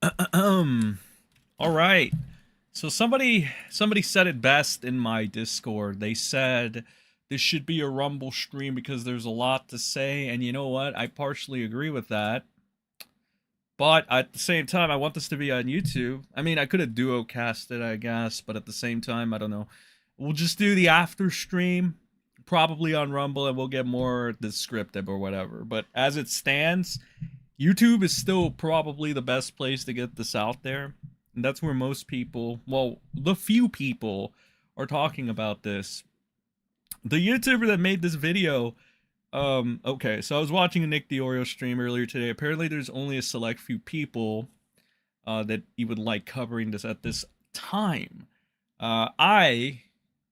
All right. So somebody said it best in my Discord. They said this should be a Rumble stream because there's a lot to say, and you know what? I partially agree with that. But at the same time, I want this to be on YouTube. I mean, I could have duo cast it, I guess, but at the same time, I don't know. We'll just do the after stream, probably on Rumble, and we'll get more descriptive or whatever. But as it stands, YouTube is still probably the best place to get this out there. And that's where most people, well, the few people are talking about this. The YouTuber that made this video, okay, so I was watching a Nick DiOrio stream earlier today. Apparently there's only a select few people that he would like covering this at this time. I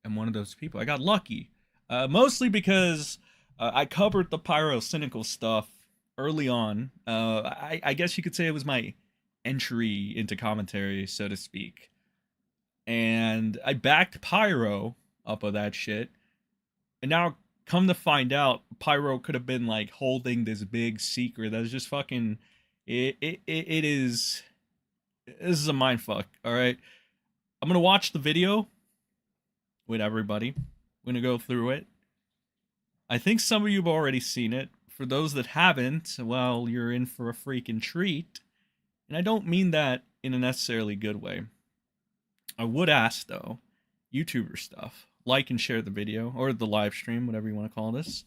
am one of those people. I got lucky. Mostly because I covered the Pyrocynical stuff early on. I guess you could say it was my entry into commentary, so to speak. And I backed Pyro up of that shit. And now, come to find out, Pyro could have been like holding this big secret that's just fucking. It is. This is a mind fuck. All right, I'm gonna watch the video with everybody. We're gonna go through it. I think some of you have already seen it. For those that haven't, well, you're in for a freaking treat. And I don't mean that in a necessarily good way. I would ask, though, YouTuber stuff, like and share the video, or the live stream, whatever you want to call this.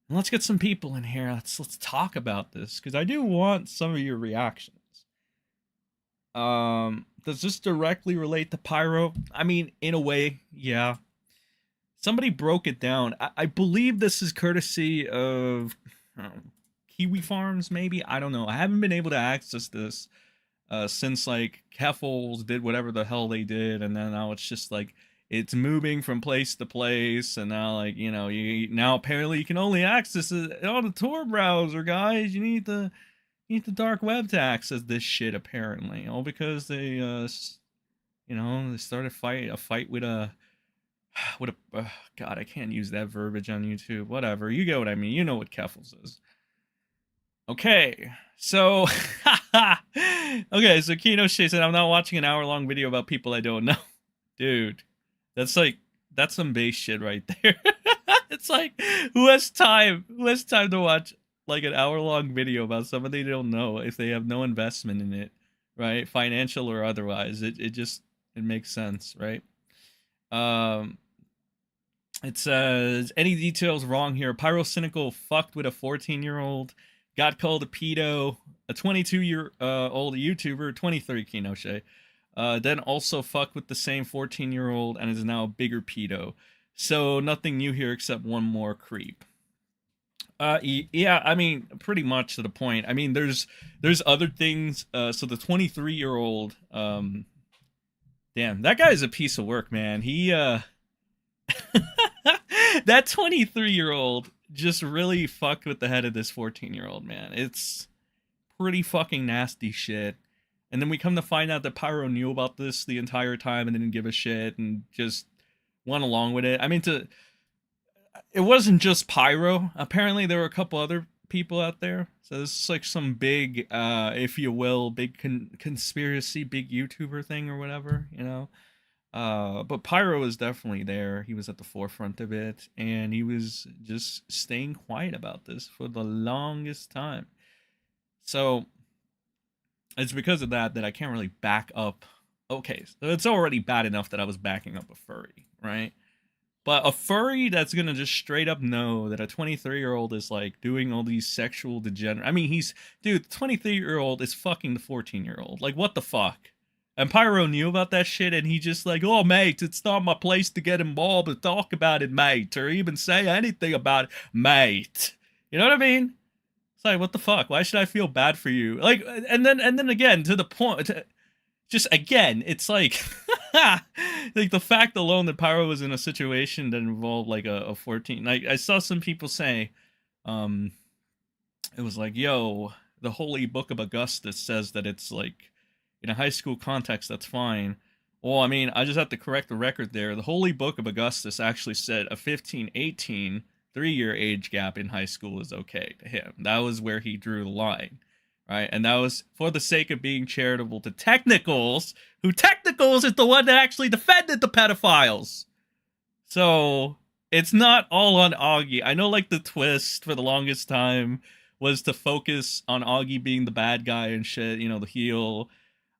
And let's get some people in here. Let's talk about this, because I do want some of your reactions. Does this directly relate to Pyro? I mean, in a way, yeah. Somebody broke it down. I believe this is courtesy of Kiwi Farms, maybe? I don't know. I haven't been able to access this since, like, Keffels did whatever the hell they did, and then now it's just, like, it's moving from place to place, and now, like, you know, now apparently you can only access it on the Tor browser, guys. You need the dark web to access this shit, apparently. All because they, you know, they started a fight with a God, I can't use that verbiage on YouTube. Whatever, you get what I mean. You know what Keffels is. Okay, so okay, so Kino Shay said I'm not watching an hour-long video about people I don't know. Dude, that's some base shit right there. It's like, who has time to watch like an hour-long video about somebody they don't know if they have no investment in it, right? Financial or otherwise. It makes sense, right? It says, any details wrong here? Pyrocynical fucked with a 14-year-old, got called a pedo, a 22-year-old YouTuber, 23 Kinoshe, then also fucked with the same 14-year-old and is now a bigger pedo. So nothing new here except one more creep. Yeah, I mean, pretty much to the point. I mean, there's other things. So the 23-year-old, damn, that guy is a piece of work, man. He, that 23-year-old just really fucked with the head of this 14-year-old, man. It's pretty fucking nasty shit. And then we come to find out that Pyro knew about this the entire time and didn't give a shit and just went along with it. I mean, it wasn't just Pyro. Apparently there were a couple other people out there. So this is like some big, if you will, big conspiracy, big YouTuber thing or whatever, you know? But Pyro was definitely there. He was at the forefront of it, and he was just staying quiet about this for the longest time. So it's because of that I can't really back up. Okay, so it's already bad enough that I was backing up a furry, right? But a furry that's gonna just straight up know that a 23-year-old is like doing all these sexual degenerate. I mean, dude, the 23-year-old is fucking the 14-year-old. Like, what the fuck? And Pyro knew about that shit, and he just like, oh, mate, it's not my place to get involved and talk about it, mate, or even say anything about it, mate. You know what I mean? It's like, what the fuck? Why should I feel bad for you? Like, and then again, to the point, just again, it's like, like the fact alone that Pyro was in a situation that involved like a 14. Like, I saw some people say, it was like, yo, the Holy Book of Augustus says that it's like, in a high school context, that's fine. Well, I mean, I just have to correct the record there. The Holy Book of Augustus actually said a 15, 18, 3-year age gap in high school is okay to him. That was where he drew the line, right? And that was for the sake of being charitable to Technicals, who Technicals is the one that actually defended the pedophiles. So it's not all on Augie. I know, like, the twist for the longest time was to focus on Augie being the bad guy and shit, you know, the heel.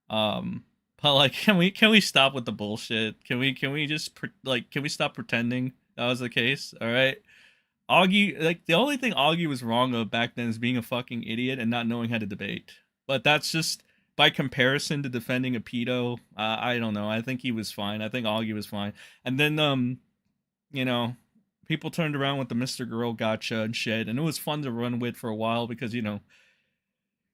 But like, can we stop with the bullshit? Can we just can we stop pretending that was the case? All right. Augie, like, the only thing Augie was wrong of back then is being a fucking idiot and not knowing how to debate. But that's just by comparison to defending a pedo. I don't know. I think he was fine. I think Augie was fine. And then you know, people turned around with the Mr. Girl gotcha and shit, and it was fun to run with for a while because, you know,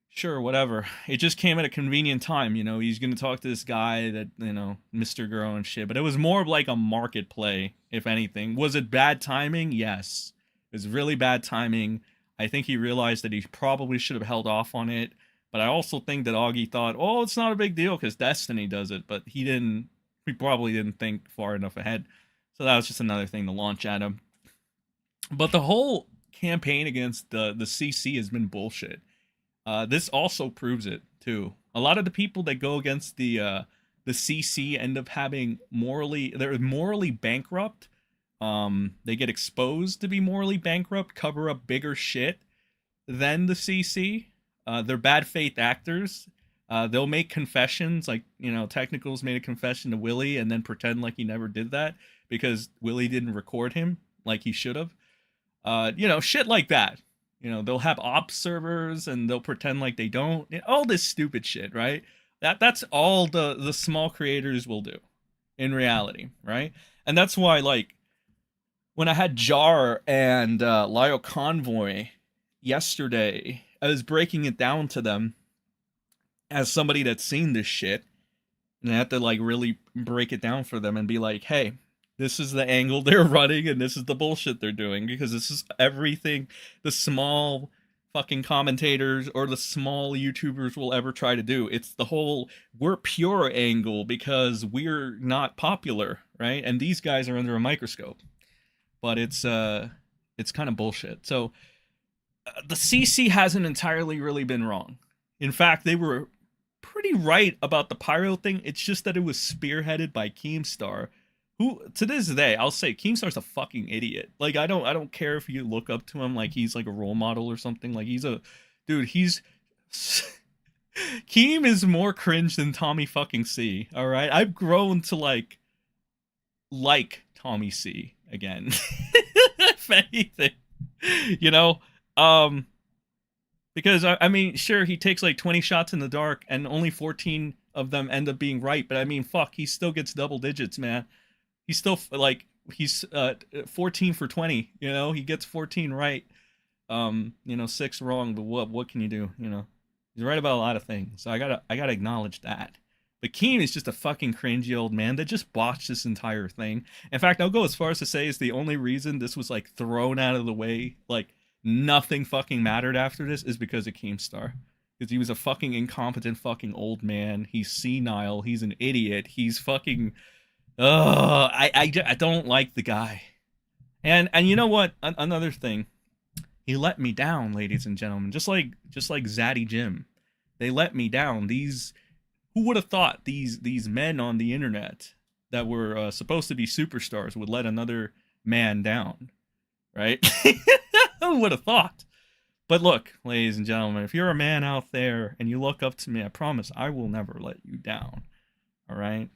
sure, whatever. It just came at a convenient time, you know. He's gonna talk to this guy that, you know, Mr. Girl and shit. But it was more of like a market play, if anything. Was it bad timing? Yes. It was really bad timing. I think he realized that he probably should have held off on it. But I also think that Augie thought, oh, it's not a big deal because Destiny does it. But he didn't, he probably didn't think far enough ahead. So that was just another thing to launch at him. But the whole campaign against the CC has been bullshit. This also proves it too. A lot of the people that go against the CC end up having they're morally bankrupt. They get exposed to be morally bankrupt, cover up bigger shit than the CC. They're bad faith actors. They'll make confessions, like, you know, Technicals made a confession to Willie and then pretend like he never did that because Willie didn't record him like he should have. You know, shit like that. You know, they'll have op servers and they'll pretend like they don't. All this stupid shit, right? That's all the small creators will do in reality, right? And that's why, like, when I had Jar and Lyle Convoy yesterday, I was breaking it down to them as somebody that's seen this shit, and I have to, like, really break it down for them and be like, hey, this is the angle they're running and this is the bullshit they're doing, because this is everything the small fucking commentators or the small YouTubers will ever try to do. It's the whole we're pure angle because we're not popular, right? And these guys are under a microscope. But it's kind of bullshit. So the CC hasn't entirely really been wrong. In fact, they were pretty right about the pyro thing. It's just that it was spearheaded by Keemstar, who, to this day, I'll say Keemstar's a fucking idiot. Like, I don't care if you look up to him like he's like a role model or something. Like, he's a dude. He's Keem is more cringe than Tommy fucking C. All right, I've grown to like Tommy C again. If anything, you know, because I mean, sure, he takes like 20 shots in the dark and only 14 of them end up being right, but I mean, fuck, he still gets double digits, man. He's still like, he's 14 for 20, you know, he gets 14 right, you know, 6 wrong, but what can you do? You know, he's right about a lot of things, so I gotta acknowledge that. But Keem is just a fucking cringy old man that just botched this entire thing. In fact, I'll go as far as to say is the only reason this was, like, thrown out of the way, like, nothing fucking mattered after this, is because of Keemstar. Because he was a fucking incompetent fucking old man. He's senile. He's an idiot. He's fucking... I don't like the guy. And you know what? Another thing. He let me down, ladies and gentlemen. Just like Zaddy Jim. They let me down. Who would have thought these men on the internet that were supposed to be superstars would let another man down, right? Who would have thought? But look, ladies and gentlemen, if you're a man out there and you look up to me, I promise I will never let you down. All right?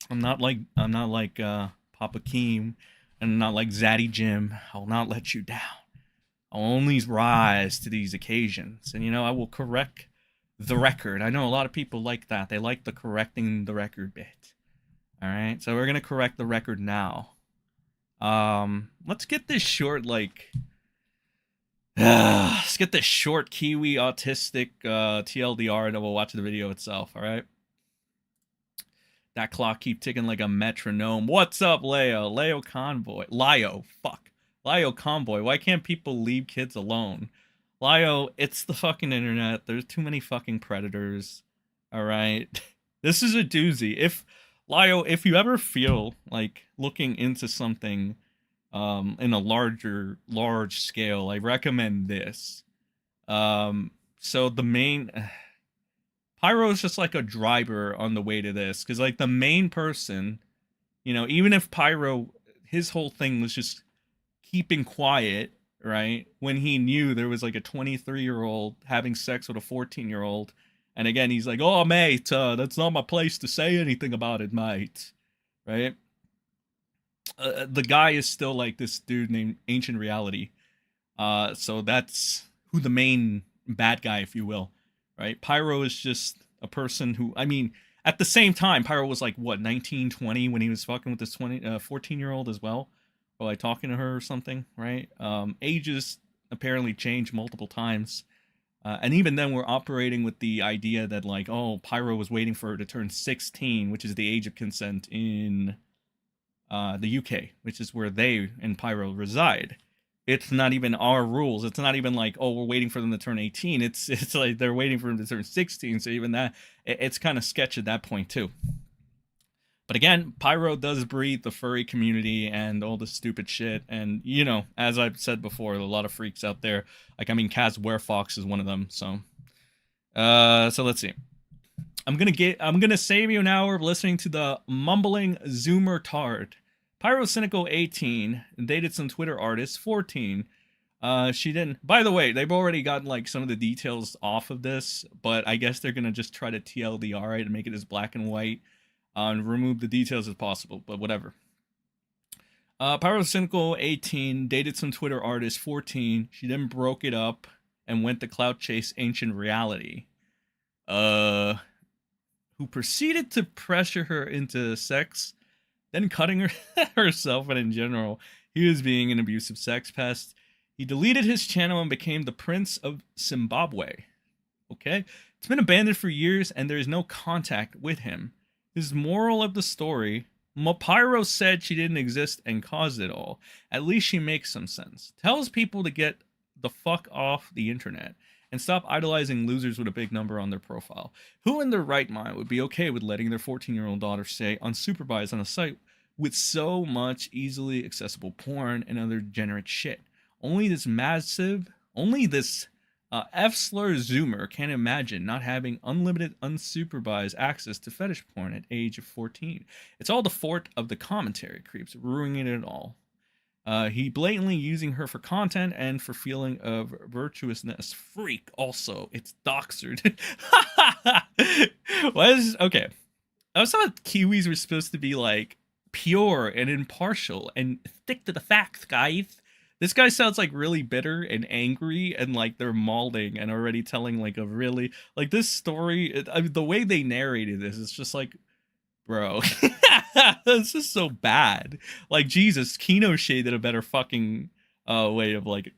I'm not like Papa Keem, and I'm not like Zaddy Jim. I will not let you down. I'll only rise to these occasions, and, you know, I will correct the record. I know a lot of people like that. They like the correcting the record bit. All right, so we're gonna correct the record now. Let's get this short, like, let's get this short Kiwi autistic TLDR, and then we'll watch the video itself. All right. That clock keep ticking like a metronome. What's up, Leo? Leo Convoy. Lio. Fuck. Lio Convoy. Why can't people leave kids alone? Lio, it's the fucking internet. There's too many fucking predators. Alright? This is a doozy. Lio, if you ever feel like looking into something in a large scale, I recommend this. So the main Pyro is just like a driver on the way to this, because like the main person, you know, even if Pyro, his whole thing was just keeping quiet, right? When he knew there was like a 23-year-old having sex with a 14-year-old, and again he's like, "Oh mate, that's not my place to say anything about it, mate," right? The guy is still like this dude named Ancient Reality. So that's who the main bad guy, if you will, right? Pyro is just a person who, I mean, at the same time, Pyro was like, what, 19, 20 when he was fucking with this 14-year-old as well? Or like talking to her or something, right? Ages apparently change multiple times. And even then, we're operating with the idea that, like, oh, Pyro was waiting for her to turn 16, which is the age of consent in the UK, which is where they and Pyro reside. It's not even our rules. It's not even like, oh, we're waiting for them to turn 18. It's like they're waiting for them to turn 16. So even that, it's kind of sketch at that point too. But again, Pyro does breed the furry community and all this stupid shit. And, you know, as I've said before, a lot of freaks out there. Like, I mean, Kaz Werefox is one of them. So let's see. I'm gonna save you an hour of listening to the mumbling Zoomer tard. Pyrocynical 18 dated some Twitter artist 14. She didn't. By the way, they've already gotten like some of the details off of this, but I guess they're gonna just try to TLDR it and make it as black and white, and remove the details as possible. But whatever. Pyrocynical 18 dated some Twitter artist 14. She then broke it up and went to clout chase Ancient Reality. Who proceeded to pressure her into sex, then cutting her herself, and in general, he was being an abusive sex pest. He deleted his channel and became the Prince of Zimbabwe. Okay? It's been abandoned for years, and there is no contact with him. His moral of the story, Pyro said she didn't exist and caused it all. At least she makes some sense. Tells people to get the fuck off the internet and stop idolizing losers with a big number on their profile. Who in their right mind would be okay with letting their 14-year-old daughter stay unsupervised on a site with so much easily accessible porn and other degenerate shit? Only this F-slur Zoomer can imagine not having unlimited unsupervised access to fetish porn at age of 14. It's all the fault of the commentary creeps, ruining it all. He blatantly using her for content and for feeling of virtuousness. Freak, also. It's doxered. Okay. I thought Kiwis were supposed to be, like, pure and impartial and stick to the facts, guys. This guy sounds, like, really bitter and angry, and, like, they're mauling and already telling, like, a really... Like, this story, the way they narrated this, it's just like... Bro, this is so bad. Like, Jesus, Kino did a better fucking way of, like,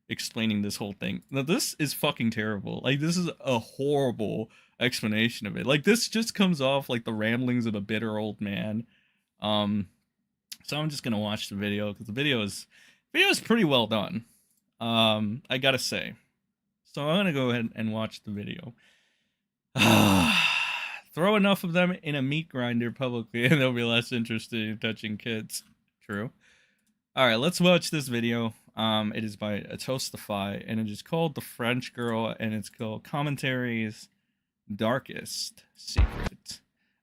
explaining this whole thing. Now, this is fucking terrible. Like, this is a horrible explanation of it. Like, this just comes off like the ramblings of a bitter old man. So I'm just gonna watch the video, because the video is pretty well done. I gotta say. So I'm gonna go ahead and watch the video. Throw enough of them in a meat grinder publicly and they'll be less interested in touching kids. True. Alright, let's watch this video. It is by Toastify, and it is called The French Girl, and it's called Commentaries Darkest Secret.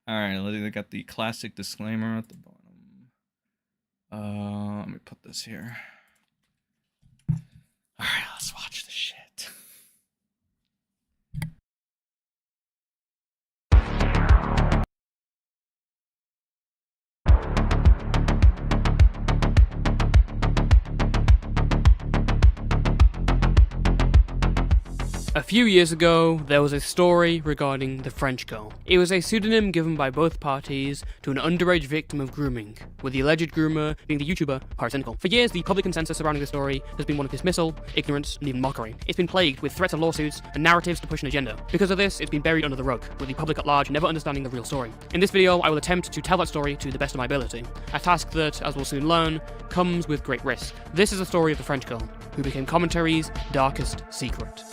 Alright, I got the classic disclaimer at the bottom. Let me put this here. Alright, let's watch the shit. A few years ago, there was a story regarding the French girl. It was a pseudonym given by both parties to an underage victim of grooming, with the alleged groomer being the YouTuber Pyrocynical. For years, the public consensus surrounding the story has been one of dismissal, ignorance, and even mockery. It's been plagued with threats of lawsuits and narratives to push an agenda. Because of this, it's been buried under the rug, with the public at large never understanding the real story. In this video, I will attempt to tell that story to the best of my ability, a task that, as we'll soon learn, comes with great risk. This is the story of the French girl, who became Commentary's darkest secret.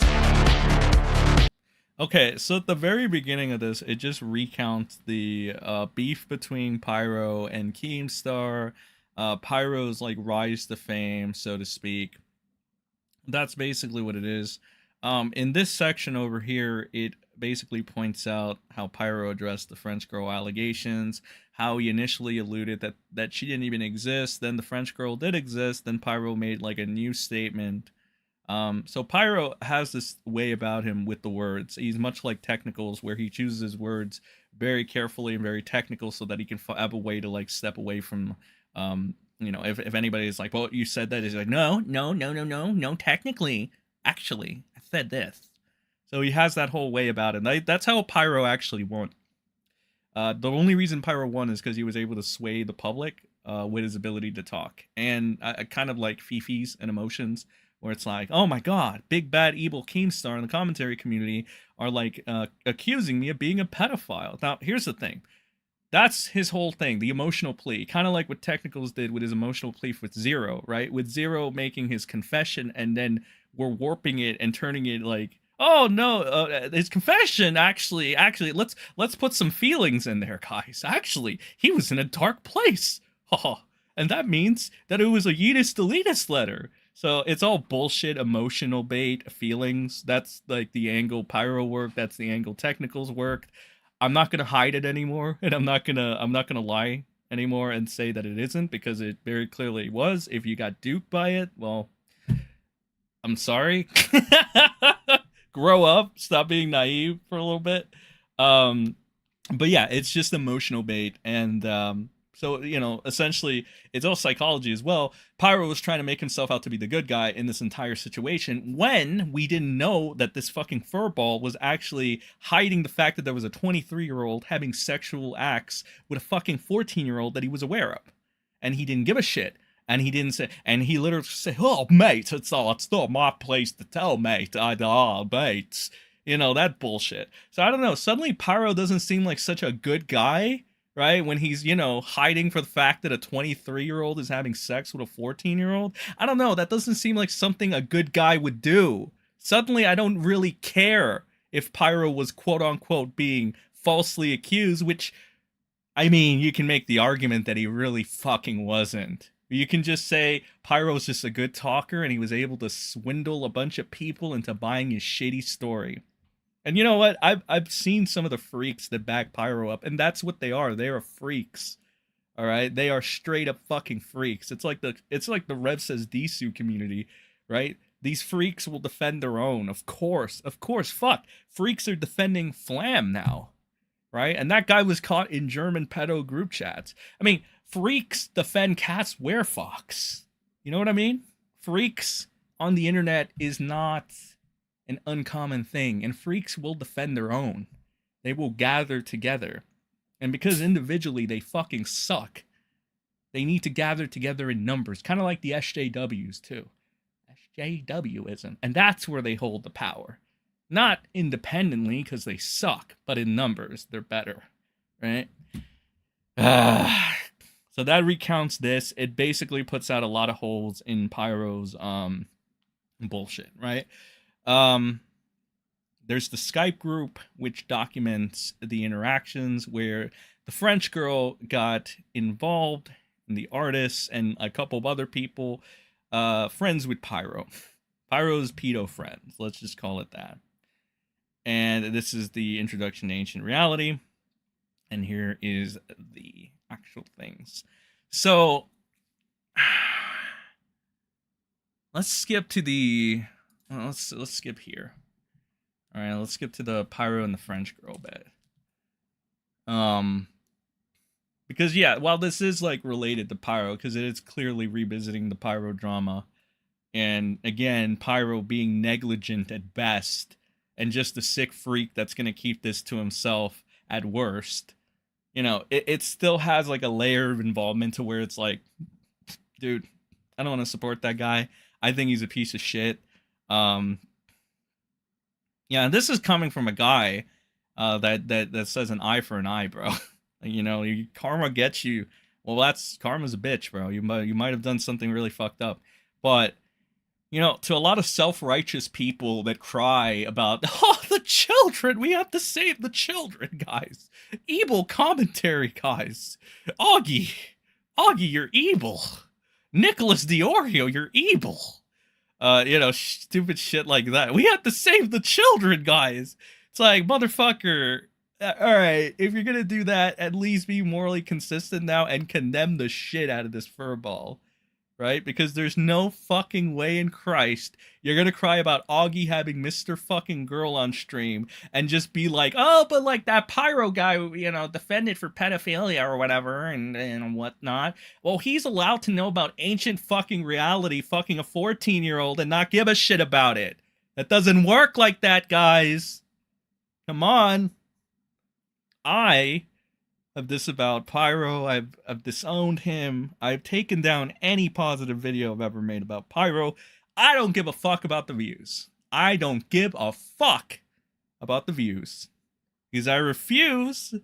Okay, so at the very beginning of this, it just recounts the beef between Pyro and Keemstar, Pyro's like rise to fame, so to speak. That's basically what it is. In this section over here, it basically points out how Pyro addressed the French girl allegations, how he initially alluded that she didn't even exist, then the French girl did exist, then Pyro made like a new statement. So Pyro has this way about him with the words. He's much like Technicals, where he chooses his words very carefully and very technical so that he can have a way to like step away from, if anybody is like, well, you said that, he's like, no, technically, actually, I said this. So he has that whole way about it. That's how Pyro actually won. The only reason Pyro won is because he was able to sway the public with his ability to talk. And I kind of like Fifi's and Emotions, where it's like, oh my god, big bad evil Keemstar in the commentary community are like accusing me of being a pedophile. Now, here's the thing. That's his whole thing, the emotional plea. Kind of like what Technicals did with his emotional plea with Zero, right? With Zero making his confession, and then we're warping it and turning it like, oh no, his confession actually, let's put some feelings in there, guys. Actually, he was in a dark place. And that means that it was a Yeetus Deletus letter. So it's all bullshit, emotional bait, feelings. That's like the angle Pyro worked. That's the angle Technicals worked. I'm not gonna hide it anymore, and I'm not gonna lie anymore and say that it isn't, because it very clearly was. If you got duped by it, well, I'm sorry. Grow up, stop being naive for a little bit. But yeah, it's just emotional bait, and so, essentially, it's all psychology as well. Pyro was trying to make himself out to be the good guy in this entire situation, when we didn't know that this fucking furball was actually hiding the fact that there was a 23-year-old having sexual acts with a fucking 14-year-old that he was aware of. And he didn't give a shit. And he didn't say, and he literally said, oh, mate, it's not my place to tell, mate. Mate. That bullshit. So I don't know. Suddenly, Pyro doesn't seem like such a good guy, right? When he's, hiding for the fact that a 23-year-old is having sex with a 14-year-old. I don't know. That doesn't seem like something a good guy would do. Suddenly, I don't really care if Pyro was quote-unquote being falsely accused, which, I mean, you can make the argument that he really fucking wasn't. You can just say Pyro's just a good talker and he was able to swindle a bunch of people into buying his shitty story. And you know what? I've seen some of the freaks that back Pyro up, and that's what they are. They are freaks. All right? They are straight up fucking freaks. It's like the Rev Says Disu community, right? These freaks will defend their own. Of course. Fuck. Freaks are defending Flam now. Right? And that guy was caught in German pedo group chats. I mean, freaks defend Cats Werefox. You know what I mean? Freaks on the internet is not an uncommon thing, and freaks will defend their own. They will gather together. And because individually they fucking suck, they need to gather together in numbers, kind of like the SJWs too. SJWism. And that's where they hold the power. Not independently because they suck, but in numbers they're better, right? So that recounts this. It basically puts out a lot of holes in Pyro's bullshit, right? There's the Skype group, which documents the interactions where the French girl got involved, and the artists and a couple of other people, friends with Pyro. Pyro's pedo friends, let's just call it that. And this is the introduction to Ancient Reality. And here is the actual things. So, let's skip to the... Let's skip here. All right, let's skip to the Pyro and the French girl bit. Because yeah, while this is like related to Pyro, because it is clearly revisiting the Pyro drama, and again, Pyro being negligent at best, and just a sick freak that's gonna keep this to himself at worst. It still has like a layer of involvement to where it's like, dude, I don't want to support that guy. I think he's a piece of shit. Yeah, this is coming from a guy that says an eye for an eye, bro. Karma gets you. Well, karma's a bitch, bro. You might have done something really fucked up, but to a lot of self-righteous people that cry about, oh, the children, we have to save the children, guys. Evil commentary, guys. Augie, you're evil. Nicholas Diorio, you're evil. Stupid shit like that. We have to save the children, guys. It's like, motherfucker. All right, if you're gonna do that, at least be morally consistent now and condemn the shit out of this furball, right? Because there's no fucking way in Christ you're gonna cry about Augie having Mr. fucking Girl on stream and just be like, oh, but like that Pyro guy, defended for pedophilia or whatever and whatnot. Well, he's allowed to know about ancient fucking reality, fucking a 14-year-old and not give a shit about it. That doesn't work like that, guys. Come on. I have disavowed Pyro. I've disowned him. I've taken down any positive video I've ever made about Pyro. I don't give a fuck about the views. I don't give a fuck about the views. Because I refuse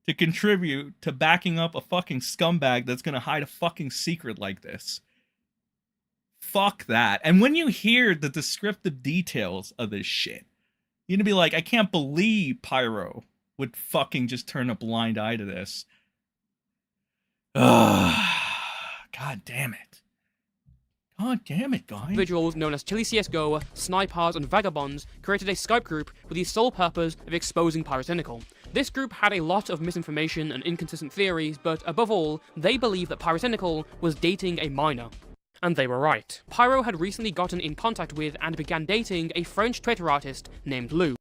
to contribute to backing up a fucking scumbag that's gonna hide a fucking secret like this. Fuck that. And when you hear the descriptive details of this shit, you're gonna be like, I can't believe Pyro would fucking just turn a blind eye to this. Ugh. God damn it. God damn it, guys. Individuals known as Chili CSGO, Snipers, and Vagabonds created a Skype group with the sole purpose of exposing Pyrocynical. This group had a lot of misinformation and inconsistent theories, but above all, they believed that Pyrocynical was dating a minor. And they were right. Pyro had recently gotten in contact with and began dating a French Twitter artist named Lou.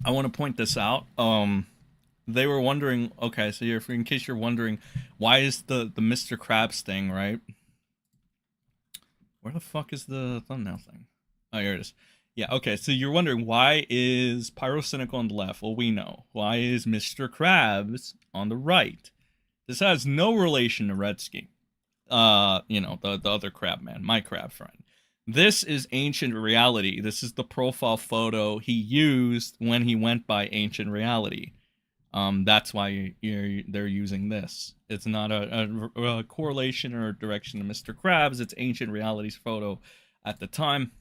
I want to point this out. They were wondering, okay, so in case you're wondering, why is the Mr. Krabs thing, right? Where the fuck is the thumbnail thing? Oh, here it is. Yeah, okay, so you're wondering, why is Pyrocynical on the left? Well, we know. Why is Mr. Krabs on the right? This has no relation to Redsky. The other crab man, my crab friend. This is Ancient Reality. This is the profile photo he used when he went by Ancient Reality. That's why they're using this. It's not a correlation or direction to Mr. Krabs. It's Ancient Reality's photo at the time.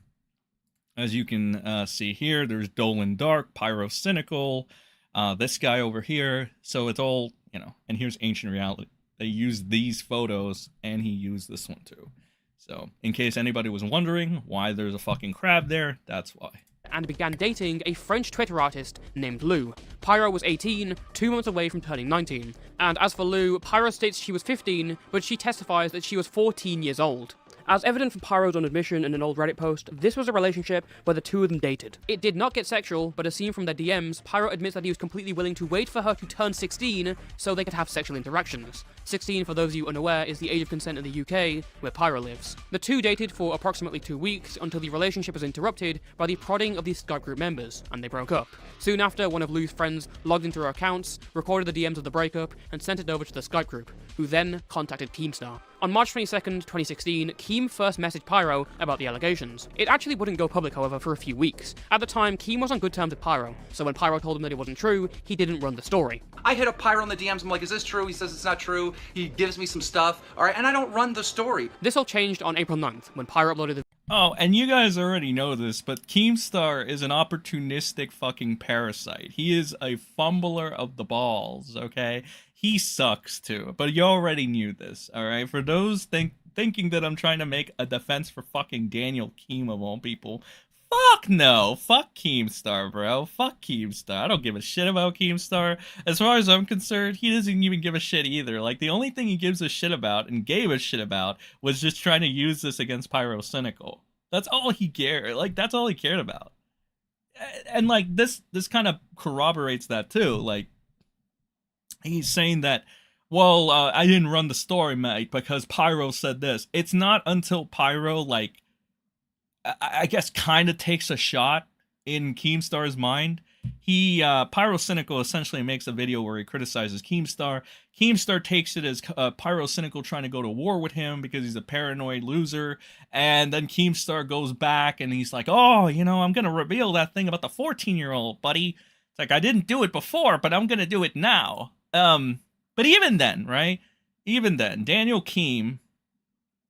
As you can see here, there's Dolan Dark, Pyrocynical, this guy over here. So it's all, and here's Ancient Reality. They used these photos, and he used this one too. So, in case anybody was wondering why there's a fucking crab there, that's why. And began dating a French Twitter artist named Lou. Pyro was 18, 2 months away from turning 19. And as for Lou, Pyro states she was 15, but she testifies that she was 14 years old. As evident from Pyro's own admission in an old Reddit post, this was a relationship where the two of them dated. It did not get sexual, but as seen from their DMs, Pyro admits that he was completely willing to wait for her to turn 16 so they could have sexual interactions. 16, for those of you unaware, is the age of consent in the UK, where Pyro lives. The two dated for approximately 2 weeks until the relationship was interrupted by the prodding of the Skype group members, and they broke up. Soon after, one of Lou's friends logged into her accounts, recorded the DMs of the breakup, and sent it over to the Skype group, who then contacted Keemstar. On March 22nd, 2016, Keem first messaged Pyro about the allegations. It actually wouldn't go public, however, for a few weeks. At the time, Keem was on good terms with Pyro, so when Pyro told him that it wasn't true, he didn't run the story. I hit up Pyro in the DMs, I'm like, is this true? He says it's not true. He gives me some stuff, alright, and I don't run the story. This all changed on April 9th, when Pyro uploaded the Oh, and you guys already know this, but Keemstar is an opportunistic fucking parasite. He is a fumbler of the balls, okay? He sucks too, but you already knew this, alright? For those thinking that I'm trying to make a defense for fucking Daniel Keem of all people, fuck no. Fuck Keemstar, bro. Fuck Keemstar. I don't give a shit about Keemstar. As far as I'm concerned, he doesn't even give a shit either. Like, the only thing he gives a shit about and gave a shit about was just trying to use this against Pyrocynical. That's all he cared. Like, that's all he cared about. And like, this kind of corroborates that too. Like, he's saying that, well, I didn't run the story, mate, because Pyro said this. It's not until Pyro, like, I guess, kind of takes a shot in Keemstar's mind. Pyrocynical essentially makes a video where he criticizes Keemstar. Keemstar takes it as Pyrocynical trying to go to war with him because he's a paranoid loser. And then Keemstar goes back and he's like, oh, I'm going to reveal that thing about the 14-year-old, buddy. It's like, I didn't do it before, but I'm going to do it now. But even then, right? Even then, Daniel Keem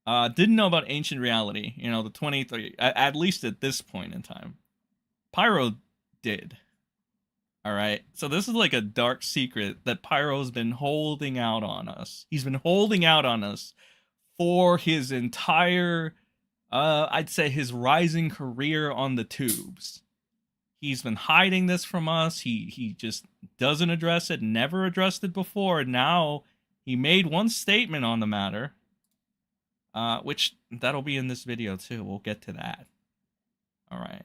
didn't know about Ancient Reality, the 23, at least at this point in time. Pyro did. Alright, so this is like a dark secret that Pyro's been holding out on us. He's been holding out on us for his entire I'd say his rising career on the tubes. He's been hiding this from us. He just doesn't address it, never addressed it before. Now he made one statement on the matter, which that'll be in this video too. We'll get to that. All right.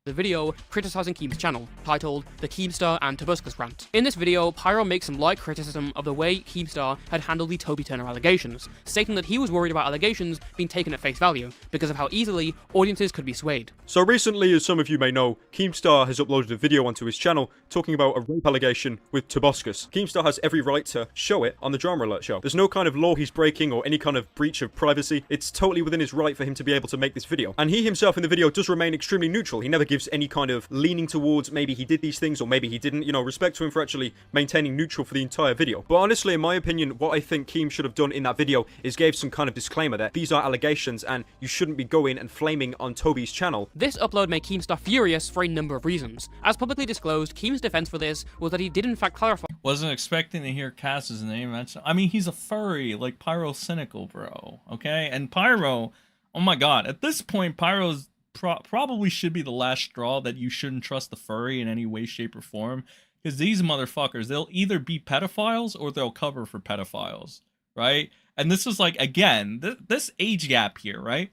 The video criticizing Keem's channel, titled The Keemstar and Tobuscus Rant. In this video, Pyro makes some light criticism of the way Keemstar had handled the Toby Turner allegations, stating that he was worried about allegations being taken at face value, because of how easily audiences could be swayed. So recently, as some of you may know, Keemstar has uploaded a video onto his channel talking about a rape allegation with Tobuscus. Keemstar has every right to show it on the Drama Alert show. There's no kind of law he's breaking or any kind of breach of privacy. It's totally within his right for him to be able to make this video. And he himself in the video does remain extremely neutral. He never gives any kind of leaning towards maybe he did these things or maybe he didn't. You know, respect to him for actually maintaining neutral for the entire video. But honestly, in my opinion, what I think Keem should have done in that video is gave some kind of disclaimer that these are allegations and you shouldn't be going and flaming on Toby's channel. This upload made Keemstar furious for a number of reasons. As publicly disclosed, Keem's defense for this was that he did in fact clarify. Wasn't expecting to hear Cass's name mentioned. I mean, he's a furry, like Pyrocynical, bro. Okay, and Pyro, oh my god, at this point, Pyro's probably should be the last straw that you shouldn't trust the furry in any way, shape, or form. Because these motherfuckers, they'll either be pedophiles or they'll cover for pedophiles, right? And this is like, again, this age gap here, right?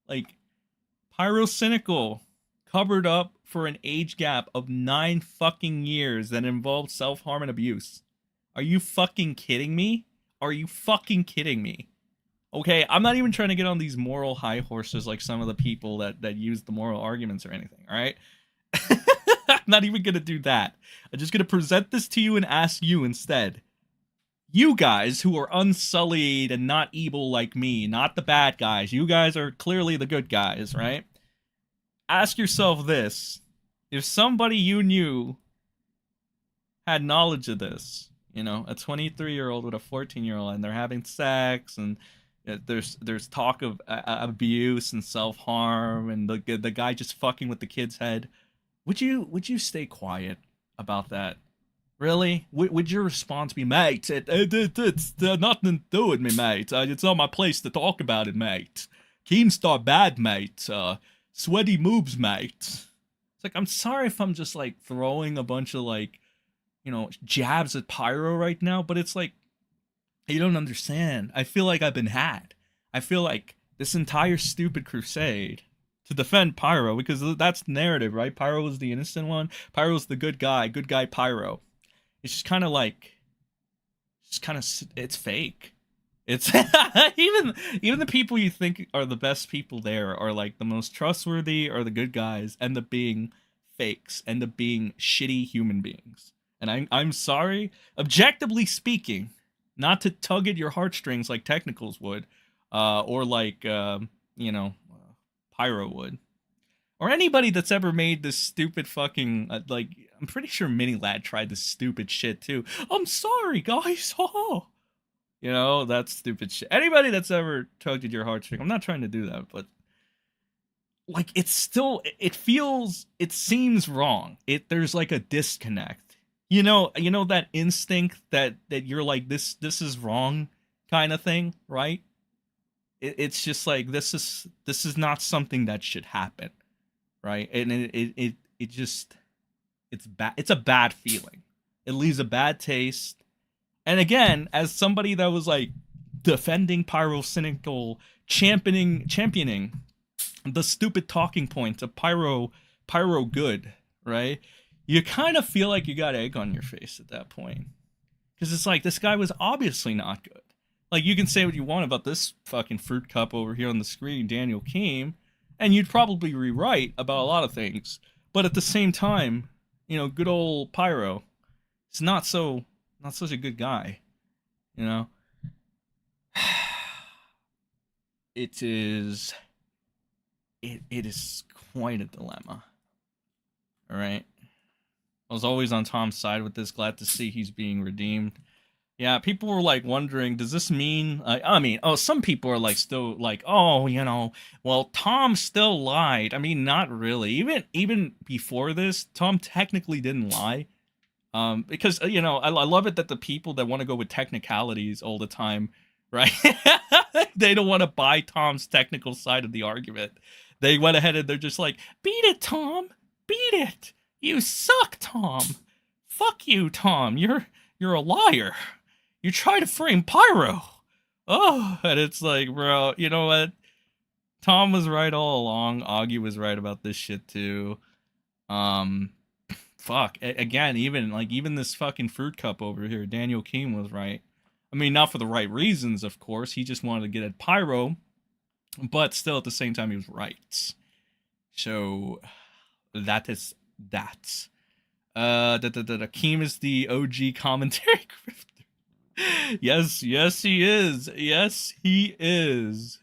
Like, Pyrocynical covered up for an age gap of 9 fucking years that involved self-harm and abuse. Are you fucking kidding me? Are you fucking kidding me? Okay, I'm not even trying to get on these moral high horses like some of the people that use the moral arguments or anything, alright? I'm not even gonna do that. I'm just gonna present this to you and ask you instead. You guys who are unsullied and not evil like me, not the bad guys, you guys are clearly the good guys, right? Ask yourself this. If somebody you knew had knowledge of this, you know, a 23-year-old with a 14-year-old and they're having sex and there's talk of abuse and self-harm and the guy just fucking with the kid's head, would you stay quiet about that? Really? Would your response be, mate, it's nothing to do with me, mate. It's not my place to talk about it, mate. Keemstar bad, mate. Sweaty moves, mate. It's like, I'm sorry if I'm just like throwing a bunch of like, you know, jabs at Pyro right now, but it's like, you don't understand. I feel like I've been had. I feel like this entire stupid crusade to defend Pyro, because that's the narrative, right? Pyro was the innocent one. Pyro's the good guy Pyro. It's just kind of like, it's fake. It's even the people you think are the best people there are like the most trustworthy or the good guys, end up being fakes, end up being shitty human beings. And I'm sorry, objectively speaking, not to tug at your heartstrings like Technicals would, or like, you know, Pyro would. Or anybody that's ever made this stupid fucking, like, I'm pretty sure Mini Lad tried this stupid shit too. I'm sorry, guys. Oh. You know, that stupid shit. Anybody that's ever tugged at your heartstrings, I'm not trying to do that, but like, it's still, it seems wrong. There's like a disconnect. You know that instinct that you're like, this is wrong kind of thing, right? It's just like, this is not something that should happen, right? And it just, it's bad. It's a bad feeling. It leaves a bad taste. And again, as somebody that was like defending Pyrocynical, championing the stupid talking points of Pyro good, right? You kind of feel like you got egg on your face at that point. Because it's like, this guy was obviously not good. Like, you can say what you want about this fucking fruit cup over here on the screen, Daniel Keem, and you'd probably be right about a lot of things. But at the same time, you know, good old Pyro, it's not such a good guy, you know? It is quite a dilemma. All right? I was always on Tom's side with this. Glad to see he's being redeemed. Yeah, people were like wondering, does this mean? Some people are like still like, oh, you know, well, Tom still lied. I mean, not really. Even before this, Tom technically didn't lie. Because you know, I love it that the people that want to go with technicalities all the time right? They don't want to buy Tom's technical side of the argument. They went ahead and they're just like, beat it, Tom. Beat it. You suck, Tom. Fuck you, Tom. You're a liar. You try to frame Pyro. Oh, and it's like, bro, you know what? Tom was right all along. Augie was right about this shit too. Fuck. Again, even this fucking fruit cup over here, Daniel Keene was right. I mean, not for the right reasons, of course. He just wanted to get at Pyro, but still at the same time he was right. So that is that. Keem is the OG commentary grifter. Yes, he is. Yes, he is.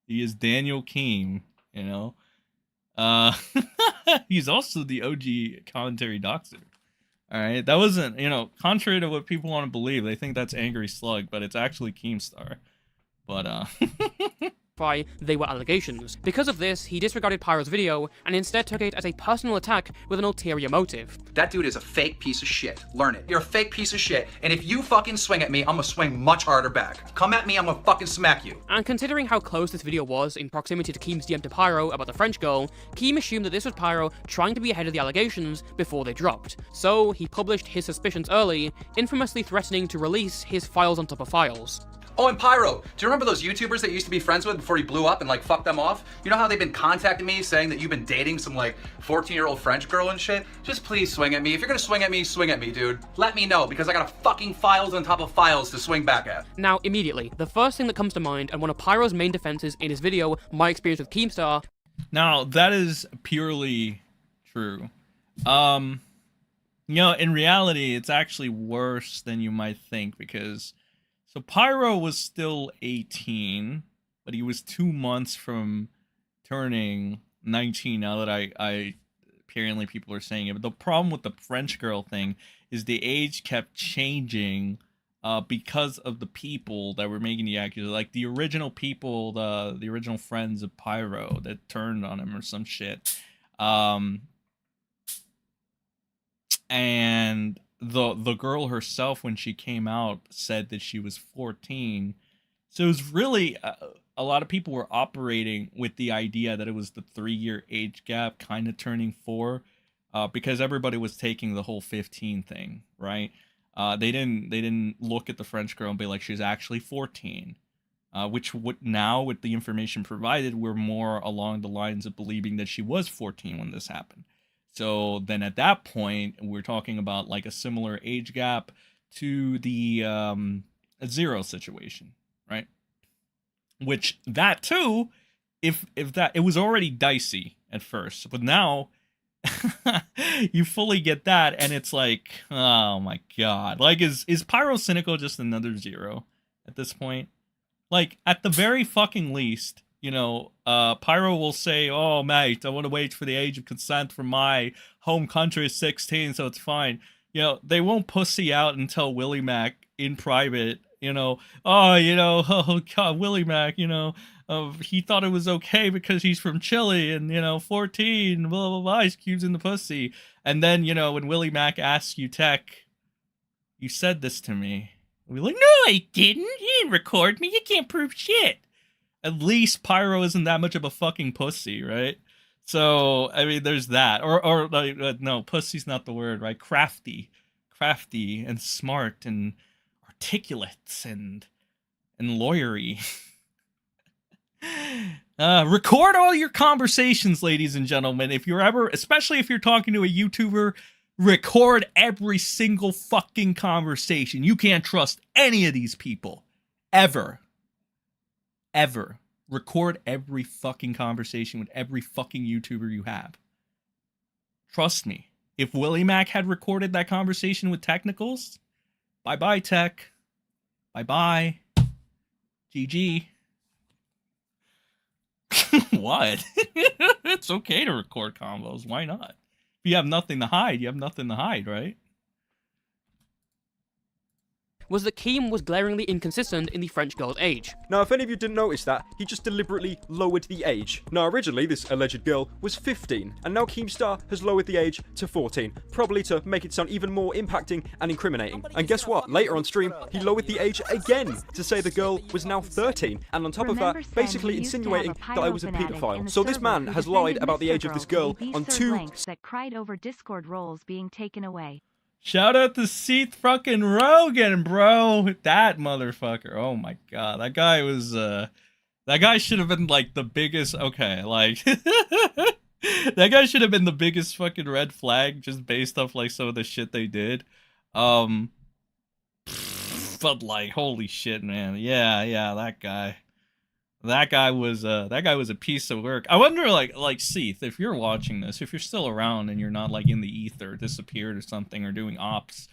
He is Daniel Keem, you know. He's also the OG commentary doxer. All right, that wasn't, contrary to what people want to believe, they think that's Angry Slug, but it's actually Keemstar. But they were allegations. Because of this, he disregarded Pyro's video and instead took it as a personal attack with an ulterior motive. That dude is a fake piece of shit. Learn it. You're a fake piece of shit. And if you fucking swing at me, I'm gonna swing much harder back. Come at me, I'm gonna fucking smack you. And considering how close this video was in proximity to Keem's DM to Pyro about the French girl, Keem assumed that this was Pyro trying to be ahead of the allegations before they dropped. So he published his suspicions early, infamously threatening to release his files on top of files. Oh, and Pyro, do you remember those YouTubers that you used to be friends with before you blew up and like fucked them off? You know how they've been contacting me saying that you've been dating some like 14-year-old French girl and shit? Just please swing at me. If you're gonna swing at me, dude. Let me know, because I got a fucking files on top of files to swing back at. Now, immediately, the first thing that comes to mind, and one of Pyro's main defenses in his video, My Experience with Keemstar. Now, that is purely true. In reality, it's actually worse than you might think, because so Pyro was still 18, but he was 2 months from turning 19, now that I apparently people are saying it. But the problem with the French girl thing is the age kept changing because of the people that were making the accusations. Like the original people, the original friends of Pyro that turned on him or some shit. And the girl herself, when she came out, said that she was 14. So it was really a lot of people were operating with the idea that it was the 3-year age gap, kind of turning 4, because everybody was taking the whole 15 thing, right? They didn't look at the French girl and be like, she's actually 14, which would now, with the information provided, we're more along the lines of believing that she was 14 when this happened. So then at that point, we're talking about like a similar age gap to the Zero situation, right? Which that too, if that, it was already dicey at first, but now you fully get that, and it's like, oh my god, like is Pyrocynical just another Zero at this point? Like at the very fucking least, Pyro will say, oh, mate, I want to wait for the age of consent from my home country is 16, so it's fine. They won't pussy out and tell Willie Mac in private, oh, oh, God, Willie Mac, he thought it was okay because he's from Chile and, 14, blah, blah, blah, Ice Cube's in the pussy. And then, when Willie Mac asks you, Tech, you said this to me. We're like, no, I didn't. You didn't record me. You can't prove shit. At least Pyro isn't that much of a fucking pussy, right? So, I mean, there's that. Or no, pussy's not the word, right? Crafty and smart and articulate and lawyery. Record all your conversations, ladies and gentlemen. If you're ever, especially if you're talking to a YouTuber, record every single fucking conversation. You can't trust any of these people. Ever. Record every fucking conversation with every fucking YouTuber you have. Trust me. If Willie Mac had recorded that conversation with Technicals, bye-bye, Tech. Bye-bye. GG. What? It's okay to record combos. Why not? If you have nothing to hide, you have nothing to hide, right? was that Keem was glaringly inconsistent in the French girl's age. Now, if any of you didn't notice that, he just deliberately lowered the age. Now, originally, this alleged girl was 15, and now Keemstar has lowered the age to 14, probably to make it sound even more impacting and incriminating. And guess what? Later on stream, he lowered the age again to say the girl was now 13, and on top of that, basically insinuating that I was a pedophile. So this man has lied about the age of this girl on two that cried over Discord roles being taken away. Shout out to Seth fucking Rogan, bro. That motherfucker. Oh my god. That guy was, that guy should have been like the biggest, okay, like, that guy should have been the biggest fucking red flag just based off like some of the shit they did. But like, holy shit, man. Yeah, that guy. That guy was a piece of work. I wonder, like Seth, if you're watching this, if you're still around and you're not like in the ether, disappeared or something, or doing ops,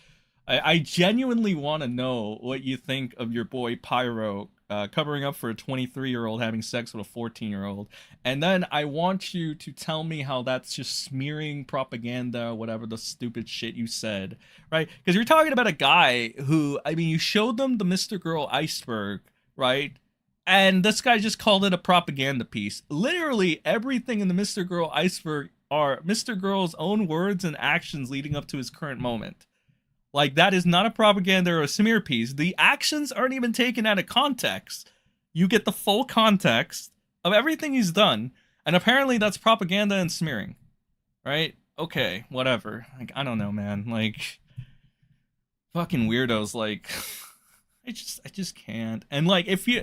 I genuinely want to know what you think of your boy Pyro covering up for a 23-year-old having sex with a 14-year-old, and then I want you to tell me how that's just smearing propaganda, whatever the stupid shit you said, right? Because you're talking about a guy who, I mean, you showed them the Mr. Girl iceberg, right? And this guy just called it a propaganda piece. Literally everything in the Mr. Girl iceberg are Mr. Girl's own words and actions leading up to his current moment. Like, that is not a propaganda or a smear piece. The actions aren't even taken out of context. You get the full context of everything he's done, and apparently that's propaganda and smearing. Right? Okay, whatever. Like, I don't know, man. Like, fucking weirdos, like, I just can't. And like, if you...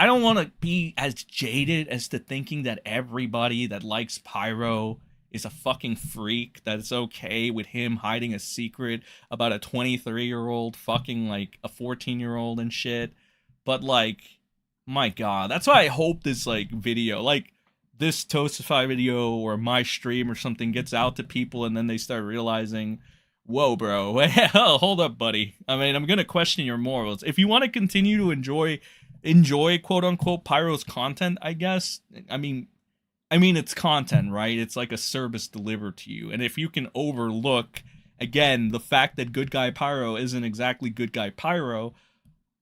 I don't want to be as jaded as to thinking that everybody that likes Pyro is a fucking freak, that it's okay with him hiding a secret about a 23-year-old fucking like a 14-year-old and shit. But like, my god, that's why I hope this like video, like this Toastify video or my stream or something gets out to people, and then they start realizing, whoa, bro, hold up, buddy. I mean, I'm gonna question your morals. If you want to continue to enjoy quote unquote Pyro's content, I guess. I mean it's content, right? It's like a service delivered to you. And if you can overlook, again, the fact that good guy Pyro isn't exactly good guy Pyro,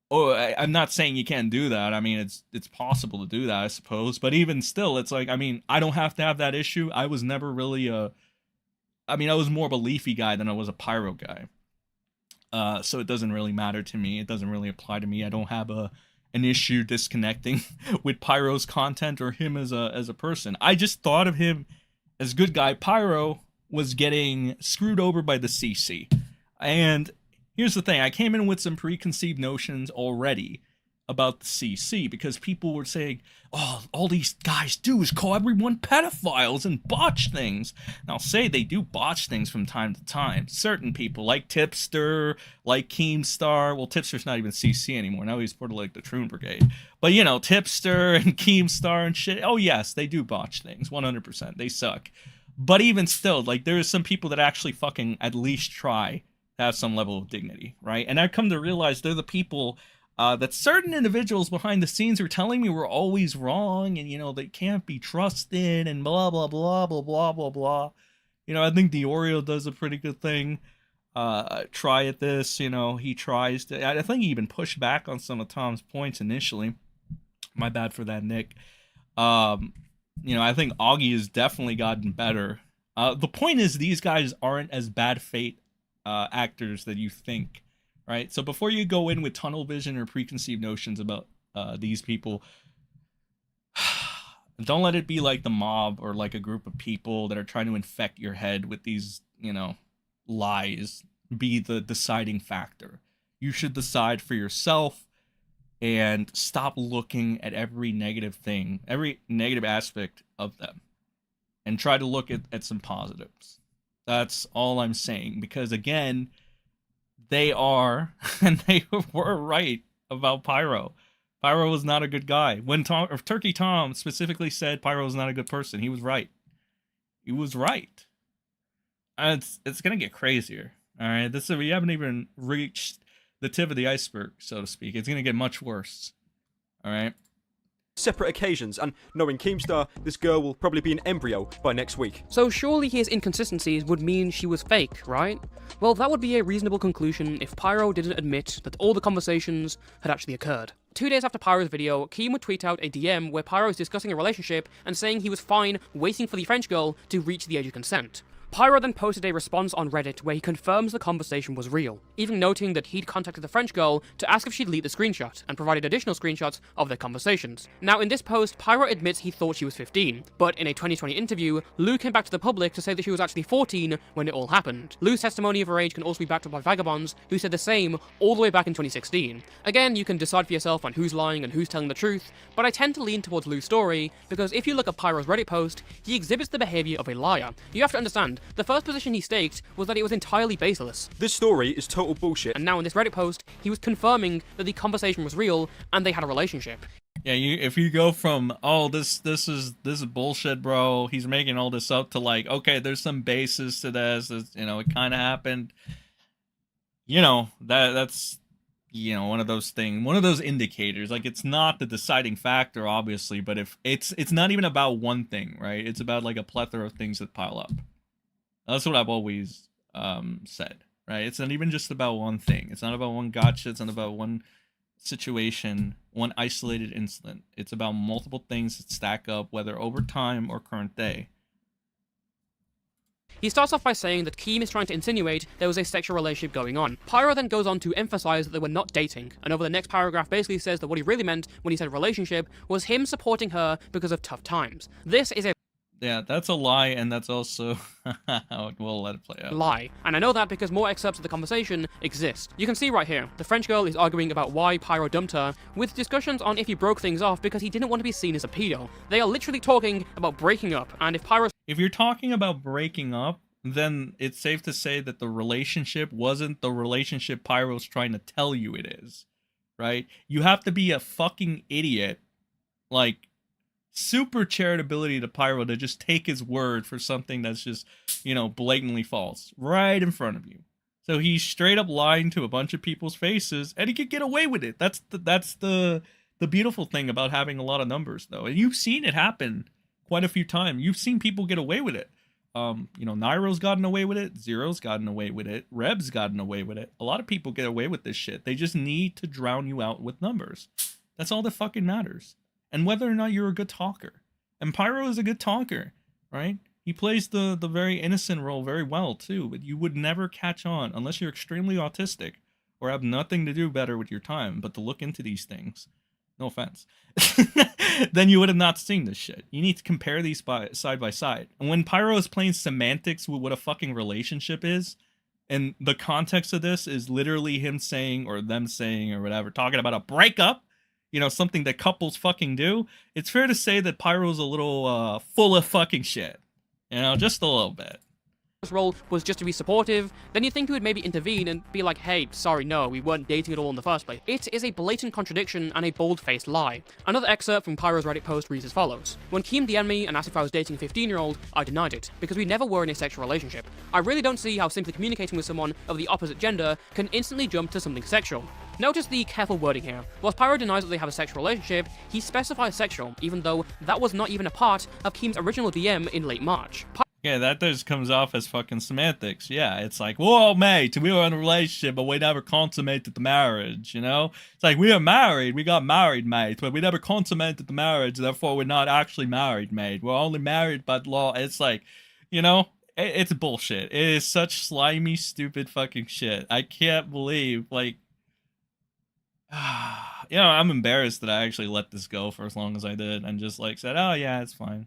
I'm not saying you can't do that. I mean, it's possible to do that, I suppose. But even still, it's like, I mean, I don't have to have that issue. I was never really I was more of a Leafy guy than I was a Pyro guy. So it doesn't really matter to me. It doesn't really apply to me. I don't have an issue disconnecting with Pyro's content or him as a person. I just thought of him as good guy Pyro was getting screwed over by the CC. And here's the thing, I came in with some preconceived notions already about the CC because people were saying, oh, all these guys do is call everyone pedophiles and botch things. And I'll say they do botch things from time to time. Certain people, like Tipster, like Keemstar. Well, Tipster's not even CC anymore. Now he's part of like the Troon Brigade. But, you know, Tipster and Keemstar and shit. Oh, yes, they do botch things. 100%. They suck. But even still, like, there are some people that actually fucking at least try to have some level of dignity, right? And I've come to realize they're the people that certain individuals behind the scenes are telling me we're always wrong, and, you know, they can't be trusted, and blah, blah, blah, blah, blah, blah, blah. You know, I think the Oreo does a pretty good thing. Try at this, you know, he tries to, I think he even pushed back on some of Tom's points initially. My bad for that, Nick. You know, I think Augie has definitely gotten better. The point is, these guys aren't as bad fate actors that you think. Right, so before you go in with tunnel vision or preconceived notions about these people, don't let it be like the mob or like a group of people that are trying to infect your head with these, you know, lies be the deciding factor. You should decide for yourself and stop looking at every negative thing, every negative aspect of them, and try to look at some positives. That's all I'm saying, because again, they are, and they were right about Pyro. Pyro was not a good guy. When Turkey Tom specifically said Pyro was not a good person, he was right. He was right. And it's gonna get crazier. All right, we haven't even reached the tip of the iceberg, so to speak. It's gonna get much worse. All right. separate occasions, and knowing Keemstar, this girl will probably be an embryo by next week. So surely his inconsistencies would mean she was fake, right? Well, that would be a reasonable conclusion if Pyro didn't admit that all the conversations had actually occurred. 2 days after Pyro's video, Keem would tweet out a DM where Pyro is discussing a relationship and saying he was fine waiting for the French girl to reach the age of consent. Pyro then posted a response on Reddit where he confirms the conversation was real, even noting that he'd contacted the French girl to ask if she'd leak the screenshot, and provided additional screenshots of their conversations. Now in this post, Pyro admits he thought she was 15, but in a 2020 interview, Lou came back to the public to say that she was actually 14 when it all happened. Lou's testimony of her age can also be backed up by vagabonds, who said the same all the way back in 2016. Again, you can decide for yourself on who's lying and who's telling the truth, but I tend to lean towards Lou's story, because if you look at Pyro's Reddit post, he exhibits the behavior of a liar. You have to understand, the first position he staked was that it was entirely baseless. This story is total bullshit. And now in this Reddit post, he was confirming that the conversation was real and they had a relationship. Yeah, if you go from, oh, this is bullshit, bro, he's making all this up, to like, okay, there's some basis to this, you know, it kind of happened. You know, that's, you know, one of those indicators. Like, it's not the deciding factor, obviously, but if it's not even about one thing, right? It's about like a plethora of things that pile up. That's what I've always said, right? It's not even just about one thing. It's not about one gotcha. It's not about one situation, one isolated incident. It's about multiple things that stack up, whether over time or current day. He starts off by saying that Keem is trying to insinuate there was a sexual relationship going on. Pyro then goes on to emphasize that they were not dating, and over the next paragraph basically says that what he really meant when he said relationship was him supporting her because of tough times. This is a Yeah, that's a lie, and that's also... we'll let it play out. lie. And I know that because more excerpts of the conversation exist. You can see right here, the French girl is arguing about why Pyro dumped her, with discussions on if he broke things off because he didn't want to be seen as a pedo. They are literally talking about breaking up, and if you're talking about breaking up, then it's safe to say that the relationship wasn't the relationship Pyro's trying to tell you it is, right? You have to be a fucking idiot, like, super charitability to Pyro to just take his word for something that's just, you know, blatantly false right in front of you. So he's straight up lying to a bunch of people's faces, and he could get away with it. That's the beautiful thing about having a lot of numbers, though. And you've seen it happen quite a few times. You've seen people get away with it. You know, Nairo's gotten away with it. Zero's gotten away with it. Reb's gotten away with it. A lot of people get away with this shit. They just need to drown you out with numbers. That's all that fucking matters. And whether or not you're a good talker. And Pyro is a good talker, right? He plays the very innocent role very well, too. But you would never catch on unless you're extremely autistic or have nothing to do better with your time but to look into these things. No offense. Then you would have not seen this shit. You need to compare these side by side. And when Pyro is playing semantics with what a fucking relationship is, and the context of this is literally him saying, or them saying, or whatever, talking about a breakup, you know, something that couples fucking do, it's fair to say that Pyro's a little full of fucking shit. You know, just a little bit. His role was just to be supportive, then you think he would maybe intervene and be like, hey, sorry, no, we weren't dating at all in the first place. It is a blatant contradiction and a bold-faced lie. Another excerpt from Pyro's Reddit post reads as follows. When Keem DM'd me and asked if I was dating a 15-year-old, I denied it, because we never were in a sexual relationship. I really don't see how simply communicating with someone of the opposite gender can instantly jump to something sexual. Notice the careful wording here. Whilst Pyro denies that they have a sexual relationship, he specifies sexual, even though that was not even a part of Keem's original DM in late March. Yeah, that just comes off as fucking semantics. Yeah, it's like, whoa, mate, we were in a relationship, but we never consummated the marriage, you know? It's like, we are married, we got married, mate, but we never consummated the marriage, therefore we're not actually married, mate. We're only married by law. It's like, you know, it's bullshit. It is such slimy, stupid fucking shit. I can't believe, like, you know, I'm embarrassed that I actually let this go for as long as I did and just, like, said, oh, yeah, it's fine.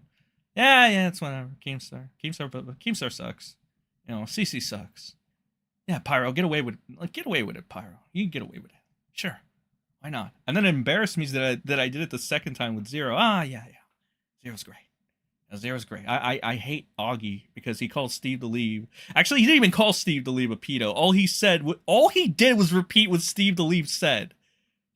Yeah, it's whatever. Keemstar sucks. You know, CC sucks. Yeah, Pyro, get away with it, Pyro. You can get away with it. Sure. Why not? And then it embarrassed me that I did it the second time with Zero. Yeah. Zero's great. Zero's great. I hate Augie because he called Steve to leave. Actually, he didn't even call Steve to leave a pedo. All he did was repeat what Steve to leave said.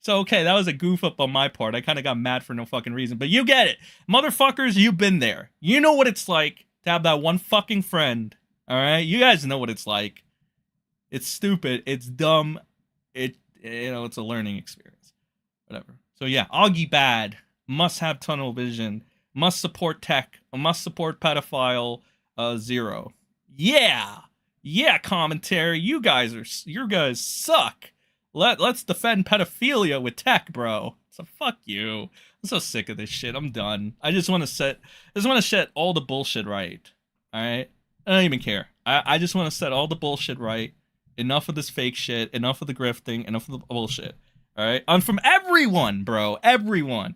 So, okay, that was a goof up on my part. I kind of got mad for no fucking reason. But you get it. Motherfuckers, you've been there. You know what it's like to have that one fucking friend. All right? You guys know what it's like. It's stupid. It's dumb. You know, it's a learning experience. Whatever. So, yeah, Augie bad. must have tunnel vision, must support tech, must support pedophile, 0. Yeah, commentary, you guys suck. Let's defend pedophilia with tech, bro. So fuck you. I'm so sick of this shit. I'm done. I just want to set all the bullshit right. All right? I don't even care. I just want to set all the bullshit right. Enough of this fake shit. Enough of the grifting. Enough of the bullshit. All right? And from everyone, bro. Everyone.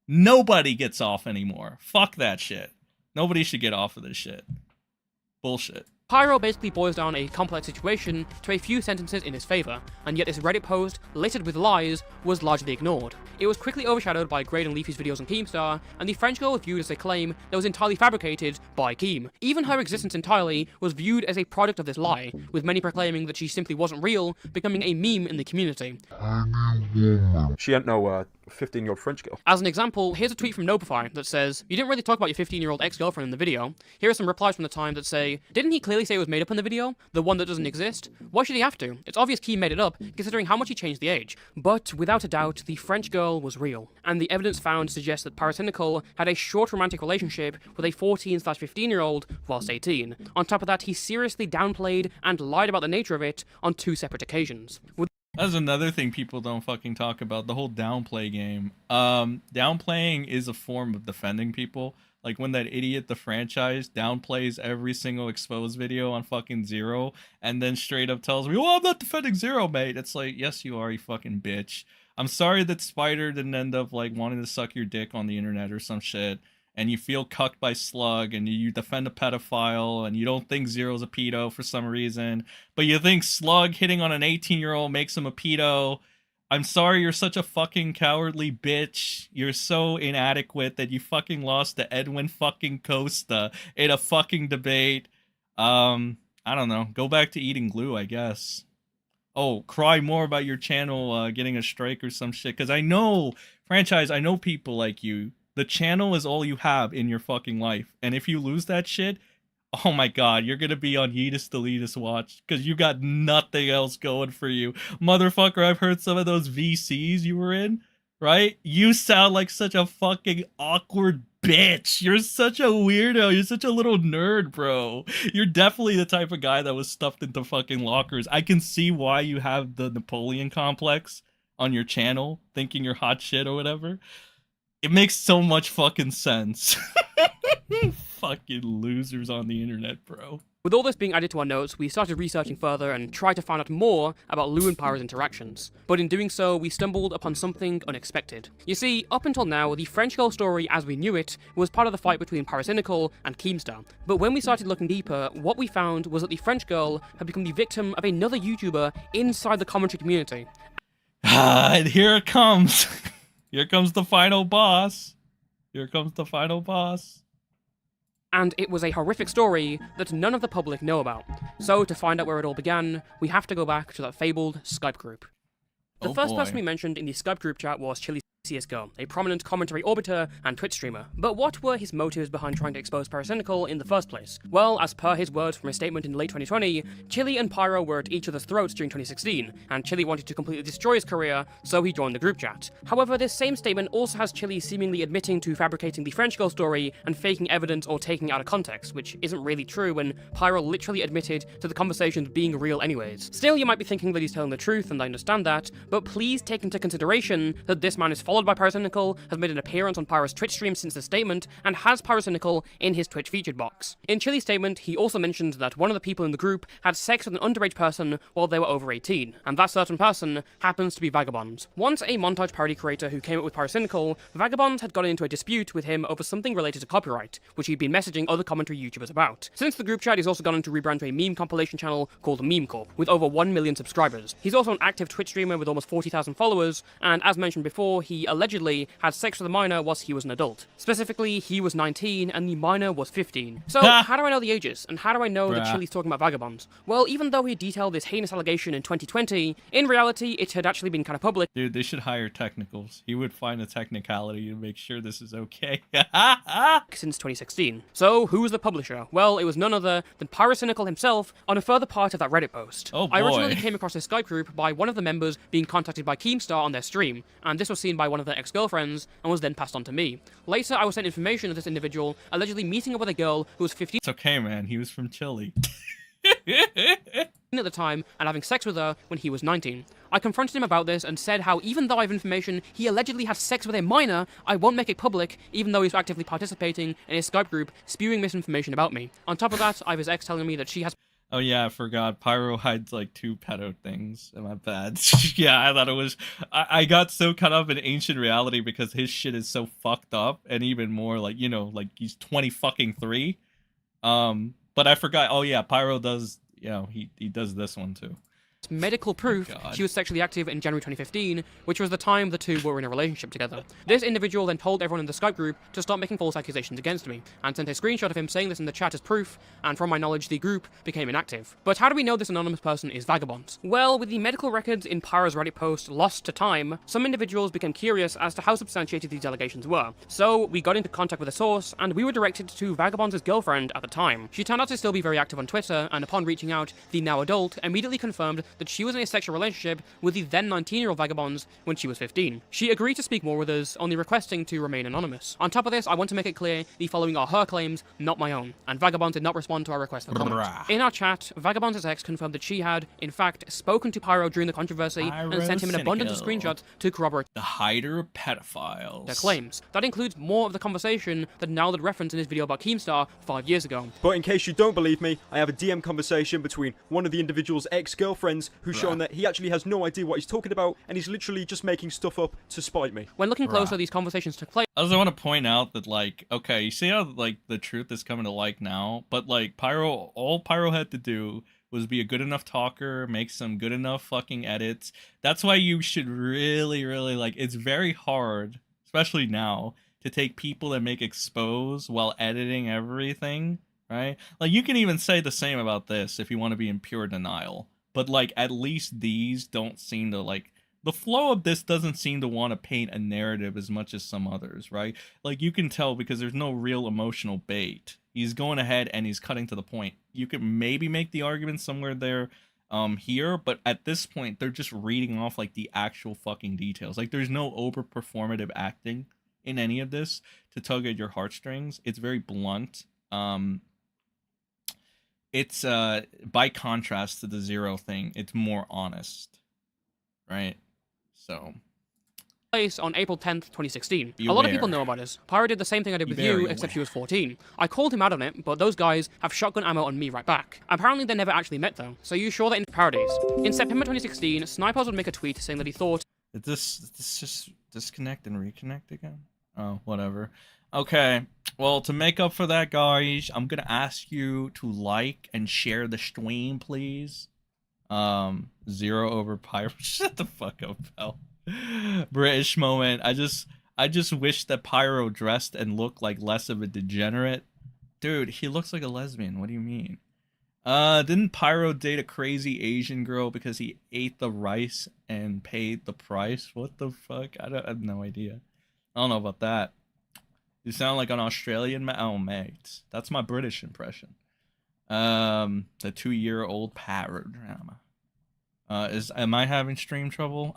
Nobody gets off anymore. Fuck that shit. Nobody should get off of this shit. Bullshit. Pyro basically boils down a complex situation to a few sentences in his favour, and yet this Reddit post, littered with lies, was largely ignored. It was quickly overshadowed by Grade and Leafy's videos on Keemstar, and the French girl was viewed as a claim that was entirely fabricated by Keem. Even her existence entirely was viewed as a product of this lie, with many proclaiming that she simply wasn't real, becoming a meme in the community. She ain't no 15-year-old French girl. As an example, here's a tweet from Nopify that says, "You didn't really talk about your 15-year-old ex-girlfriend in the video." Here are some replies from the time that say, "Didn't he clearly say it was made up in the video? The one that doesn't exist? Why should he have to? It's obvious Keem made it up, considering how much he changed the age." But without a doubt, the French girl was real, and the evidence found suggests that Pyrocynical had a short romantic relationship with a 14/15-year-old whilst 18. On top of that, he seriously downplayed and lied about the nature of it on 2 separate occasions. That's another thing people don't fucking talk about, the whole downplay game. Downplaying is a form of defending people. Like when that idiot, the franchise, downplays every single exposed video on fucking Zero, and then straight up tells me, "Well, I'm not defending Zero, mate." It's like, yes, you are, you fucking bitch. I'm sorry that Spider didn't end up like wanting to suck your dick on the internet or some shit, and you feel cucked by Slug, and you defend a pedophile, and you don't think Zero's a pedo for some reason, but you think Slug hitting on an 18-year-old makes him a pedo. I'm sorry you're such a fucking cowardly bitch. You're so inadequate that you fucking lost to Edwin fucking Costa in a fucking debate. I don't know. Go back to eating glue, I guess. Oh, cry more about your channel getting a strike or some shit, because I know, franchise, I know people like you. The channel is all you have in your fucking life, and if you lose that shit, oh my god, you're gonna be on Yeetus Deletus watch, because you got nothing else going for you. Motherfucker, I've heard some of those VCs you were in, right? You sound like such a fucking awkward bitch. You're such a weirdo. You're such a little nerd, bro. You're definitely the type of guy that was stuffed into fucking lockers. I can see why you have the Napoleon complex on your channel, thinking you're hot shit or whatever. It makes so much fucking sense. Fucking losers on the internet, bro. With all this being added to our notes, we started researching further and tried to find out more about Lou and Pyro's interactions. But in doing so, we stumbled upon something unexpected. You see, up until now, the French girl story as we knew it was part of the fight between Pyrocynical and Keemstar. But when we started looking deeper, what we found was that the French girl had become the victim of another YouTuber inside the commentary community. And here it comes. Here comes the final boss. Here comes the final boss. And it was a horrific story that none of the public know about. So to find out where it all began, we have to go back to that fabled Skype group. The first person we mentioned in the Skype group chat was Chili CSGO, a prominent commentary orbiter and Twitch streamer. But what were his motives behind trying to expose Pyrocynical in the first place? Well, as per his words from a statement in late 2020, Chili and Pyro were at each other's throats during 2016, and Chili wanted to completely destroy his career, so he joined the group chat. However, this same statement also has Chili seemingly admitting to fabricating the French girl story and faking evidence or taking it out of context, which isn't really true when Pyro literally admitted to the conversations being real anyways. Still, you might be thinking that he's telling the truth, and I understand that, but please take into consideration that this man is followed by Pyrocynical, has made an appearance on Pyro's Twitch stream since the statement, and has Pyrocynical in his Twitch featured box. In Chili's statement, he also mentioned that one of the people in the group had sex with an underage person while they were over 18, and that certain person happens to be Vagabond. Once a montage parody creator who came up with Pyrocynical, Vagabond had gotten into a dispute with him over something related to copyright, which he'd been messaging other commentary YouTubers about. Since the group chat, he's also gone on to rebrand to a meme compilation channel called Meme Corp, with over 1 million subscribers. He's also an active Twitch streamer with almost 40,000 followers, and as mentioned before, he allegedly had sex with a minor whilst he was an adult. Specifically, he was 19 and the minor was 15. So, how do I know the ages? And how do I know that Chili's talking about Vagabond? Well, even though he detailed this heinous allegation in 2020, in reality, it had actually been kind of public. Dude, they should hire technicals. He would find a technicality to make sure this is okay. Since 2016. So, who was the publisher? Well, it was none other than Pyrocynical himself on a further part of that Reddit post. Oh boy. I originally came across this Skype group by one of the members being contacted by Keemstar on their stream, and this was seen by one of their ex-girlfriends and was then passed on to me. Later, I was sent information of this individual allegedly meeting up with a girl who was 15 It's okay, man. He was from Chile. at the time and having sex with her when he was 19. I confronted him about this and said how even though I have information he allegedly had sex with a minor, I won't make it public even though he's actively participating in a Skype group spewing misinformation about me. On top of that, I have his ex telling me that she has Oh yeah, I forgot. Pyro hides like 2 pedo things. Am I bad? Yeah, I thought it was. I got so caught up in ancient reality because his shit is so fucked up, and even more like, you know, like he's 20-fucking-3. But I forgot. Oh yeah, Pyro does. You know, he does this one too. medical proof she was sexually active in January 2015, which was the time the two were in a relationship together. This individual then told everyone in the Skype group to stop making false accusations against me, and sent a screenshot of him saying this in the chat as proof, and from my knowledge the group became inactive. But how do we know this anonymous person is Vagabond? Well, with the medical records in Pyro's Reddit post lost to time, some individuals became curious as to how substantiated these allegations were. So we got into contact with a source, and we were directed to Vagabond's girlfriend at the time. She turned out to still be very active on Twitter, and upon reaching out, the now adult immediately confirmed that she was in a sexual relationship with the then 19-year-old Vagabond when she was 15. She agreed to speak more with us, only requesting to remain anonymous. On top of this, I want to make it clear the following are her claims, not my own, and Vagabond did not respond to our request for comment. In our chat, Vagabond's ex confirmed that she had, in fact, spoken to Pyro during the controversy and sent him an abundance of screenshots to corroborate the hider of pedophiles. their claims. That includes more of the conversation that Nal had referenced in his video about Keemstar 5 years ago. But in case you don't believe me, I have a DM conversation between one of the individual's ex-girlfriends who's shown that he actually has no idea what he's talking about, and he's literally just making stuff up to spite me. When looking closer, these conversations took place. I also want to point out that, like, okay, you see how, like, the truth is coming to light now, but, like, all Pyro had to do was be a good enough talker, make some good enough fucking edits. That's why you should really, really, like, it's very hard, especially now, to take people that make expose while editing everything, right? Like, you can even say the same about this if you want to be in pure denial. But, like, at least these don't seem to, like, the flow of this doesn't seem to want to paint a narrative as much as some others, right? Like, you can tell because there's no real emotional bait. He's going ahead and he's cutting to the point. You could maybe make the argument somewhere there, here, but at this point, they're just reading off, like, the actual fucking details. Like, there's no over-performative acting in any of this to tug at your heartstrings. It's very blunt. It's by contrast to the Zero thing, it's more honest, right? So Place on April 10th, 2016. Beware. A lot of people know about this. Pyro did the same thing I did with you, except he was 14. I called him out on it, but those guys have shotgun ammo on me right back. Apparently they never actually met though, so you sure that in parodies. In September 2016, Snipers would make a tweet saying that he thought, Did this just disconnect and reconnect again? Oh, whatever. Okay, well, to make up for that, guys, I'm gonna ask you to like and share the stream, please. Zero over Pyro. Shut the fuck up, pal. British moment. I just wish that Pyro dressed and looked like less of a degenerate. Dude, he looks like a lesbian. What do you mean? Didn't Pyro date a crazy Asian girl because he ate the rice and paid the price? What the fuck? I have no idea. I don't know about that. You sound like an Australian man. Oh, mate. That's my British impression. The 2-year-old paradrama. Am I having stream trouble?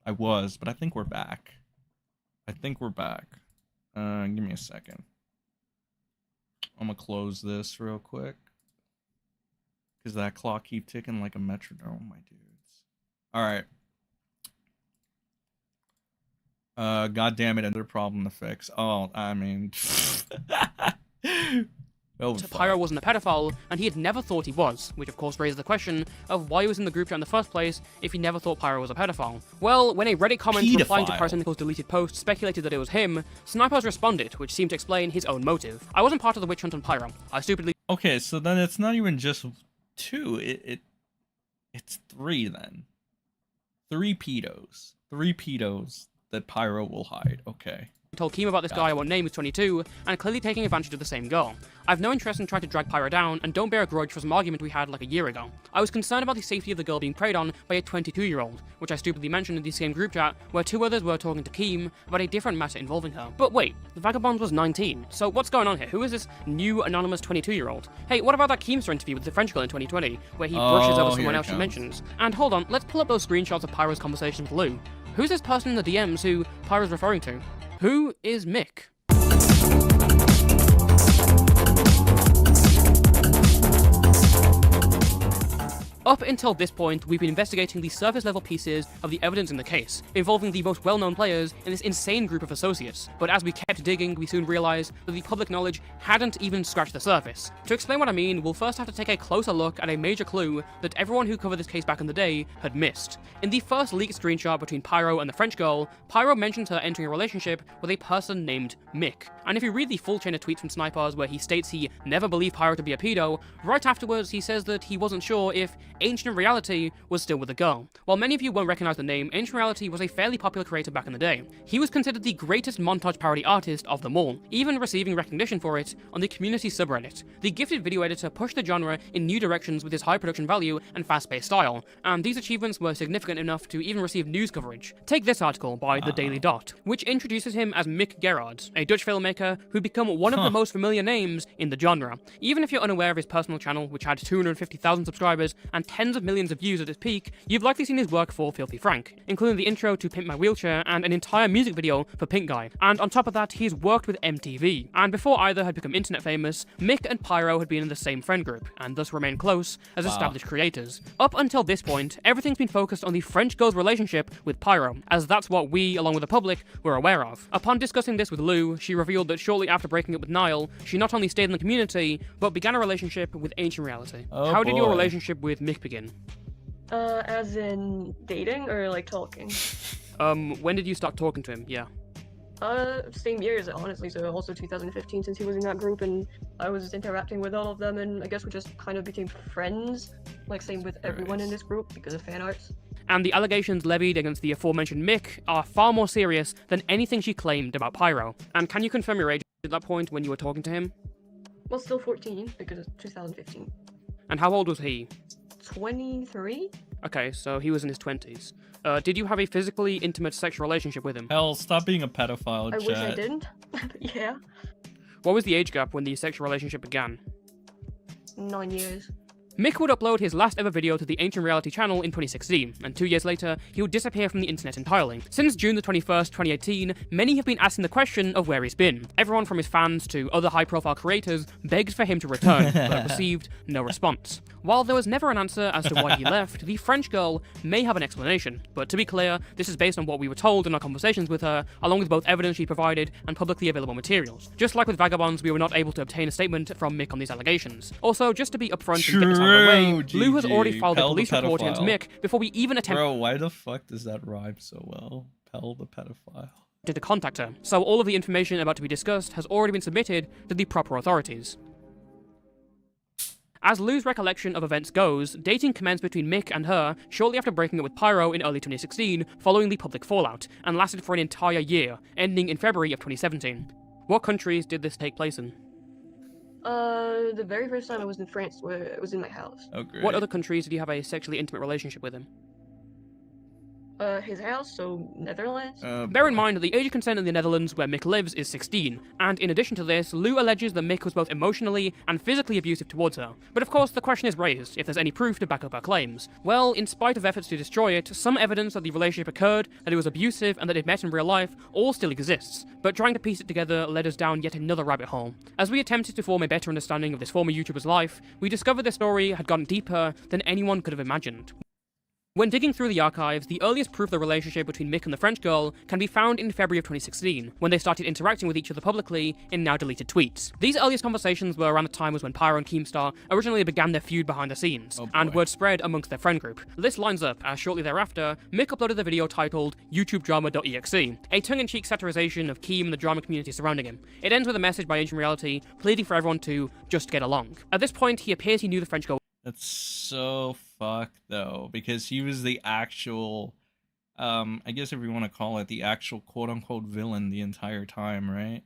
I was, but I think we're back. Give me a second. I'm gonna close this real quick. Because that clock keep ticking like a metronome, my dudes. Alright. God damn it, another problem to fix. Oh, I mean... Pyro wasn't a pedophile, and he had never thought he was, which of course raises the question of why he was in the group chat in the first place if he never thought Pyro was a pedophile. Well, when a Reddit comment replying to Pyrocynical's deleted post speculated that it was him, Snipers responded, which seemed to explain his own motive. I wasn't part of the witch hunt on Pyro. I stupidly... Okay, so then it's not even just 2, it's 3 then. 3 pedos. 3 pedos that Pyro will hide, okay. Told Keem about this guy I won't name who's 22, and clearly taking advantage of the same girl. I have no interest in trying to drag Pyro down, and don't bear a grudge for some argument we had like a year ago. I was concerned about the safety of the girl being preyed on by a 22-year-old, which I stupidly mentioned in the same group chat, where 2 others were talking to Keem about a different matter involving her. But wait, the Vagabond was 19, so what's going on here? Who is this new anonymous 22-year-old? Hey, what about that Keemstar interview with the French girl in 2020, where he brushes over someone else she mentions? And hold on, let's pull up those screenshots of Pyro's conversation with Lou. Who's this person in the DMs who Pyro's referring to? Who is Mick? Up until this point, we've been investigating the surface-level pieces of the evidence in the case, involving the most well-known players in this insane group of associates. But as we kept digging, we soon realised that the public knowledge hadn't even scratched the surface. To explain what I mean, we'll first have to take a closer look at a major clue that everyone who covered this case back in the day had missed. In the first leaked screenshot between Pyro and the French girl, Pyro mentions her entering a relationship with a person named Mick. And if you read the full chain of tweets from Snipers where he states he never believed Pyro to be a pedo, right afterwards he says that he wasn't sure if Ancient Reality was still with the girl. While many of you won't recognize the name, Ancient Reality was a fairly popular creator back in the day. He was considered the greatest montage parody artist of them all, even receiving recognition for it on the community subreddit. The gifted video editor pushed the genre in new directions with his high production value and fast-paced style, and these achievements were significant enough to even receive news coverage. Take this article by The Daily Dot, which introduces him as Mick Gerard, a Dutch filmmaker who'd become one of the most familiar names in the genre. Even if you're unaware of his personal channel, which had 250,000 subscribers and tens of millions of views at its peak, you've likely seen his work for Filthy Frank, including the intro to Pimp My Wheelchair and an entire music video for Pink Guy. And on top of that, he's worked with MTV. And before either had become internet famous, Mick and Pyro had been in the same friend group, and thus remained close as established creators. Up until this point, everything's been focused on the French girl's relationship with Pyro, as that's what we, along with the public, were aware of. Upon discussing this with Lou, she revealed that shortly after breaking up with Niall, she not only stayed in the community, but began a relationship with Ancient Reality. Oh, How did your boy. relationship with Mick begin? As in dating or like talking? When did you start talking to him? Yeah. Same years, honestly, so also 2015 since he was in that group and I was interacting with all of them and I guess we just kind of became friends, like same with everyone in this group because of fan arts. And the allegations levied against the aforementioned Mick are far more serious than anything she claimed about Pyro. And can you confirm your age at that point when you were talking to him? Well, still 14 because it's 2015. And how old was he? 23? Okay, so he was in his 20s. Did you have a physically intimate sexual relationship with him? Hell, stop being a pedophile, I chat. wish I didn't, but yeah. What was the age gap when the sexual relationship began? 9 years. Mick would upload his last ever video to the Ancient Reality channel in 2016, and 2 years later, he would disappear from the internet entirely. Since June the 21st, 2018, many have been asking the question of where he's been. Everyone from his fans to other high-profile creators begged for him to return, but received no response. While there was never an answer as to why he left, the French girl may have an explanation, but to be clear, this is based on what we were told in our conversations with her, along with both evidence she provided and publicly available materials. Just like with Vagabonds, we were not able to obtain a statement from Mick on these allegations. Also, just to be upfront and get this out of the way, Lou has already filed a Pell the police report against pedophile. Mick before we even attempted Bro, why the fuck does that rhyme so well? Pell the pedophile. to contact her, so all of the information about to be discussed has already been submitted to the proper authorities. As Lou's recollection of events goes, dating commenced between Mick and her shortly after breaking up with Pyro in early 2016 following the public fallout, and lasted for an entire year, ending in February of 2017. What countries did this take place in? The very first time I was in France, where it was in my house. Oh, great. What other countries did you have a sexually intimate relationship with him? His house, so Netherlands. Bear in mind that the age of consent in the Netherlands where Mick lives is 16, and in addition to this, Lou alleges that Mick was both emotionally and physically abusive towards her. But of course, the question is raised if there's any proof to back up her claims. Well, in spite of efforts to destroy it, some evidence that the relationship occurred, that it was abusive, and that it met in real life all still exists. But trying to piece it together led us down yet another rabbit hole. As we attempted to form a better understanding of this former YouTuber's life, we discovered the story had gone deeper than anyone could have imagined. When digging through the archives, the earliest proof of the relationship between Mick and the French girl can be found in February of 2016, when they started interacting with each other publicly in now deleted tweets. These earliest conversations were around the time when Pyro and Keemstar originally began their feud behind the scenes, and word spread amongst their friend group. This lines up, as shortly thereafter, Mick uploaded the video titled YouTubeDrama.exe, a tongue-in-cheek satirization of Keem and the drama community surrounding him. It ends with a message by Ancient Reality, pleading for everyone to just get along. At this point, he appears he knew the French girl. That's so fucked, though, because he was the actual, I guess if you want to call it, the actual quote-unquote villain the entire time, right?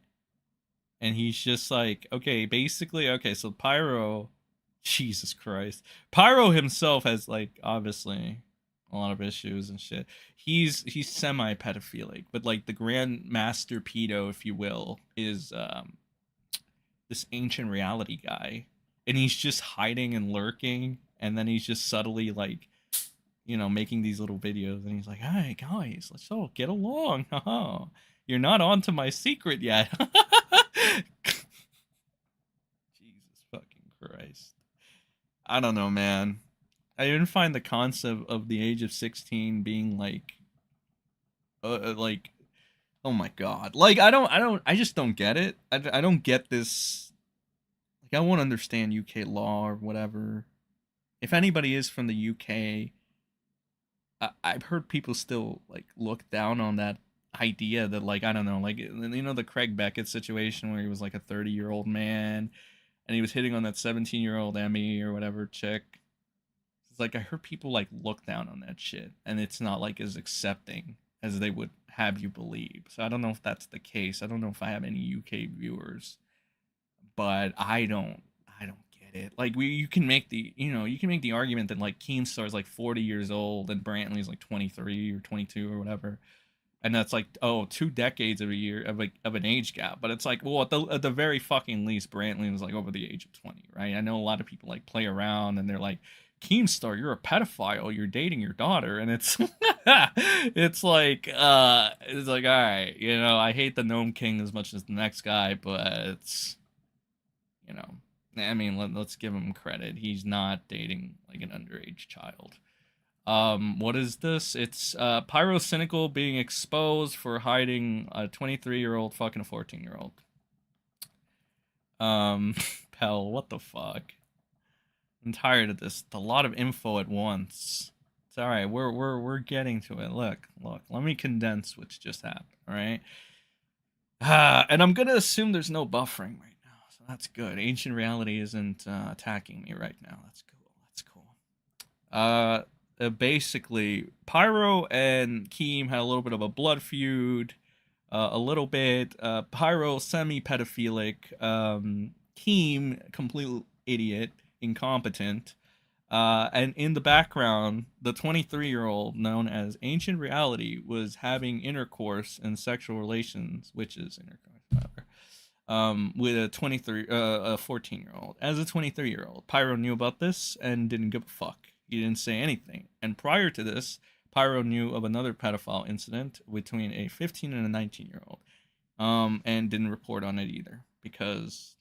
And he's just like, okay, basically, okay, so Pyro, Jesus Christ. Pyro himself has, like, obviously a lot of issues and shit. He's semi-pedophilic, but, like, the grand master pedo, if you will, is, this Ancient Reality guy. And he's just hiding and lurking, and then he's just subtly, like, you know, making these little videos, and he's like, "Hey guys, let's all get along. Haha. You're not onto my secret yet." Jesus fucking Christ. I don't know, man. I didn't find the concept of the age of 16 being like, oh my god. Like, I just don't get it. I don't get this. Like, I won't understand UK law or whatever. If anybody is from the UK, I've heard people still, like, look down on that idea that, like, I don't know, like, you know, the Craig Beckett situation where he was, like, a 30-year-old man, and he was hitting on that 17-year-old Emmy or whatever chick. It's like, I heard people, like, look down on that shit, and it's not, like, as accepting as they would have you believe. So I don't know if that's the case. I don't know if I have any UK viewers, but I don't get it. Like, you can make the, you know, you can make the argument that, like, Keemstar's like 40 years old and Brantley's like 23 or 22 or whatever, and that's like, oh, 2 decades of a year of an age gap. But it's like, well, at the very fucking least, Brantley was like over the age of 20, right? I know a lot of people like play around and they're like, Keemstar, you're a pedophile, you're dating your daughter, and it's it's like, all right, you know, I hate the Gnome King as much as the next guy, but it's, you know, I mean, let's give him credit. He's not dating like an underage child. What is this? It's Pyrocynical being exposed for hiding a 23-year-old fucking a 14-year-old. Pell, what the fuck? I'm tired of this. It's a lot of info at once. It's all right. We're getting to it. Look. Let me condense what's just happened. All right. And I'm gonna assume there's no buffering right now, so that's good. Ancient Reality isn't attacking me right now. That's cool. Basically, Pyro and Keem had a little bit of a blood feud. A little bit. Pyro semi-pedophilic. Keem complete idiot. Incompetent, and in the background, the 23-year-old known as Ancient Reality was having intercourse and sexual relations, which is intercourse, whatever, with a 14-year-old. As a 23-year-old, Pyro knew about this and didn't give a fuck. He didn't say anything. And prior to this, Pyro knew of another pedophile incident between a 15 and a 19-year-old, and didn't report on it either because,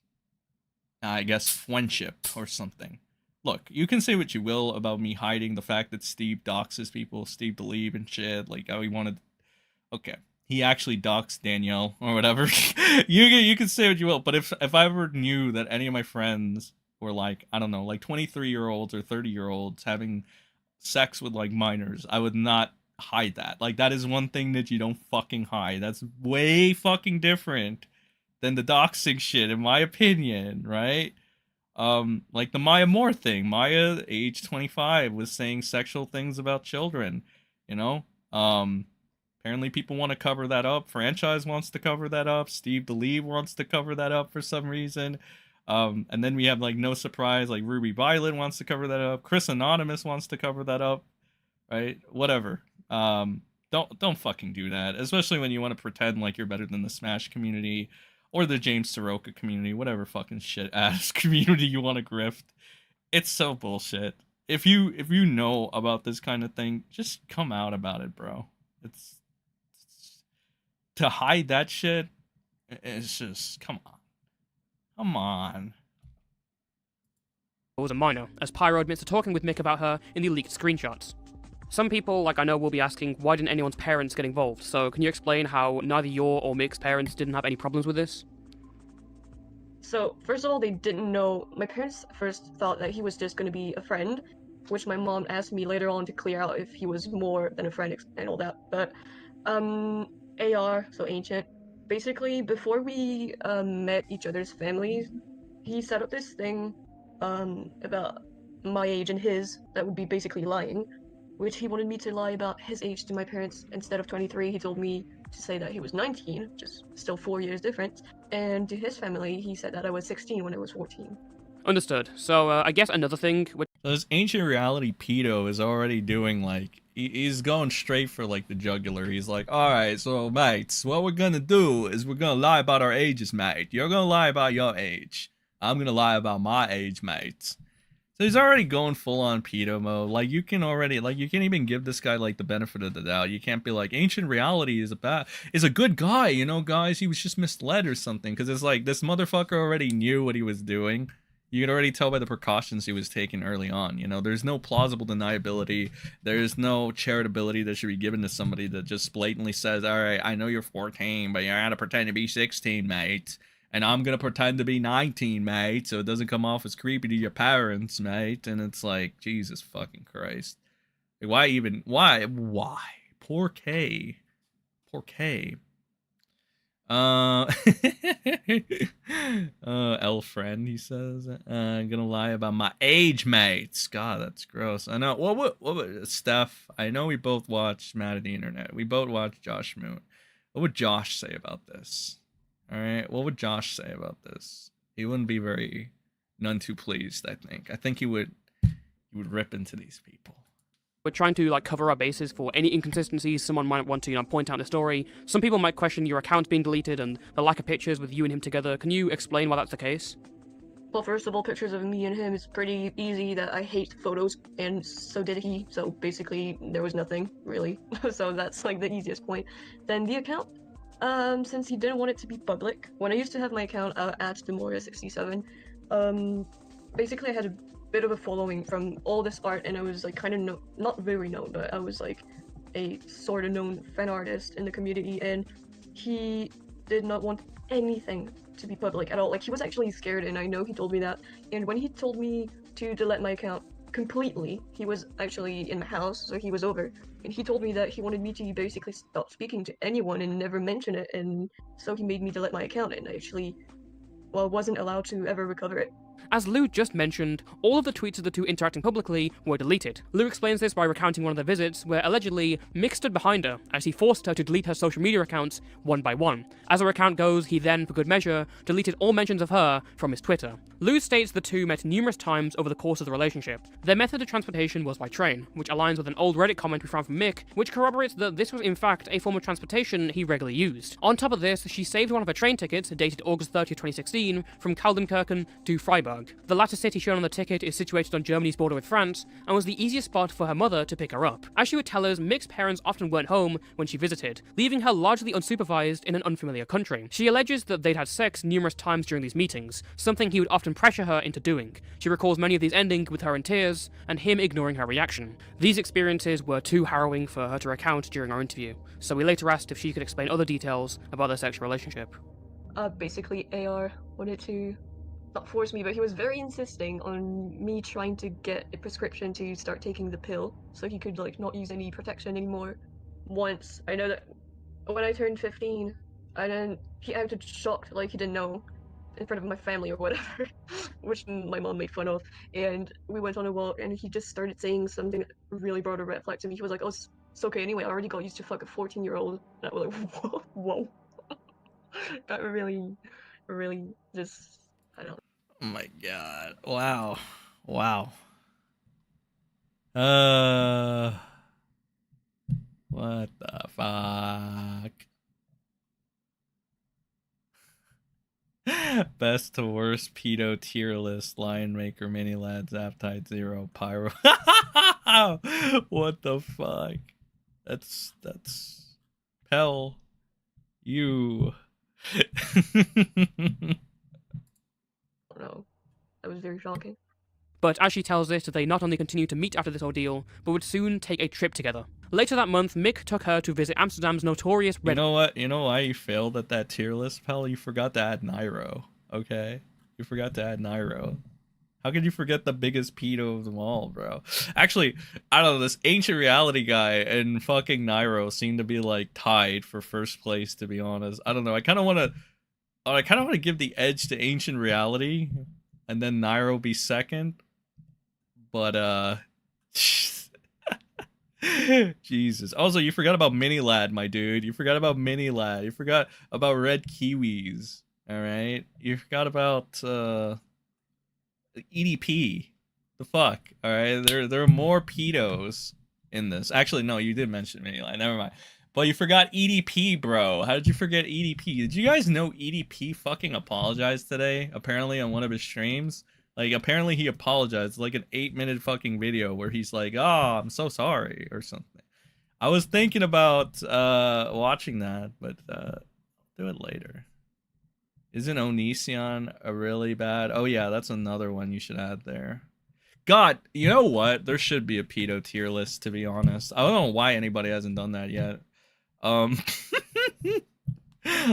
I guess, friendship or something. Look, you can say what you will about me hiding the fact that Steve doxes people, Steve Deleve and shit, like how he wanted. Okay, he actually doxed Danielle or whatever. you can say what you will, but if I ever knew that any of my friends were like, I don't know, like 23-year-olds or 30-year-olds having sex with like minors, I would not hide that. Like, that is one thing that you don't fucking hide. That's way fucking different than the doxing shit, in my opinion, right? Like the Maya Moore thing. Maya, age 25, was saying sexual things about children, you know? Apparently people want to cover that up. Franchise wants to cover that up. Steve Deleve wants to cover that up for some reason. And then we have, like, no surprise, like Ruby Violet wants to cover that up. Chris Anonymous wants to cover that up, right? Whatever. Don't fucking do that, especially when you want to pretend like you're better than the Smash community or the James Soroka community, whatever fucking shit ass community you want to grift. It's so bullshit. If you know about this kind of thing, just come out about it, bro. It's to hide that shit. It's just, come on. Was a minor, as Pyro admits to talking with Mick about her in the leaked screenshots. Some people, like I know, will be asking, why didn't anyone's parents get involved? So can you explain how neither your or Mick's parents didn't have any problems with this? So, first of all, they didn't know. My parents first thought that he was just going to be a friend, which my mom asked me later on to clear out if he was more than a friend and all that. But, AR, so Ancient, basically, before we met each other's families, he set up this thing about my age and his that would be basically lying, which he wanted me to lie about his age to my parents. Instead of 23, he told me to say that he was 19, which is still 4 years difference. And to his family, he said that I was 16 when I was 14. Understood. So I guess another thing... This Ancient Reality pedo is already doing, like, he's going straight for, like, the jugular. He's like, alright, so, mates, what we're gonna do is we're gonna lie about our ages, mate. You're gonna lie about your age. I'm gonna lie about my age, mates. So he's already going full on pedo mode. Like you can already, like you can't even give this guy like the benefit of the doubt. You can't be like Ancient Reality is a good guy, you know, guys. He was just misled or something. Because it's like this motherfucker already knew what he was doing. You can already tell by the precautions he was taking early on. You know, there's no plausible deniability. There's no charitability that should be given to somebody that just blatantly says, "All right, I know you're 14, but you're gonna pretend to be 16, mate." And I'm gonna pretend to be 19, mate, so it doesn't come off as creepy to your parents, mate. And it's like, Jesus fucking Christ. Like, why even? Why? Poor K. Poor K. L friend, he says. I'm gonna lie about my age, mates. God, that's gross. I know. What, Steph? I know we both watched Mad at the Internet. We both watched Josh Moon. What would Josh say about this? All right, what would Josh say about this? He wouldn't be very none too pleased. I think he would rip into these people. We're trying to like cover our bases for any inconsistencies someone might want to, point out in the story. Some people might question your account being deleted and the lack of pictures with you and him together. Can you explain why that's the case? Well, first of all, pictures of me and him is pretty easy that I hate photos, and so did he. So basically, there was nothing really. So that's like the easiest point. Then the account. Since he didn't want it to be public, when I used to have my account at Demoria67, basically I had a bit of a following from all this art, and I was like kind of not very known, but I was like a sort of known fan artist in the community, and he did not want anything to be public at all. Like, he was actually scared, and I know he told me that, and when he told me to delete my account completely, he was actually in my house, so he was over, and he told me that he wanted me to basically stop speaking to anyone and never mention it, and so he made me delete my account, and I actually, well, wasn't allowed to ever recover it. As Lou just mentioned, all of the tweets of the two interacting publicly were deleted. Lou explains this by recounting one of their visits, where allegedly Mick stood behind her as he forced her to delete her social media accounts one by one. As her account goes, he then, for good measure, deleted all mentions of her from his Twitter. Lou states the two met numerous times over the course of the relationship. Their method of transportation was by train, which aligns with an old Reddit comment we found from Mick, which corroborates that this was in fact a form of transportation he regularly used. On top of this, she saved one of her train tickets, dated August 30th, 2016, from Kaldenkirchen to Freiburg. The latter city shown on the ticket is situated on Germany's border with France, and was the easiest spot for her mother to pick her up. As she would tell us, Mick's parents often weren't home when she visited, leaving her largely unsupervised in an unfamiliar country. She alleges that they'd had sex numerous times during these meetings, something he would often pressure her into doing. She recalls many of these ending with her in tears, and him ignoring her reaction. These experiences were too harrowing for her to recount during our interview, so we later asked if she could explain other details about their sexual relationship. Basically, AR wanted to not force me, but he was very insisting on me trying to get a prescription to start taking the pill, so he could like not use any protection anymore. Once, I know that when I turned 15, he acted shocked, like he didn't know, in front of my family or whatever, which my mom made fun of, and we went on a walk, and he just started saying something that really brought a red flag to me. He was like, "Oh, it's okay anyway, I already got used to fuck a 14-year-old," and I was like, whoa. That really just, I don't know. Oh my god. Wow. What the fuck? Best to worst pedo tier list, Lion Maker, Mini Lads, Appetite Zero, Pyro. What the fuck? That's Pell. You. No, that was very shocking. But as she tells us, they not only continued to meet after this ordeal, but would soon take a trip together. Later that month, Mick took her to visit Amsterdam's notorious Red... You know what? You know why you failed at that tier list, pal? You forgot to add Nairo, okay? You forgot to add Nairo. How could you forget the biggest pedo of them all, bro? Actually, I don't know, this Ancient Reality guy and fucking Nairo seem to be, like, tied for first place, to be honest. I don't know, I kind of want to give the edge to Ancient Reality, and then Nairo be second. But, Jesus. Also, you forgot about Mini Lad, my dude. You forgot about Mini Lad. You forgot about Red Kiwis. Alright? You forgot about, EDP. The fuck? Alright? There are more pedos in this. Actually, no, you did mention Mini Lad. Never mind. But you forgot EDP, bro. How did you forget EDP? Did you guys know EDP fucking apologized today? Apparently on one of his streams. Like, apparently he apologized. It's like an 8-minute fucking video where he's like, "Oh, I'm so sorry," or something. I was thinking about watching that, but I'll do it later. Isn't Onision a really bad? Oh yeah, that's another one you should add there. God, you know what? There should be a pedo tier list, to be honest. I don't know why anybody hasn't done that yet.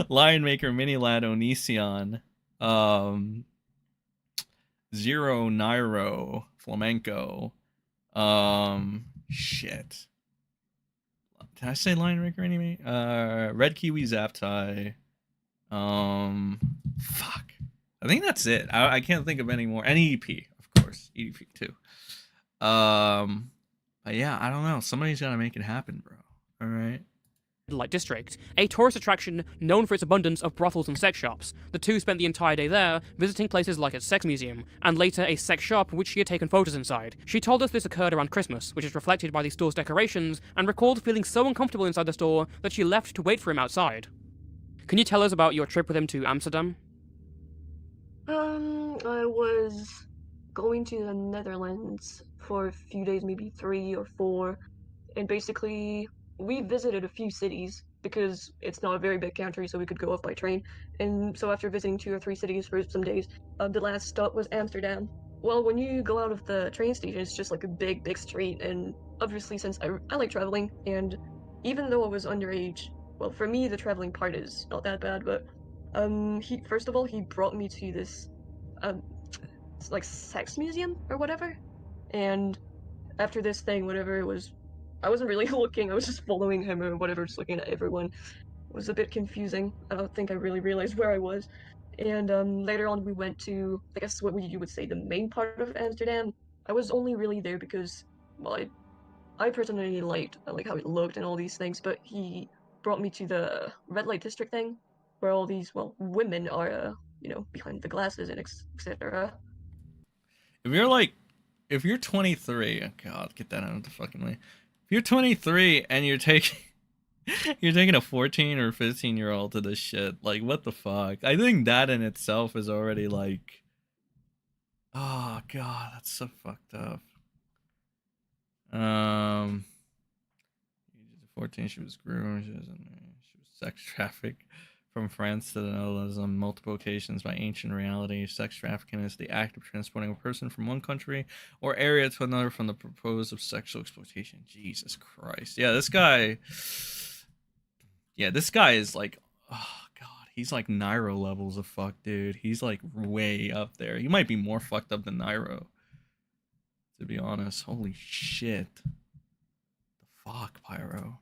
Lion Maker, Mini Lad, Onision, Zero, Nairo, Flamenco, shit. Did I say Lion Maker anime? Red Kiwi, Zaptai, fuck. I think that's it. I can't think of any more. And EDP, of course. EDP too. But yeah, I don't know. Somebody's gotta make it happen, bro. Alright. Light District, a tourist attraction known for its abundance of brothels and sex shops. The two spent the entire day there, visiting places like its sex museum, and later a sex shop which she had taken photos inside. She told us this occurred around Christmas, which is reflected by the store's decorations, and recalled feeling so uncomfortable inside the store that she left to wait for him outside. Can you tell us about your trip with him to Amsterdam? I was going to the Netherlands for a few days, maybe 3 or 4, and basically we visited a few cities because it's not a very big country, so we could go off by train. And so after visiting 2 or 3 cities for some days, the last stop was Amsterdam. Well, when you go out of the train station, it's just like a big street, and obviously since I like traveling, and even though I was underage, well, for me the traveling part is not that bad, but he first of all he brought me to this it's like sex museum or whatever, and after this thing, whatever it was, I wasn't really looking, I was just following him or whatever, just looking at everyone. It was a bit confusing. I don't think I really realized where I was. And later on we went to, I guess what you would say, the main part of Amsterdam. I was only really there because, well, I personally liked like how it looked and all these things, but he brought me to the red light district thing, where all these, well, women are, you know, behind the glasses and etc. If you're 23, oh God, get that out of the fucking way. If you're 23 and you're taking a 14 or 15-year-old to this shit, like, what the fuck? I think that in itself is already like, oh God, that's so fucked up. 14, she was groomed, she was sex trafficked from France to the Netherlands on multiple occasions by ancient reality. Sex trafficking is the act of transporting a person from one country or area to another from the purpose of sexual exploitation. Jesus Christ. Yeah, this guy is like, oh God, he's like Nairo levels of fuck, dude. He's like way up there. He might be more fucked up than Nairo, to be honest. Holy shit. The fuck, Pyro.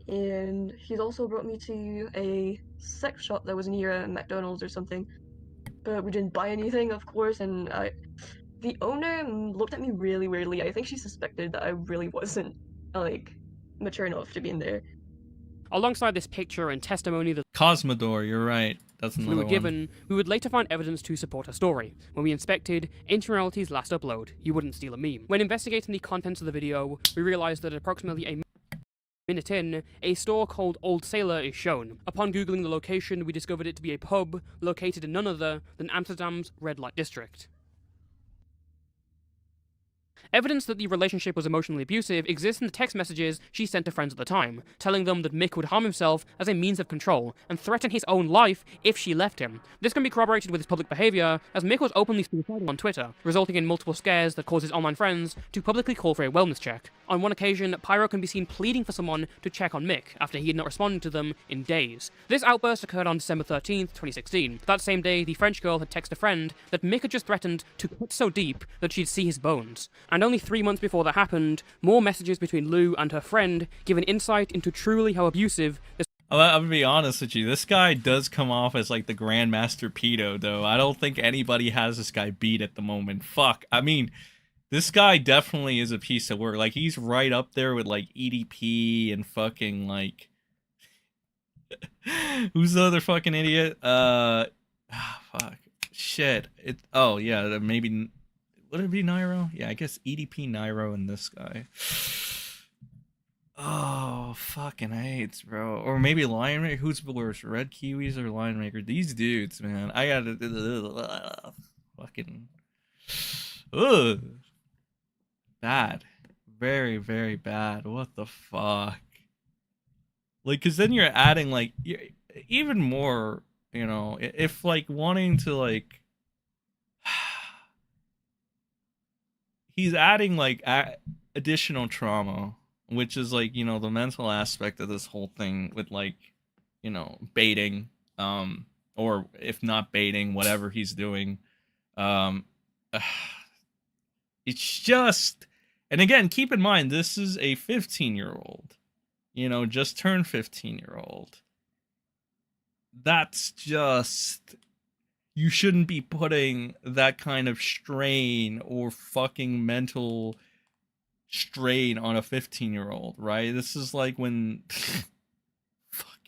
And he's also brought me to a sex shop that was near a McDonald's or something, but we didn't buy anything, of course, and the owner looked at me really weirdly. I think she suspected that I really wasn't, like, mature enough to be in there. Alongside this picture and testimony that Cosmodor, you're right. That's another we were one. given, we would later find evidence to support her story. When we inspected Interreality's last upload, You Wouldn't Steal a Meme. When investigating the contents of the video, we realized that approximately a minute in, a store called Old Sailor is shown. Upon googling the location, we discovered it to be a pub located in none other than Amsterdam's red light district. Evidence that the relationship was emotionally abusive exists in the text messages she sent to friends at the time, telling them that Mick would harm himself as a means of control and threaten his own life if she left him. This can be corroborated with his public behaviour, as Mick was openly suicidal on Twitter, resulting in multiple scares that caused his online friends to publicly call for a wellness check. On one occasion, Pyro can be seen pleading for someone to check on Mick after he had not responded to them in days. This outburst occurred on December 13th, 2016. That same day, the French girl had texted a friend that Mick had just threatened to cut so deep that she'd see his bones. And only 3 months before that happened, more messages between Lou and her friend give an insight into truly how abusive this. I'm gonna be honest with you. This guy does come off as like the Grandmaster Pedo, though. I don't think anybody has this guy beat at the moment. Fuck. I mean, this guy definitely is a piece of work. Like, he's right up there with like EDP and fucking like who's the other fucking idiot? Fuck. Shit. Oh yeah, maybe. Would it be Nairo? Yeah, I guess EDP, Nairo, and this guy. Oh, fucking hates, bro. Or maybe Lion Maker. Who's worse, Red Kiwis or Lion Maker? These dudes, man. I gotta. Fuck fucking, ugh, bad, very, very bad. What the fuck? Like, cause then you're adding like even more, you know, if like wanting to like, he's adding like additional trauma, which is like, you know, the mental aspect of this whole thing with like, you know, baiting, or if not baiting, whatever he's doing. It's just, and again, keep in mind, this is a 15-year-old, you know, just turned 15-year-old. That's just, you shouldn't be putting that kind of strain or fucking mental strain on a 15-year-old, right? This is like when fuck.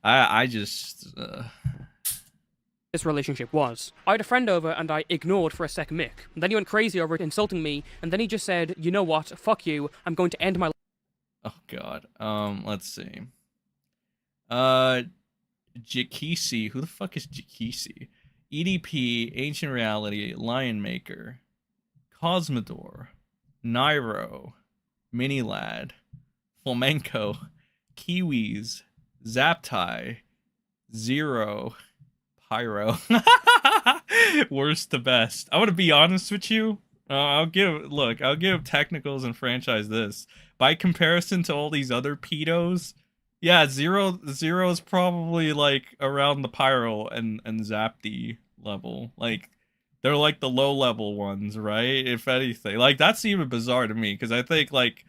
I just This relationship was. I had a friend over and I ignored for a second mick. And then he went crazy over it, insulting me, and then he just said, you know what, fuck you, I'm going to end my oh god. Let's see. Jikisi, who the fuck is Jikisi? EDP, Ancient Reality, Lion Maker, Cosmodor, Nairo, Mini Lad, Flamenco, Kiwis, Zaptai, Zero, Pyro. Worst to best. I want to be honest with you. I'll give Technicals and Franchise this. By comparison to all these other pedos, yeah, Zero's probably like around the Pyro and Zapti level. Like, they're like the low level ones, right? If anything. Like, that's even bizarre to me, because I think like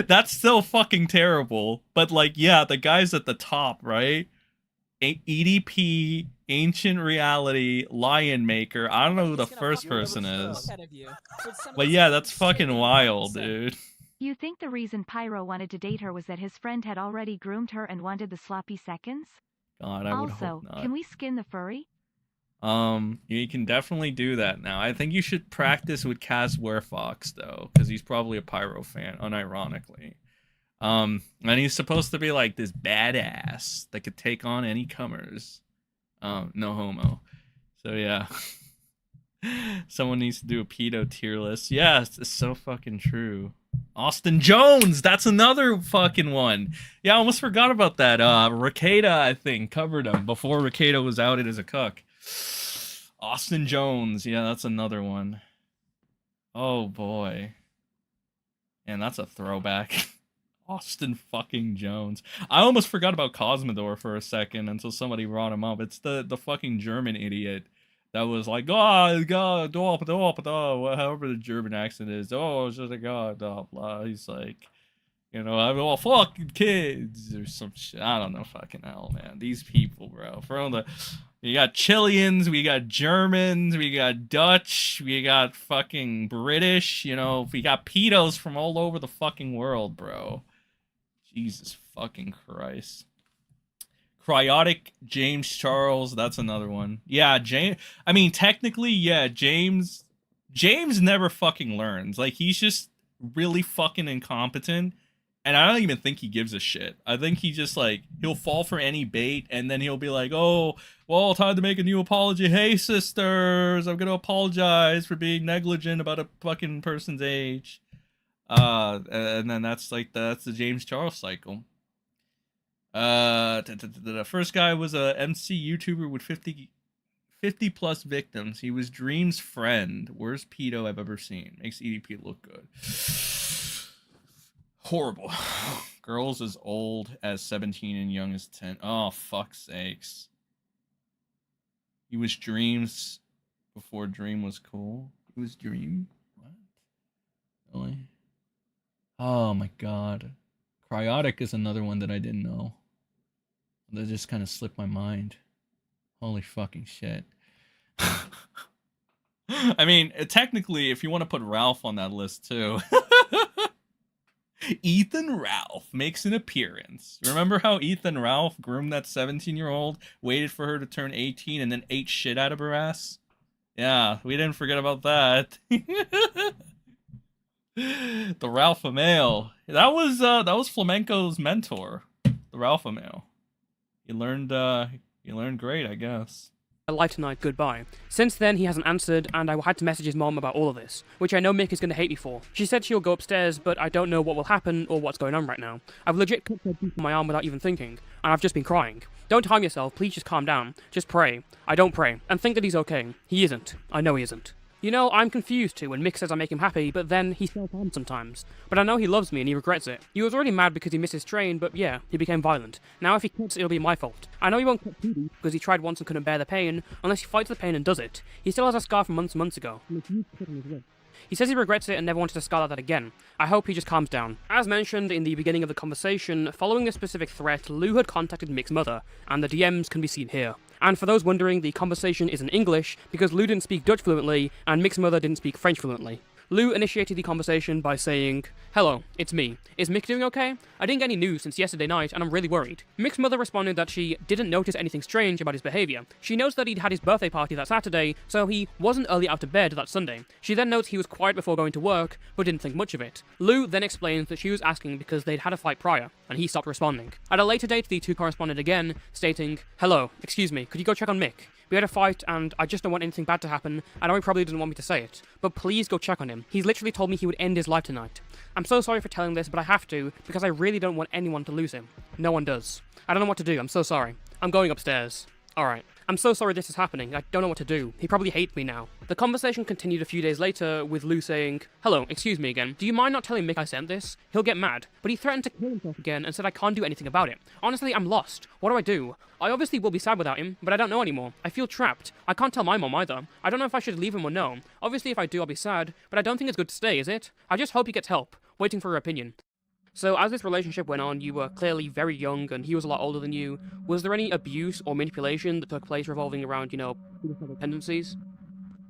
that's still fucking terrible. But like, yeah, the guys at the top, right? EDP, Ancient Reality, Lion Maker. I don't know who the first person is. But yeah, that's fucking wild, dude. You think the reason Pyro wanted to date her was that his friend had already groomed her and wanted the sloppy seconds? God, I would Also, hope not. can we skin the furry? You can definitely do that now. I think you should practice with Kaz Werefox, though, because he's probably a Pyro fan, unironically. And he's supposed to be like this badass that could take on any comers. No homo. So yeah. Someone needs to do a pedo tier list. Yeah, it's so fucking true. Austin Jones, that's another fucking one. Yeah, I almost forgot about that. Rakeda, I think, covered him before Rakeda was outed as a cuck. Austin Jones, yeah, that's another one. Oh boy. And that's a throwback. Austin fucking Jones. I almost forgot about Cosmodor for a second until somebody brought him up. It's the fucking German idiot that was like, oh, God, however the German accent is. Oh, it's just a god, blah, blah. He's like, you know, I'm all fucking kids or some shit. I don't know, fucking hell, man. These people, bro. We got Chileans, we got Germans, we got Dutch, we got fucking British, you know, we got pedos from all over the fucking world, bro. Jesus fucking Christ. Cryotic James Charles, that's another one. Yeah, I mean, technically, yeah, James never fucking learns. Like, he's just really fucking incompetent, and I don't even think he gives a shit. I think he just, like, he'll fall for any bait, and then he'll be like, oh, well, time to make a new apology. Hey, sisters, I'm gonna apologize for being negligent about a fucking person's age. And then that's the James Charles cycle. The first guy was a MC YouTuber with 50 plus victims. He was Dream's friend. Worst pedo I've ever seen. Makes EDP look good. Horrible. Girls as old as 17 and young as 10. Oh, fuck's sakes. He was Dream's before Dream was cool. He was Dream? What? Really? Oh my god. Cryotic is another one that I didn't know. That just kind of slipped my mind. Holy fucking shit. I mean, technically, if you want to put Ralph on that list too. Ethan Ralph makes an appearance. Remember how Ethan Ralph groomed that 17-year-old, waited for her to turn 18, and then ate shit out of her ass? Yeah, we didn't forget about that. The Ralph Amale. That was Flamenco's mentor, the Ralph Amale. He learned You learned great, I guess. life tonight, goodbye. Since then, he hasn't answered, and I had to message his mom about all of this, which I know Mick is going to hate me for. She said she'll go upstairs, but I don't know what will happen or what's going on right now. I've legit cut her deep on my arm without even thinking, and I've just been crying. Don't harm yourself, please just calm down. Just pray. I don't pray, and think that he's okay. He isn't. I know he isn't. You know, I'm confused too when Mick says I make him happy, but then he self-harms sometimes. But I know he loves me and he regrets it. He was already mad because he missed his train, but yeah, he became violent. Now if he quits, it'll be my fault. I know he won't quit too deep, because he tried once and couldn't bear the pain, unless he fights the pain and does it. He still has a scar from months ago. He says he regrets it and never wanted to scar like that again. I hope he just calms down. As mentioned in the beginning of the conversation, following a specific threat, Lou had contacted Mick's mother, and the DMs can be seen here. And for those wondering, the conversation is in English, because Lou didn't speak Dutch fluently, and Mick's mother didn't speak French fluently. Lou initiated the conversation by saying, "Hello, it's me. Is Mick doing okay? I didn't get any news since yesterday night, and I'm really worried." Mick's mother responded that she didn't notice anything strange about his behaviour. She notes that he'd had his birthday party that Saturday, so he wasn't early out of bed that Sunday. She then notes he was quiet before going to work, but didn't think much of it. Lou then explains that she was asking because they'd had a fight prior, and he stopped responding. At a later date, the two corresponded again, stating, "Hello, excuse me, could you go check on Mick? We had a fight, and I just don't want anything bad to happen. I know he probably doesn't want me to say it, but please go check on him. He's literally told me he would end his life tonight. I'm so sorry for telling this, but I have to, because I really don't want anyone to lose him. No one does. I don't know what to do, I'm so sorry. I'm going upstairs. Alright. I'm so sorry this is happening. I don't know what to do. He probably hates me now." The conversation continued a few days later, with Lou saying, "Hello, excuse me again. Do you mind not telling Mick I sent this? He'll get mad." But he threatened to kill himself again and said I can't do anything about it. Honestly, I'm lost. What do I do? I obviously will be sad without him, but I don't know anymore. I feel trapped. I can't tell my mom either. I don't know if I should leave him or no. Obviously, if I do, I'll be sad, but I don't think it's good to stay, is it? I just hope he gets help. Waiting for her opinion. So, as this relationship went on, you were clearly very young, and he was a lot older than you. Was there any abuse or manipulation that took place revolving around, tendencies?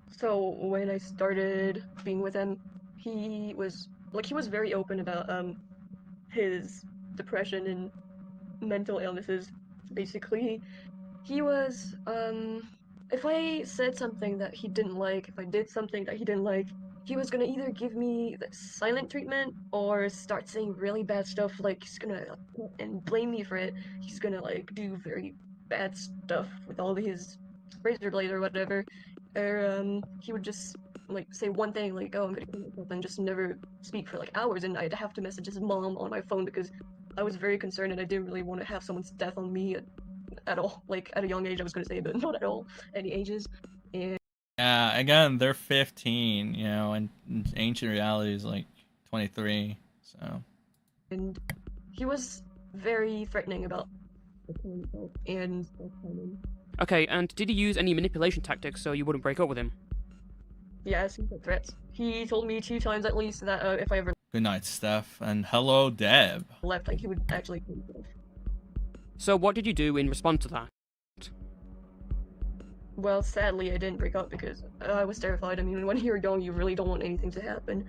So when I started being with him, he was very open about his depression and mental illnesses. Basically, he was if I said something that he didn't like, if I did something that he didn't like, he was gonna either give me the silent treatment or start saying really bad stuff, like he's gonna and blame me for it. He's gonna like do very bad stuff with all his razor blade or whatever. Or he would just like say one thing like, "Oh, I'm gonna kill myself," and just never speak for like hours, and I'd have to message his mom on my phone because I was very concerned and I didn't really want to have someone's death on me at all. Like at a young age, I was gonna say, but not at all, any ages. And Yeah, again, they're 15, and ancient reality is like 23, so. and he was very threatening about killing himself and self-harming. Okay, and did he use any manipulation tactics so you wouldn't break up with him? Yes, he said threats. He told me 2 times at least that if I ever Good night, Steph, and hello, Deb. left, like he would actually kill himself. So what did you do in response to that? Well, sadly, I didn't break up because I was terrified. I mean, when you're young, you really don't want anything to happen.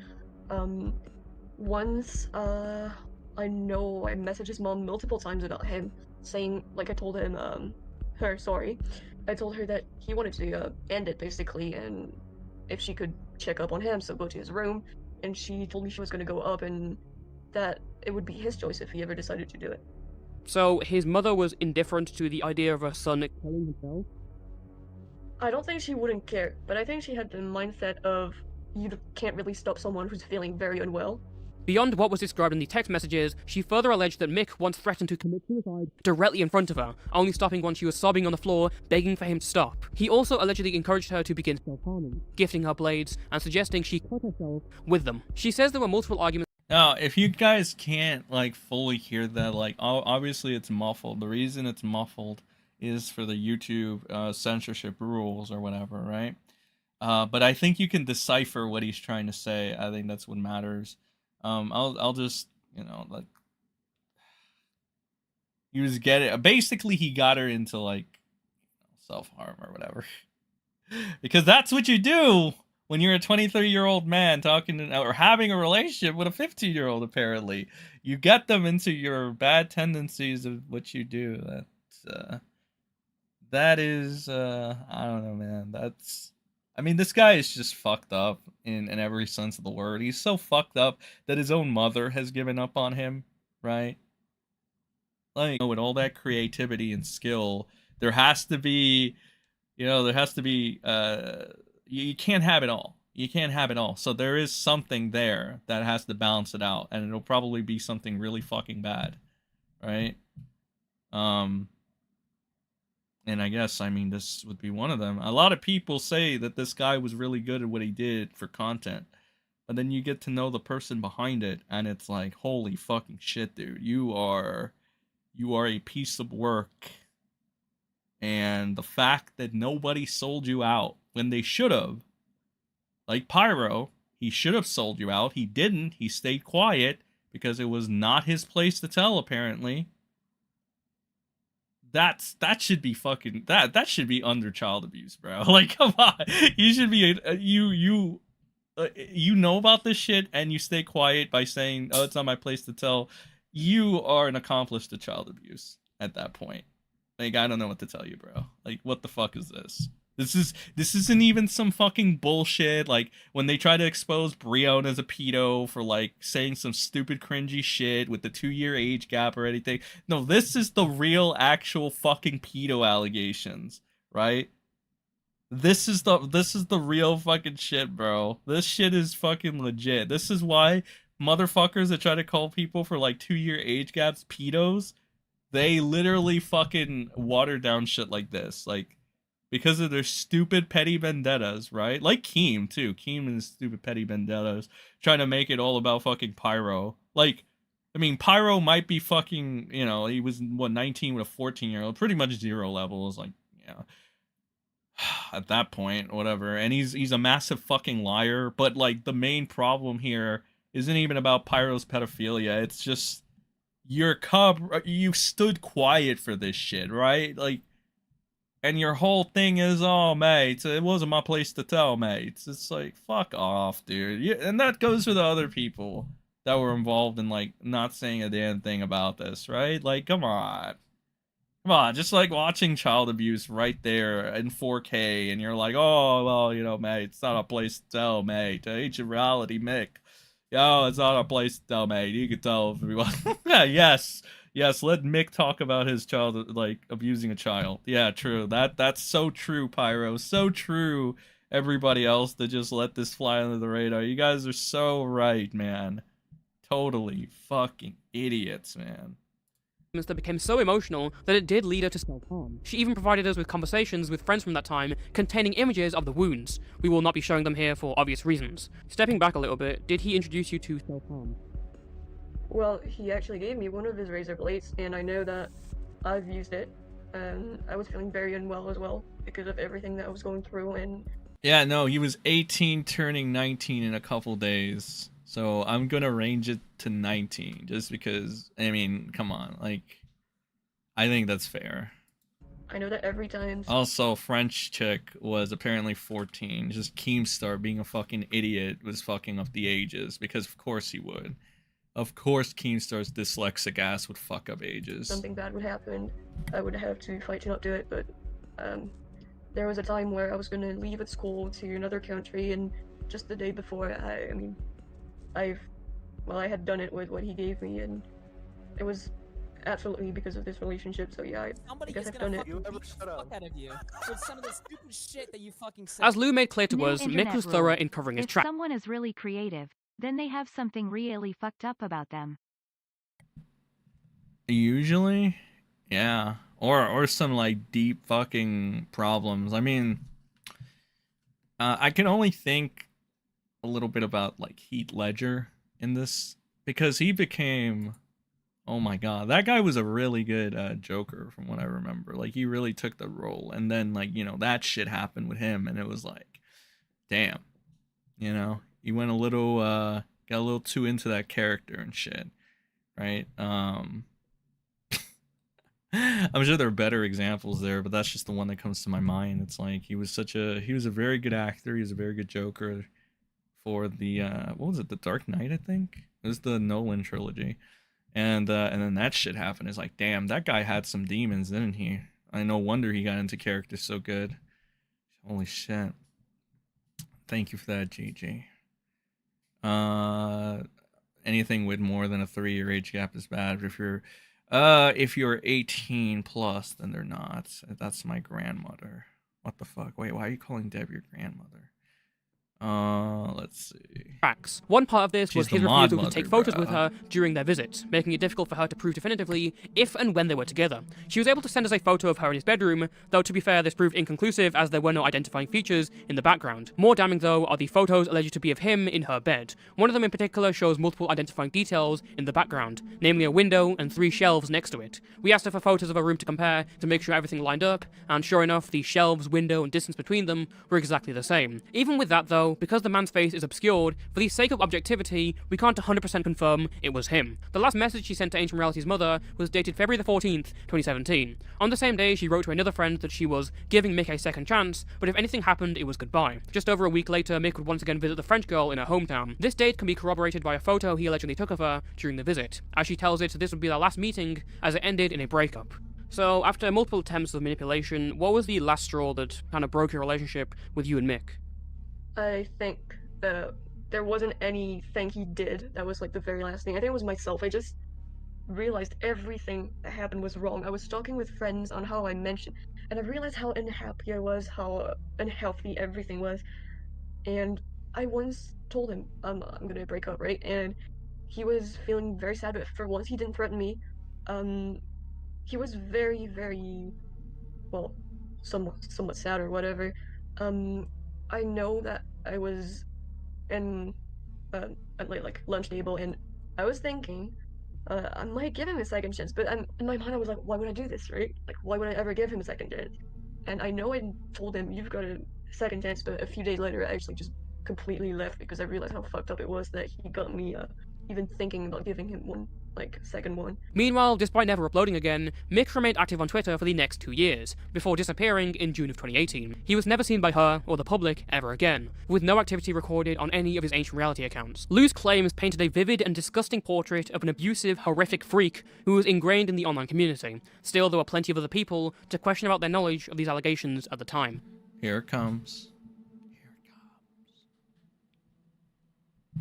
Once, I know I messaged his mom multiple times about him, saying, like, I told him, I told her that he wanted to end it, basically, and if she could check up on him, so go to his room, and she told me she was going to go up, and that it would be his choice if he ever decided to do it. So his mother was indifferent to the idea of her son killing himself? I don't think she wouldn't care, but I think she had the mindset of you can't really stop someone who's feeling very unwell. Beyond what was described in the text messages, she further alleged that Mick once threatened to commit suicide directly in front of her, only stopping when she was sobbing on the floor, begging for him to stop. He also allegedly encouraged her to begin self-harming, gifting her blades, and suggesting she cut herself with them. She says there were multiple arguments. Now, if you guys can't, fully hear that, obviously it's muffled. The reason it's muffled is for the YouTube censorship rules or whatever, right? But I think you can decipher what he's trying to say. I think that's what matters. I'll just, he was basically he got her into, self-harm or whatever. Because that's what you do when you're a 23-year-old man talking to, or having a relationship with a 15-year-old, apparently. You get them into your bad tendencies of what you do. That is, I don't know, man. This guy is just fucked up in every sense of the word. He's so fucked up that his own mother has given up on him, right? With all that creativity and skill There has to be, there has to be. You can't have it all. You can't have it all. So there is something there that has to balance it out, and it'll probably be something really fucking bad, right? And I guess, I mean, this would be one of them. A lot of people say that this guy was really good at what he did for content. But then you get to know the person behind it, and it's like, holy fucking shit, dude. You are a piece of work. And the fact that nobody sold you out when they should have, like Pyro, he should have sold you out. He didn't. He stayed quiet because it was not his place to tell, apparently. That should be fucking that should be under child abuse, bro. Like, come on, you should be you know about this shit and you stay quiet by saying, "Oh, it's not my place to tell." You are an accomplice to child abuse at that point. Like, I don't know what to tell you, bro. Like, what the fuck is this? This isn't even some fucking bullshit. Like, when they try to expose Brion as a pedo for, like, saying some stupid cringy shit with the 2-year age gap or anything. No, this is the real actual fucking pedo allegations, right? This is the real fucking shit, bro. This shit is fucking legit. This is why motherfuckers that try to call people for, like, 2-year age gaps pedos, they literally fucking water down shit like this. Like, because of their stupid petty vendettas, right? Like Keem, too. Keem and his stupid petty vendettas trying to make it all about fucking Pyro. Like, I mean, Pyro might be fucking, he was, 19 with a 14-year-old. Pretty much 0 levels, like, at that point, whatever. And he's a massive fucking liar. But, like, the main problem here isn't even about Pyro's pedophilia. It's just, you stood quiet for this shit, right? Like, and your whole thing is, oh, mate, it wasn't my place to tell, mate. It's like, fuck off, dude. Yeah, and that goes for the other people that were involved in, like, not saying a damn thing about this, right? Like, come on. Come on, just like watching child abuse right there in 4K, and you're like, oh, well, mate, it's not a place to tell, mate. Ancient reality, Mick. Yo, it's not a place to tell, mate. You can tell if you want. Yes, let Mick talk about his child, like, abusing a child. Yeah, true. That's so true, Pyro. So true, everybody else that just let this fly under the radar. You guys are so right, man. Totally fucking idiots, man. That became so emotional that it did lead her to self-harm. She even provided us with conversations with friends from that time containing images of the wounds. We will not be showing them here for obvious reasons. Stepping back a little bit, did he introduce you to self-harm? Well, he actually gave me one of his razor blades, and I know that I've used it, and I was feeling very unwell as well because of everything that I was going through. And yeah, no, he was 18 turning 19 in a couple days. So I'm gonna range it to 19 just because, I mean, come on, like, I think that's fair. I know that every time. Also, French chick was apparently 14. Just Keemstar being a fucking idiot was fucking up the ages, because of course he would. Of course Keemstar's dyslexic ass would fuck up ages. Something bad would happen, I would have to fight to not do it, but there was a time where I was going to leave at school to another country, and just the day before, I had done it with what he gave me, and it was absolutely because of this relationship, so yeah, I guess I've done it. As Lou made clear to us, Mick was thorough in covering his tracks. If someone is really creative, then they have something really fucked up about them. Usually, yeah. Or some, like, deep fucking problems. I mean, I can only think a little bit about, like, Heath Ledger in this, because he became, oh my god, that guy was a really good Joker from what I remember. Like, he really took the role, and then, like, that shit happened with him, and it was like, damn, he went a little got a little too into that character and shit, right? I'm sure there are better examples there, but that's just the one that comes to my mind. It's like, he was a very good actor. He was a very good Joker for the what was it, the Dark Knight, I think? It was the Nolan trilogy. And then that shit happened. It's like, damn, that guy had some demons, didn't he? No wonder he got into characters so good. Holy shit. Thank you for that, GG. Anything with more than a 3-year age gap is bad. If you're If you're 18 plus, then they're not. That's my grandmother. What the fuck? Wait, why are you calling Deb your grandmother? Let's see. Tracks. One part of this was She's the his mod refusal to take mother, photos with bruh. her during their visit, making it difficult for her to prove definitively if and when they were together. She was able to send us a photo of her in his bedroom, though to be fair, this proved inconclusive as there were no identifying features in the background. More damning though are the photos alleged to be of him in her bed. One of them in particular shows multiple identifying details in the background, namely a window and 3 shelves next to it. We asked her for photos of her room to compare to make sure everything lined up, and sure enough, the shelves, window, and distance between them were exactly the same. Even with that though, because the man's face is obscured, for the sake of objectivity, we can't 100% confirm it was him. The last message she sent to Ancient Reality's mother was dated February the 14th, 2017. On the same day, she wrote to another friend that she was giving Mick a second chance, but if anything happened, it was goodbye. Just over a week later, Mick would once again visit the French girl in her hometown. This date can be corroborated by a photo he allegedly took of her during the visit. As she tells it, this would be their last meeting, as it ended in a breakup. So, after multiple attempts of manipulation, what was the last straw that kind of broke your relationship with you and Mick? I think that there wasn't anything he did that was like the very last thing. I think it was myself. I just realized everything that happened was wrong. I was talking with friends on how I mentioned, and I realized how unhappy I was, how unhealthy everything was. And I once told him, I'm gonna break up, right? And he was feeling very sad, but for once he didn't threaten me. He was very, very, well, somewhat sad or whatever. I know that I was in at like lunch table, and I was thinking I might give him a second chance, but in my mind I was like, why would I do this, right? Like, why would I ever give him a second chance? And I know I told him you've got a second chance, but a few days later I actually just completely left because I realized how fucked up it was that he got me even thinking about giving him one second one. Meanwhile, despite never uploading again, Mick remained active on Twitter for the next 2 years, before disappearing in June of 2018. He was never seen by her or the public ever again, with no activity recorded on any of his Ancient Reality accounts. Lou's claims painted a vivid and disgusting portrait of an abusive, horrific freak who was ingrained in the online community. Still, there were plenty of other people to question about their knowledge of these allegations at the time. Here it comes.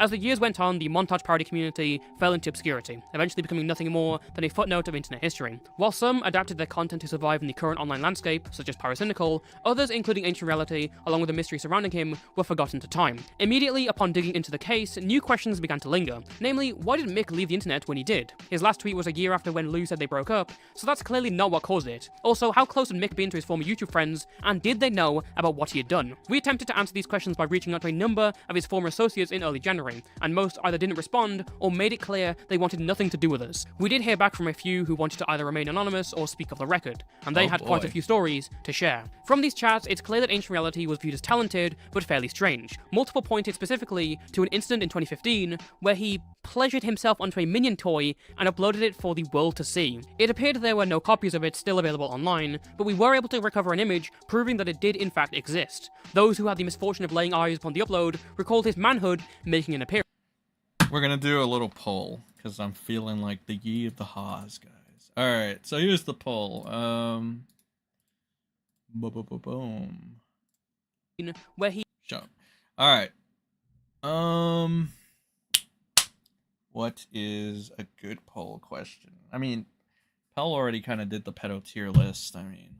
As the years went on, the montage parody community fell into obscurity, eventually becoming nothing more than a footnote of internet history. While some adapted their content to survive in the current online landscape, such as Pyrocynical, others, including Ancient Reality, along with the mystery surrounding him, were forgotten to time. Immediately upon digging into the case, new questions began to linger. Namely, why did Mick leave the internet when he did? His last tweet was a year after when Lou said they broke up, so that's clearly not what caused it. Also, how close had Mick been to his former YouTube friends, and did they know about what he had done? We attempted to answer these questions by reaching out to a number of his former associates in early January, and most either didn't respond or made it clear they wanted nothing to do with us. We did hear back from a few who wanted to either remain anonymous or speak off the record, and they had quite a few stories to share. From these chats, it's clear that Ancient Reality was viewed as talented, but fairly strange. Multiple pointed specifically to an incident in 2015 where he pleasured himself onto a minion toy and uploaded it for the world to see. It appeared there were no copies of it still available online, but we were able to recover an image proving that it did in fact exist. Those who had the misfortune of laying eyes upon the upload recalled his manhood making an appearance. We're gonna do a little poll because I'm feeling like the ye of the haws, guys. All right, so here's the poll. Boom. Where he Shut up. All right. What is a good poll question? I mean, Pell already kind of did the pedo tier list. I mean,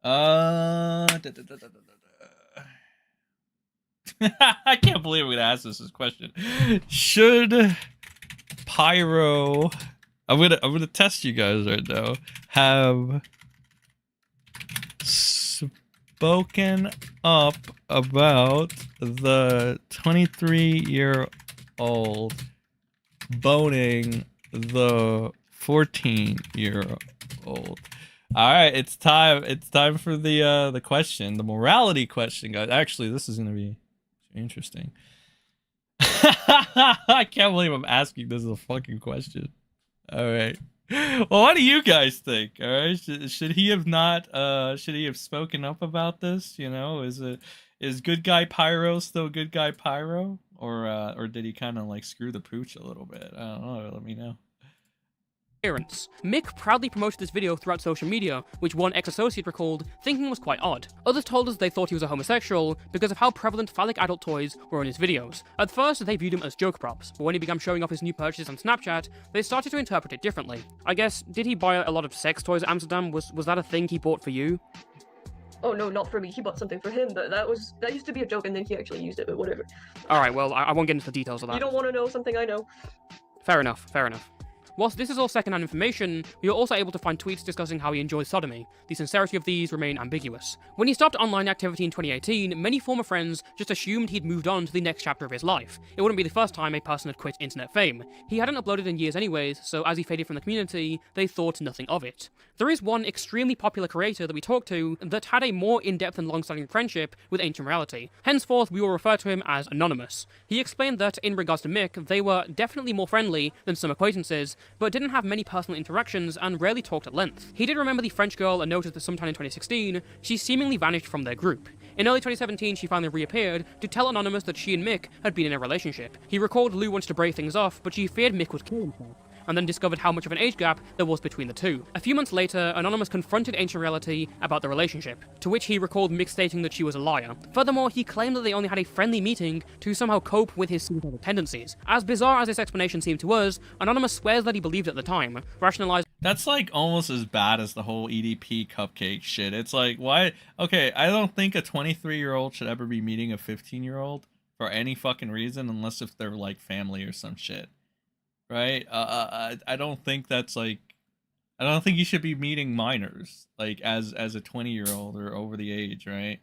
god damn it. I can't believe I'm gonna ask this question. Should Pyro, I'm gonna test you guys right now, have spoken up about the 23-year-old boning the 14-year-old? All right, it's time. It's time for the question, the morality question, guys. Actually, this is gonna be interesting. I can't believe I'm asking this as a fucking question. All right. Well, what do you guys think? All right. Should he have not? Should he have spoken up about this? You know, is good guy Pyro still good guy Pyro, or did he kind of like screw the pooch a little bit? I don't know. Let me know. appearance. Mick proudly promoted this video throughout social media, which one ex-associate recalled thinking was quite odd. Others told us they thought he was a homosexual because of how prevalent phallic adult toys were in his videos. At first, they viewed him as joke props, but when he began showing off his new purchases on Snapchat, they started to interpret it differently. I guess, did he buy a lot of sex toys at Amsterdam? Was that a thing he bought for you? Oh no, not for me. He bought something for him, but that used to be a joke, and then he actually used it. But whatever. Alright, well, I won't get into the details of that. You don't want to know something I know. Fair enough, fair enough. Whilst this is all second-hand information, we are also able to find tweets discussing how he enjoys sodomy. The sincerity of these remain ambiguous. When he stopped online activity in 2018, many former friends just assumed he'd moved on to the next chapter of his life. It wouldn't be the first time a person had quit internet fame. He hadn't uploaded in years anyways, so as he faded from the community, they thought nothing of it. There is one extremely popular creator that we talked to that had a more in-depth and long-standing friendship with Ancient Reality. Henceforth, we will refer to him as Anonymous. He explained that, in regards to Mick, they were definitely more friendly than some acquaintances, but didn't have many personal interactions and rarely talked at length. He did remember the French girl and noticed that sometime in 2016, she seemingly vanished from their group. In early 2017, she finally reappeared to tell Anonymous that she and Mick had been in a relationship. He recalled Lou wanted to break things off, but she feared Mick would kill himself, and then discovered how much of an age gap there was between the two. A few months later, Anonymous confronted Ancient Reality about the relationship, to which he recalled Mick stating that she was a liar. Furthermore, he claimed that they only had a friendly meeting to somehow cope with his suicidal tendencies. As bizarre as this explanation seemed to us, Anonymous swears that he believed at the time, rationalized. That's like almost as bad as the whole EDP cupcake shit. It's like, why? Okay, I don't think a 23-year-old should ever be meeting a 15-year-old for any fucking reason, unless if they're like family or some shit. Right? I don't think that's like, I don't think you should be meeting minors like as a 20-year-old or over the age, right?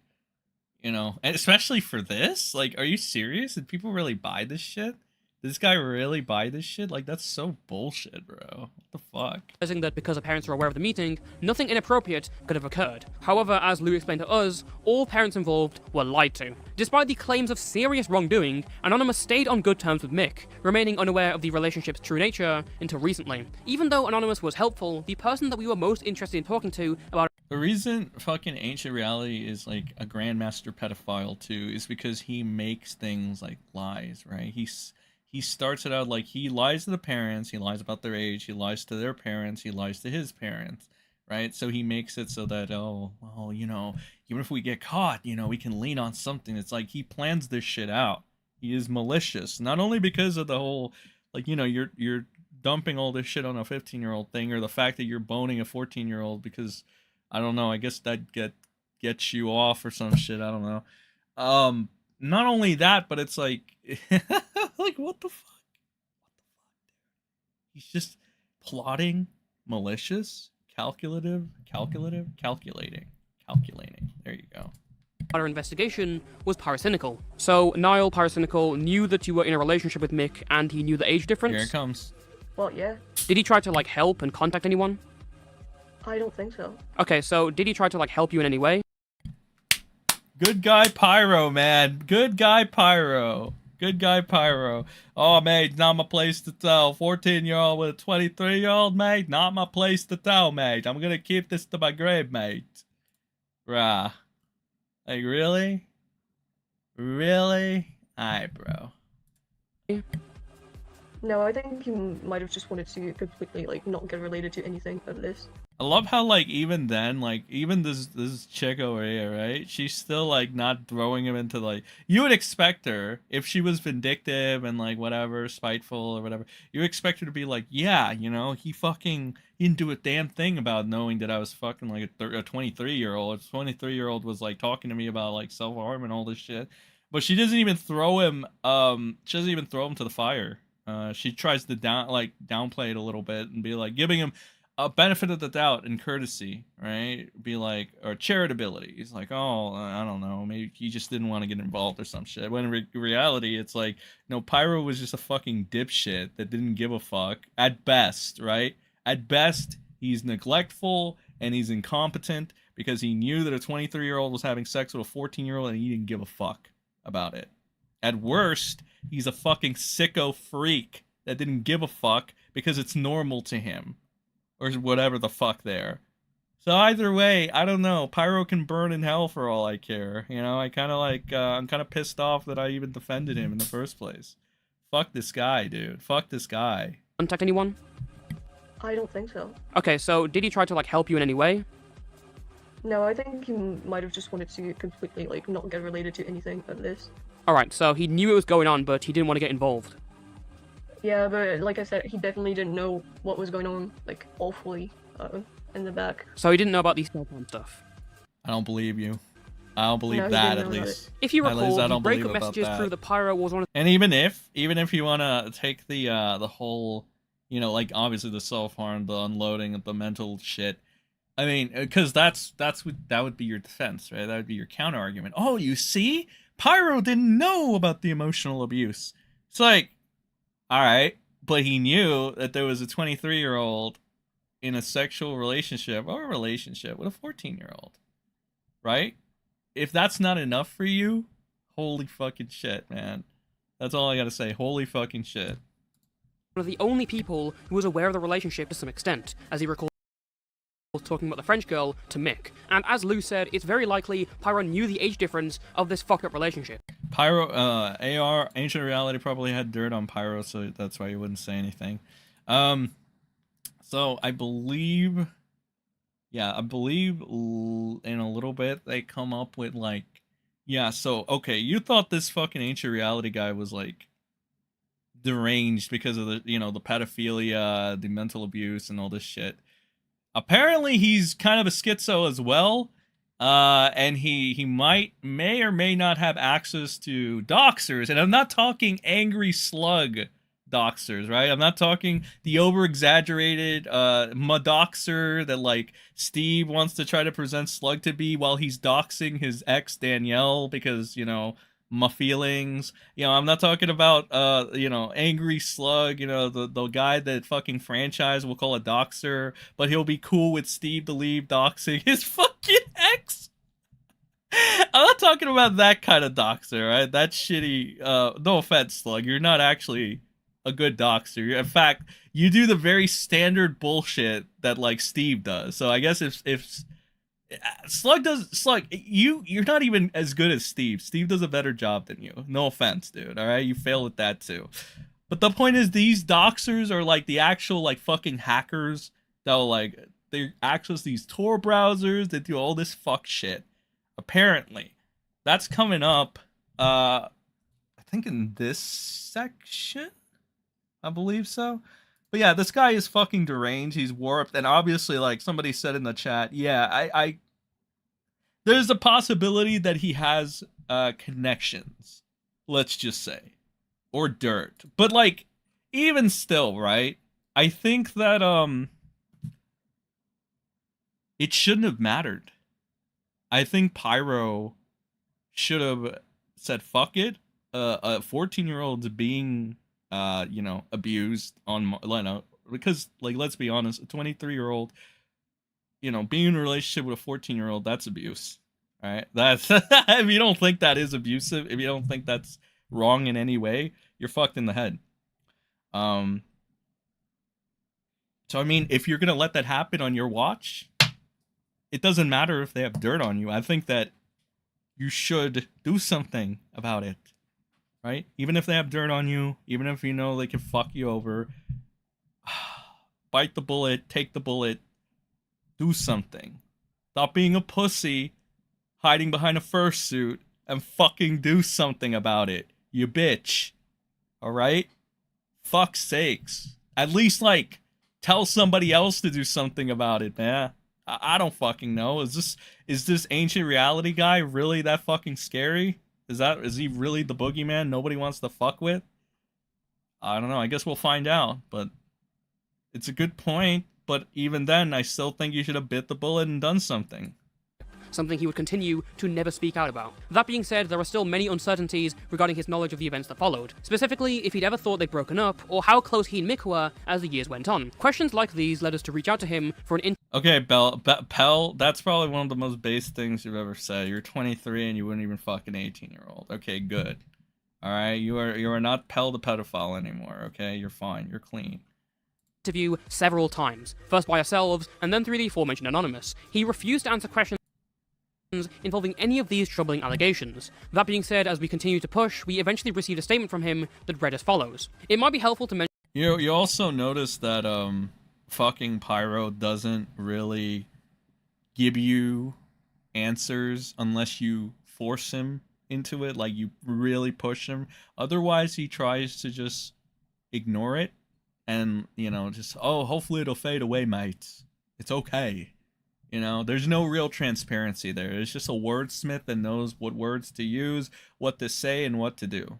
You know, and especially for this, like, are you serious? Did people really buy this shit? Did this guy really buy this shit? Like, that's so bullshit, bro. What the fuck? That because the parents were aware of the meeting, nothing inappropriate could have occurred. However, as Lou explained to us, all parents involved were lied to. Despite the claims of serious wrongdoing, Anonymous stayed on good terms with Mick, remaining unaware of the relationship's true nature until recently. Even though Anonymous was helpful, the person that we were most interested in talking to about the reason fucking Ancient Reality is like a grandmaster pedophile too is because he makes things like lies, right? He starts it out like he lies to the parents, he lies about their age, he lies to their parents, he lies to his parents, right? So he makes it so that, oh, well, you know, even if we get caught, you know, we can lean on something. It's like he plans this shit out. He is malicious, not only because of the whole, like, you know, you're dumping all this shit on a 15-year-old thing, or the fact that you're boning a 14-year-old because, I don't know, I guess that gets you off or some shit, I don't know. Not only that, but it's like, like, what the fuck? He's just plotting, malicious, calculating. There you go. our investigation was Pyrocynical. So, Niall Pyrocynical knew that you were in a relationship with Mick, and he knew the age difference? Here it comes. Well, yeah. Did he try to, like, help and contact anyone? I don't think so. Okay, so did he try to, like, help you in any way? Good guy Pyro, man. Good guy Pyro. Good guy Pyro. Oh, mate, not my place to tell. 14-year-old with a 23-year-old, mate. Not my place to tell, mate. I'm gonna keep this to my grave, mate. Rah. Like, really? Really? Alright, bro. No, I think he might have just wanted to completely, like, not get related to anything of this. I love how, like, even then, like, even this chick over here, right? She's still, like, not throwing him into, like... You would expect her, if she was vindictive and, like, whatever, spiteful or whatever, you would expect her to be like, yeah, you know, he didn't do a damn thing about knowing that I was fucking, like, a 23-year-old. A 23-year-old was, like, talking to me about, like, self-harm and all this shit. But she doesn't even throw him, she doesn't even throw him to the fire. She tries to downplay it a little bit and be like, giving him a benefit of the doubt and courtesy, right? Be like, or charitability. He's like, oh, I don't know, maybe he just didn't want to get involved or some shit. When in reality, it's like, no, Pyro was just a fucking dipshit that didn't give a fuck at best, right? At best, he's neglectful and he's incompetent because he knew that a 23-year-old was having sex with a 14-year-old and he didn't give a fuck about it. At worst, he's a fucking sicko freak that didn't give a fuck because it's normal to him. Or whatever the fuck there. So either way, I don't know. Pyro can burn in hell for all I care. You know, I kind of like, I'm kind of pissed off that I even defended him in the first place. Fuck this guy, dude. Fuck this guy. Contact anyone? I don't think so. Okay, so did he try to, like, help you in any way? No, I think he might have just wanted to completely, like, not get related to anything of this. Alright, so he knew it was going on, but he didn't want to get involved. Yeah, but like I said, he definitely didn't know what was going on, like, awfully, in the back. So he didn't know about these cell-phone stuff. I don't believe you. I don't believe No, he that, didn't at know about least. If you At least recall, I the don't believe breakup about messages that. prove that Pyro was one of And even if you wanna take the whole, you know, like obviously the self-harm, the unloading, the mental shit. I mean, because that would be your defense, right? That would be your counter argument. Oh, you see, Pyro didn't know about the emotional abuse. It's like, all right, but he knew that there was a 23-year-old in a sexual relationship or a relationship with a 14-year-old, right? If that's not enough for you, holy fucking shit, man. That's all I gotta say. Holy fucking shit. the only people who was aware of the relationship to some extent, as he recalled talking about the French girl to Mick. And as Lou said, it's very likely Pyro knew the age difference of this fucked up relationship. Pyro, AR, Ancient Reality probably had dirt on Pyro, so that's why he wouldn't say anything. So I believe, yeah, I believe in a little bit they come up with like, yeah, so, okay, you thought this fucking Ancient Reality guy was like deranged because of the, you know, the pedophilia, the mental abuse and all this shit. Apparently he's kind of a schizo as well. And he may or may not have access to doxers, and I'm not talking angry slug doxers, right? I'm not talking the over-exaggerated doxer that like Steve wants to try to present Slug to be while he's doxing his ex Danielle because, you know, my feelings. You know, I'm not talking about you know, angry slug, you know, the guy that fucking franchise will call a doxer, but he'll be cool with Steve to leave doxing his fucking ex. I'm not talking about that kind of doxer, right? That shitty no offense, Slug, you're not actually a good doxer. In fact, you do the very standard bullshit that like Steve does. So I guess if Slug, you're not even as good as Steve. Steve does a better job than you. No offense, dude. All right, you fail at that too. But the point is, these doxers are like the actual like fucking hackers that will like they access these Tor browsers. They do all this fuck shit. Apparently, that's coming up. I think in this section, I believe so. But yeah, this guy is fucking deranged. He's warped, and obviously, like somebody said in the chat, yeah, I there's a possibility that he has connections. Let's just say, or dirt. But like, even still, right? I think that it shouldn't have mattered. I think Pyro should have said fuck it. A 14-year-old's being you know, abused on, you know, because like let's be honest, a 23-year-old, you know, being in a relationship with a 14-year-old, that's abuse. Right? That's if you don't think that is abusive, if you don't think that's wrong in any way, you're fucked in the head. So I mean, if you're gonna let that happen on your watch, it doesn't matter if they have dirt on you. I think that you should do something about it. Right? Even if they have dirt on you, even if you know they can fuck you over, bite the bullet, take the bullet, do something. Stop being a pussy, hiding behind a fursuit, and fucking do something about it. You bitch. Alright? Fuck's sakes. At least, like, tell somebody else to do something about it, man. I don't fucking know. Is this Ancient Reality guy really that fucking scary? Is he really the boogeyman nobody wants to fuck with? I don't know. I guess we'll find out. But it's a good point. But even then, I still think you should have bit the bullet and done something. Something he would continue to never speak out about. That being said, there are still many uncertainties regarding his knowledge of the events that followed. Specifically, if he'd ever thought they'd broken up, or how close he and Mick were as the years went on. Questions like these led us to reach out to him for an Okay, Pell, that's probably one of the most base things you've ever said. You're 23 and you wouldn't even fuck an 18-year-old. Okay, good. Alright, you are not Pell the pedophile anymore, okay? You're fine. You're clean. Interview several times, first by ourselves, and then through the aforementioned Anonymous. He refused to answer questions involving any of these troubling allegations. That being said, as we continue to push, we eventually received a statement from him that read as follows. It might be helpful to mention You also notice that fucking Pyro doesn't really give you answers unless you force him into it, like you really push him. Otherwise, he tries to just ignore it and, you know, just, oh, hopefully it'll fade away, mates. It's okay. You know, there's no real transparency there. It's just a wordsmith that knows what words to use, what to say, and what to do.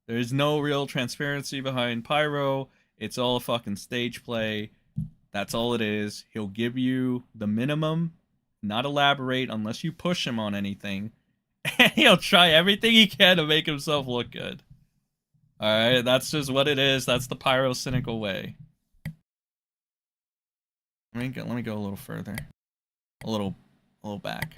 There's no real transparency behind Pyro. It's all a fucking stage play. That's all it is. He'll give you the minimum, not elaborate unless you push him on anything. And he'll try everything he can to make himself look good. Alright, that's just what it is. That's the Pyrocynical way. Let me go a little further. A little back.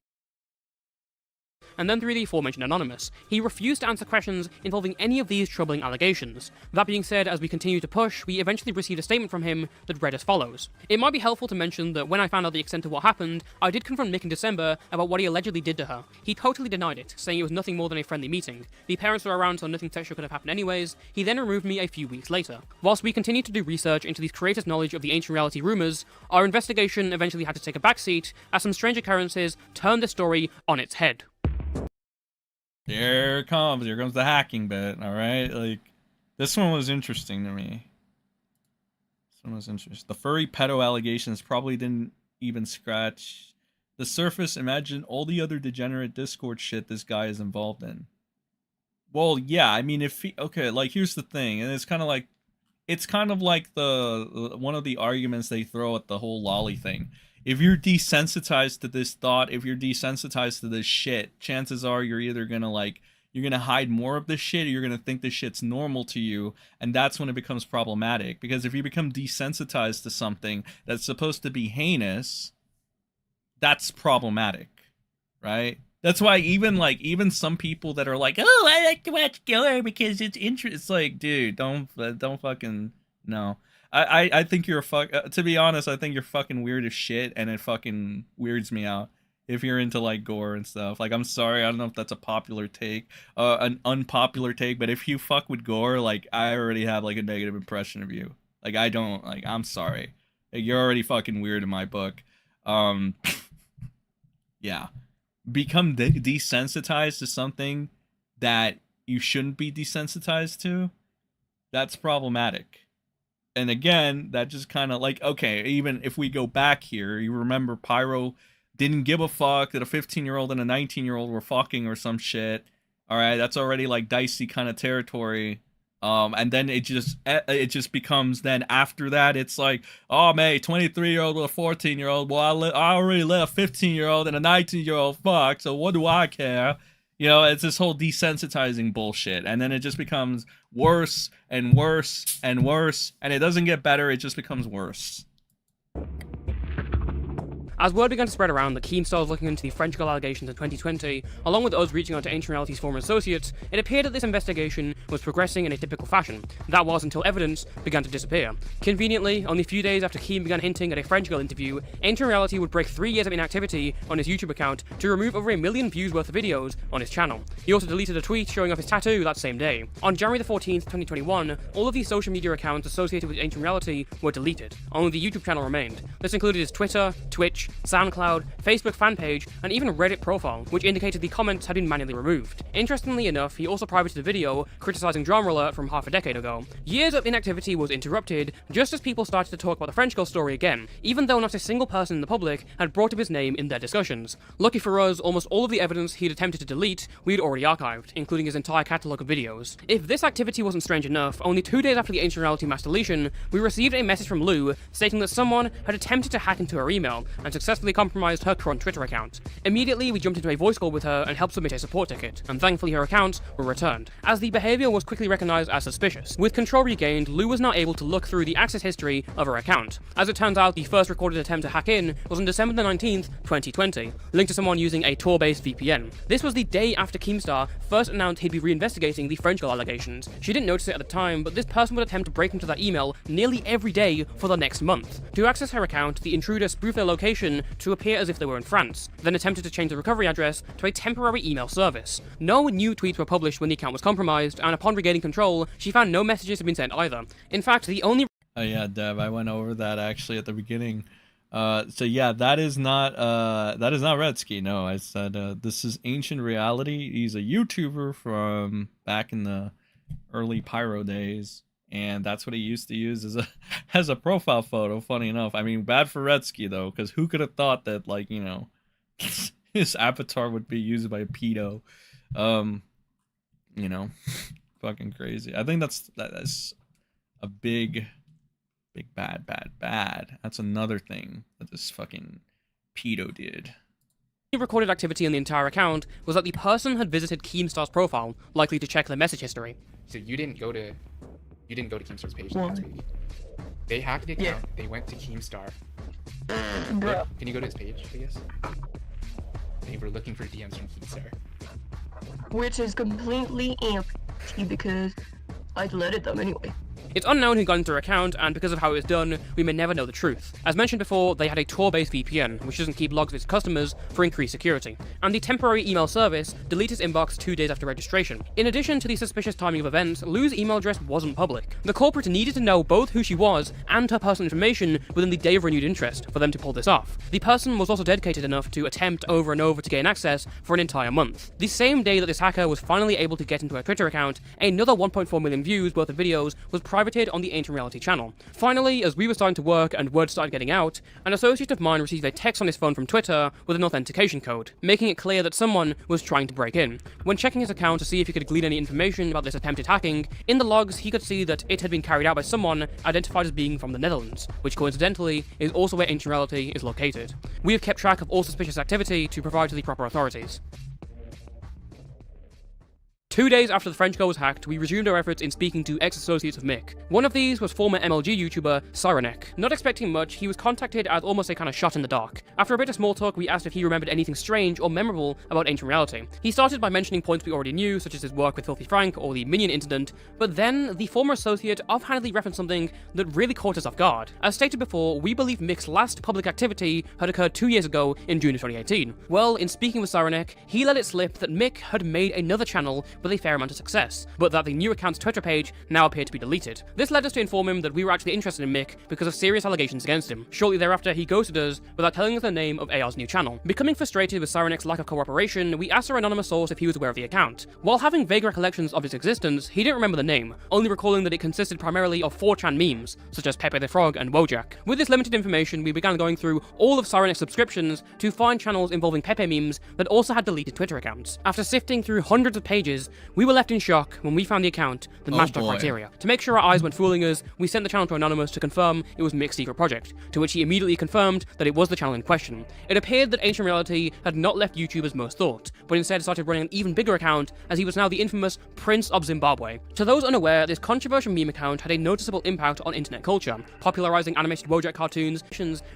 And then through the aforementioned Anonymous, he refused to answer questions involving any of these troubling allegations. That being said, as we continue to push, we eventually received a statement from him that read as follows. It might be helpful to mention that when I found out the extent of what happened, I did confront Nick in December about what he allegedly did to her. He totally denied it, saying it was nothing more than a friendly meeting. The parents were around, so nothing sexual could have happened anyways. He then removed me a few weeks later. Whilst we continued to do research into these creators' knowledge of the ancient reality rumors, our investigation eventually had to take a backseat as some strange occurrences turned the story on its head. Here comes the hacking bit, alright? Like, this one was interesting to me. This one was interesting. The furry pedo allegations probably didn't even scratch the surface. Imagine all the other degenerate Discord shit this guy is involved in. Well, yeah, I mean, if he, okay, like, here's the thing, and it's kind of like the one of the arguments they throw at the whole lolly thing. If you're desensitized to this thought, if you're desensitized to this shit, chances are you're either gonna you're gonna hide more of this shit, or you're gonna think this shit's normal to you, and that's when it becomes problematic. Because if you become desensitized to something that's supposed to be heinous, that's problematic, right? That's why even some people that are like, oh, I like to watch gore because it's interesting. It's like, dude, don't fucking no. I think you're to be honest, I think you're fucking weird as shit, and it fucking weirds me out if you're into like gore and stuff. Like, I'm sorry, I don't know if that's a popular take, an unpopular take, but if you fuck with gore, like, I already have like a negative impression of you. Like, I don't, like, I'm sorry. Like, you're already fucking weird in my book. Yeah. Become desensitized to something that you shouldn't be desensitized to. That's problematic. And again, that just kind of like, okay, even if we go back here, you remember Pyro didn't give a fuck that a 15-year-old and a 19-year-old were fucking or some shit. All right, that's already like dicey kind of territory. And then it just becomes, then after that, it's like, oh, man, 23-year-old with a 14-year-old. Well, I already let a 15-year-old and a 19-year-old fuck, so what do I care? You know, it's this whole desensitizing bullshit. And then it just becomes worse and worse and worse. And it doesn't get better, it just becomes worse. As word began to spread around that Keemstar was looking into the French girl allegations in 2020, along with us reaching out to Ancient Reality's former associates, it appeared that this investigation was progressing in a typical fashion. That was until evidence began to disappear. Conveniently, only a few days after Keem began hinting at a French girl interview, Ancient Reality would break 3 years of inactivity on his YouTube account to remove over 1 million views worth of videos on his channel. He also deleted a tweet showing off his tattoo that same day. On January the 14th, 2021, all of these social media accounts associated with Ancient Reality were deleted. Only the YouTube channel remained. This included his Twitter, Twitch, SoundCloud, Facebook fan page, and even Reddit profile, which indicated the comments had been manually removed. Interestingly enough, he also privated a video criticizing Drama Alert from half a decade ago. Years of inactivity was interrupted just as people started to talk about the French girl story again, even though not a single person in the public had brought up his name in their discussions. Lucky for us, almost all of the evidence he'd attempted to delete we'd already archived, including his entire catalogue of videos. If this activity wasn't strange enough, only 2 days after the Ancient Reality mass deletion, we received a message from Lou stating that someone had attempted to hack into her email and successfully compromised her current Twitter account. Immediately, we jumped into a voice call with her and helped submit a support ticket, and thankfully her accounts were returned, as the behaviour was quickly recognised as suspicious. With control regained, Lou was now able to look through the access history of her account. As it turns out, the first recorded attempt to hack in was on December the 19th, 2020, linked to someone using a Tor-based VPN. This was the day after Keemstar first announced he'd be reinvestigating the French girl allegations. She didn't notice it at the time, but this person would attempt to break into that email nearly every day for the next month. To access her account, the intruder spoofed their location to appear as if they were in France, then attempted to change the recovery address to a temporary email service. No new tweets were published when the account was compromised, and upon regaining control, she found no messages had been sent either. In fact, the only Oh yeah, Dev, I went over that actually at the beginning. So yeah, that is not Redsky. No, I said this is Ancient Reality. He's a YouTuber from back in the early Pyro days, and that's what he used to use as a as a profile photo. Funny enough, I mean, bad for Redsky though, because who could have thought that, like, you know, his avatar would be used by a pedo. You know, fucking crazy. I think that's a big bad. That's another thing that this fucking pedo did. The recorded activity on the entire account was that the person had visited Keemstar's profile, likely to check their message history. So you didn't go to Keemstar's page last week. They hacked the account. Yeah. They went to Keemstar. Bro. Can you go to his page, I guess? They were looking for DMs from Keemstar. Which is completely empty because I deleted them anyway. It's unknown who got into their account, and because of how it was done, we may never know the truth. As mentioned before, they had a Tor-based VPN, which doesn't keep logs of its customers for increased security, and the temporary email service deleted its inbox 2 days after registration. In addition to the suspicious timing of events, Lou's email address wasn't public. The culprit needed to know both who she was and her personal information within the day of renewed interest for them to pull this off. The person was also dedicated enough to attempt over and over to gain access for an entire month. The same day that this hacker was finally able to get into her Twitter account, another 1.4 million views worth of videos was privated on the Ancient Reality channel. Finally, as we were starting to work and word started getting out, an associate of mine received a text on his phone from Twitter with an authentication code, making it clear that someone was trying to break in. When checking his account to see if he could glean any information about this attempted hacking, in the logs he could see that it had been carried out by someone identified as being from the Netherlands, which coincidentally is also where Ancient Reality is located. We have kept track of all suspicious activity to provide to the proper authorities. 2 days after the French girl was hacked, we resumed our efforts in speaking to ex-associates of Mick. One of these was former MLG YouTuber Cyrenek. Not expecting much, he was contacted as almost a kind of shot in the dark. After a bit of small talk, we asked if he remembered anything strange or memorable about Ancient Reality. He started by mentioning points we already knew, such as his work with Filthy Frank or the Minion incident, but then the former associate offhandedly referenced something that really caught us off guard. As stated before, we believe Mick's last public activity had occurred 2 years ago in June of 2018. Well, in speaking with Cyrenek, he let it slip that Mick had made another channel with a fair amount of success, but that the new account's Twitter page now appeared to be deleted. This led us to inform him that we were actually interested in Mick because of serious allegations against him. Shortly thereafter, he ghosted us without telling us the name of AR's new channel. Becoming frustrated with Cyrenek's lack of cooperation, we asked our anonymous source if he was aware of the account. While having vague recollections of its existence, he didn't remember the name, only recalling that it consisted primarily of 4chan memes, such as Pepe the Frog and Wojak. With this limited information, we began going through all of Cyrenek's subscriptions to find channels involving Pepe memes that also had deleted Twitter accounts. After sifting through hundreds of pages, we were left in shock when we found the account that matched our criteria. To make sure our eyes weren't fooling us, we sent the channel to Anonymous to confirm it was Mick's secret project, to which he immediately confirmed that it was the channel in question. It appeared that Ancient Reality had not left YouTube as most thought, but instead started running an even bigger account, as he was now the infamous Prince of Zimbabwe. To those unaware, this controversial meme account had a noticeable impact on internet culture, popularizing animated Wojak cartoons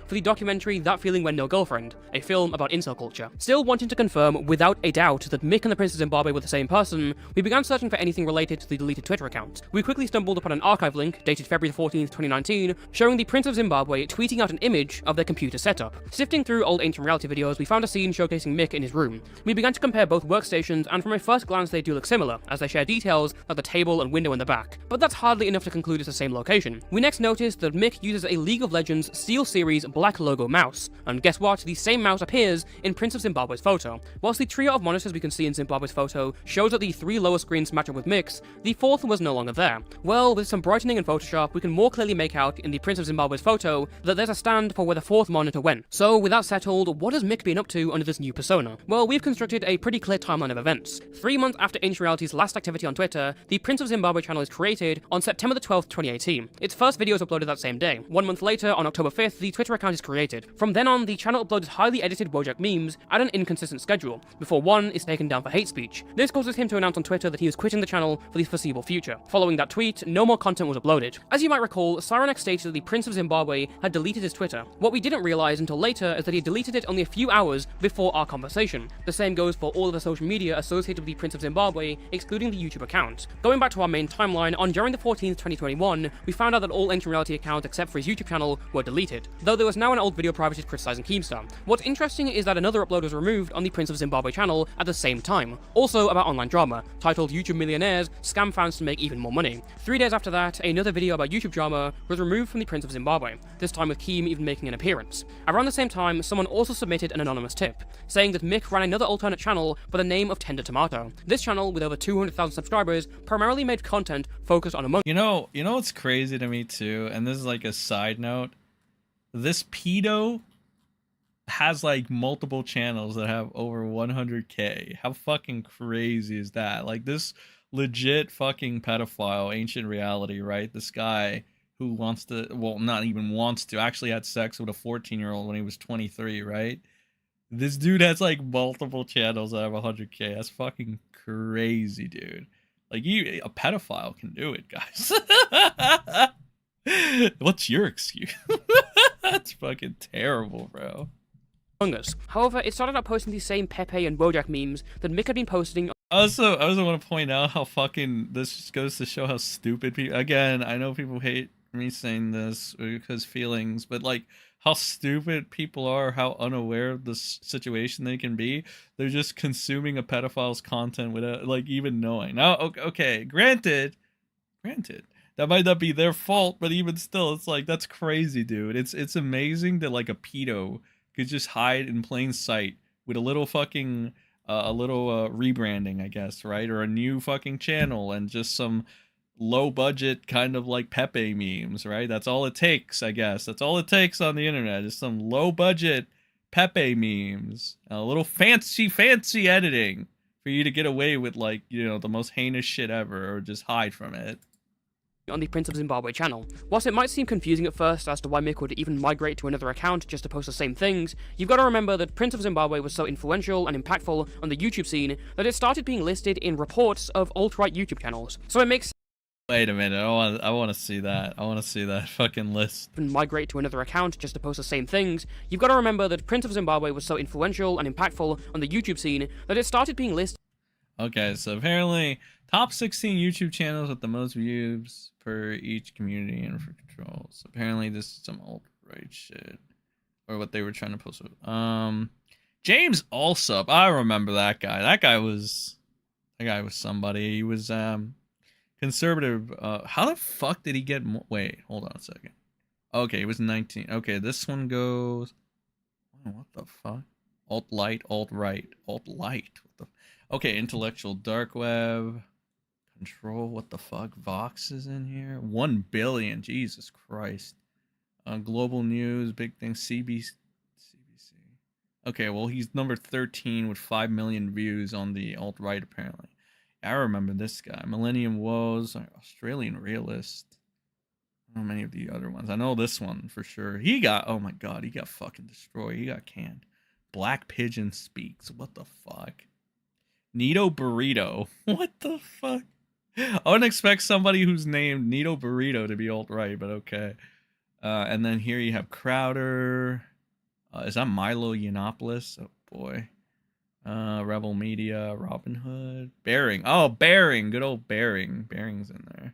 for the documentary That Feeling When No Girlfriend, a film about incel culture. Still wanting to confirm without a doubt that Mick and the Prince of Zimbabwe were the same person, we began searching for anything related to the deleted Twitter account. We quickly stumbled upon an archive link dated February 14th, 2019, showing the Prince of Zimbabwe tweeting out an image of their computer setup. Sifting through old Ancient Reality videos, we found a scene showcasing Mick in his room. We began to compare both workstations, and from a first glance they do look similar, as they share details like the table and window in the back. But that's hardly enough to conclude it's the same location. We next noticed that Mick uses a League of Legends SteelSeries black logo mouse, and guess what? The same mouse appears in Prince of Zimbabwe's photo. Whilst the trio of monitors we can see in Zimbabwe's photo shows that the 3 lower screens match up with Mick's, the 4th was no longer there. Well, with some brightening in Photoshop, we can more clearly make out in the Prince of Zimbabwe's photo that there's a stand for where the 4th monitor went. So, with that settled, what has Mick been up to under this new persona? Well, we've constructed a pretty clear timeline of events. 3 months after Ancient Reality's last activity on Twitter, the Prince of Zimbabwe channel is created on September the 12th, 2018. Its first video is uploaded that same day. 1 month later, on October 5th, the Twitter account is created. From then on, the channel uploads highly edited Wojak memes at an inconsistent schedule, before one is taken down for hate speech. This causes him to announce on Twitter that he is quitting the channel for the foreseeable future. Following that tweet, no more content was uploaded. As you might recall, Cyrenek stated that the Prince of Zimbabwe had deleted his Twitter. What we didn't realize until later is that he deleted it only a few hours before our conversation. The same goes for all of the social media associated with the Prince of Zimbabwe, excluding the YouTube account. Going back to our main timeline, on January the 14th, 2021, we found out that all Ancient Reality accounts except for his YouTube channel were deleted, though there was now an old video privated criticizing Keemstar. What's interesting is that another upload was removed on the Prince of Zimbabwe channel at the same time, also about online drama. drama titled YouTube Millionaires Scam Fans to Make Even More Money. 3 days after that, another video about YouTube drama was removed from the Prince of Zimbabwe, this time with Keem even making an appearance. Around the same time, someone also submitted an anonymous tip, saying that Mick ran another alternate channel by the name of Tender Tomato. This channel, with over 200,000 subscribers, primarily made content focused on among— You know what's crazy to me too, and this is like a side note, this pedo has like multiple channels that have over 100k. How fucking crazy is that? Like, this legit fucking pedophile, Ancient Reality, right? This guy who wants to, well, not even wants to, actually had sex with a 14-year-old when he was 23, right? This dude has like multiple channels that have 100k. That's fucking crazy, dude. Like, a pedophile can do it, guys. What's your excuse? That's fucking terrible, bro. us. However, it started out posting the same Pepe and Wojak memes that Mick had been posting. I also want to point out how fucking this just goes to show how stupid people. Again, I know people hate me saying this because feelings, but like how stupid people are, how unaware of the situation they can be. They're just consuming a pedophile's content without like even knowing. Now, okay, granted, that might not be their fault, but even still, it's like, that's crazy, dude. It's amazing that like a pedo could just hide in plain sight with a little fucking rebranding, I guess, right? Or a new fucking channel and just some low budget kind of like Pepe memes, right? That's all it takes, I guess. That's all it takes on the internet, is some low budget Pepe memes, a little fancy editing for you to get away with, like, you know, the most heinous shit ever, or just hide from it. On the Prince of Zimbabwe channel. Whilst it might seem confusing at first as to why Mick would even migrate to another account just to post the same things, you've got to remember that Prince of Zimbabwe was so influential and impactful on the YouTube scene that it started being listed in reports of alt-right YouTube channels. So it makes— Wait a minute, I want to see that. I want to see that fucking list. migrate to another account just to post the same things, you've got to remember that Prince of Zimbabwe was so influential and impactful on the YouTube scene that it started being listed— Okay, so apparently top 16 YouTube channels with the most views per each community and for controls. Apparently this is some alt-right shit, or what they were trying to post. James Allsup, I remember that guy. That guy was somebody. He was conservative. How the fuck did he get more? Wait, hold on a second. Okay, he was 19. Okay, this one goes, oh, what the fuck? Alt-light, alt-right, alt-light. What the? Okay, intellectual dark web. Control, what the fuck? Vox is in here. 1 billion, Jesus Christ. Global news, big thing, CBC. Okay, well, he's number 13 with 5 million views on the alt-right, apparently. I remember this guy. Millennium Woes, Australian Realist. I don't know many of the other ones. I know this one for sure. He got, oh my god, he got fucking destroyed. He got canned. Black Pigeon Speaks. What the fuck? Nito Burrito. What the fuck? I wouldn't expect somebody who's named Nito Burrito to be alt-right, but okay. And then here you have Crowder. Is that Milo Yiannopoulos? Oh boy. Rebel Media, Robin Hood, Bearing. Oh, Bearing. Good old Bearing. Bearing's in there.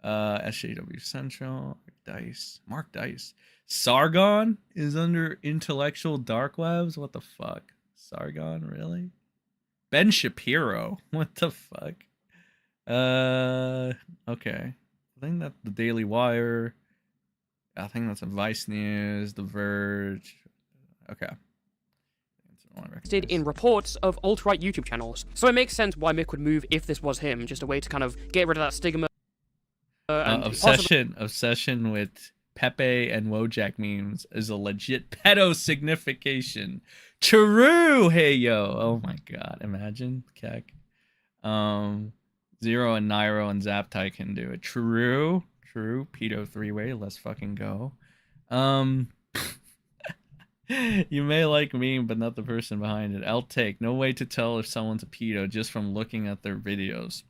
SJW Central. Mark Dice. Sargon is under intellectual dark webs. What the fuck? Sargon, really? Ben Shapiro. What the fuck? Okay. I think that's the Daily Wire. I think that's a Vice News, The Verge. Okay. listed in reports of alt-right YouTube channels. So it makes sense why Mick would move if this was him, just a way to kind of get rid of that stigma. And obsession with Pepe and Wojak memes is a legit pedo signification. True, hey yo. Oh my god, imagine, Keck. Zero and Nairo and Zaptai can do it. True, pedo 3-way. Let's fucking go. You may like me, but not the person behind it. I'll take. No way to tell if someone's a pedo just from looking at their videos.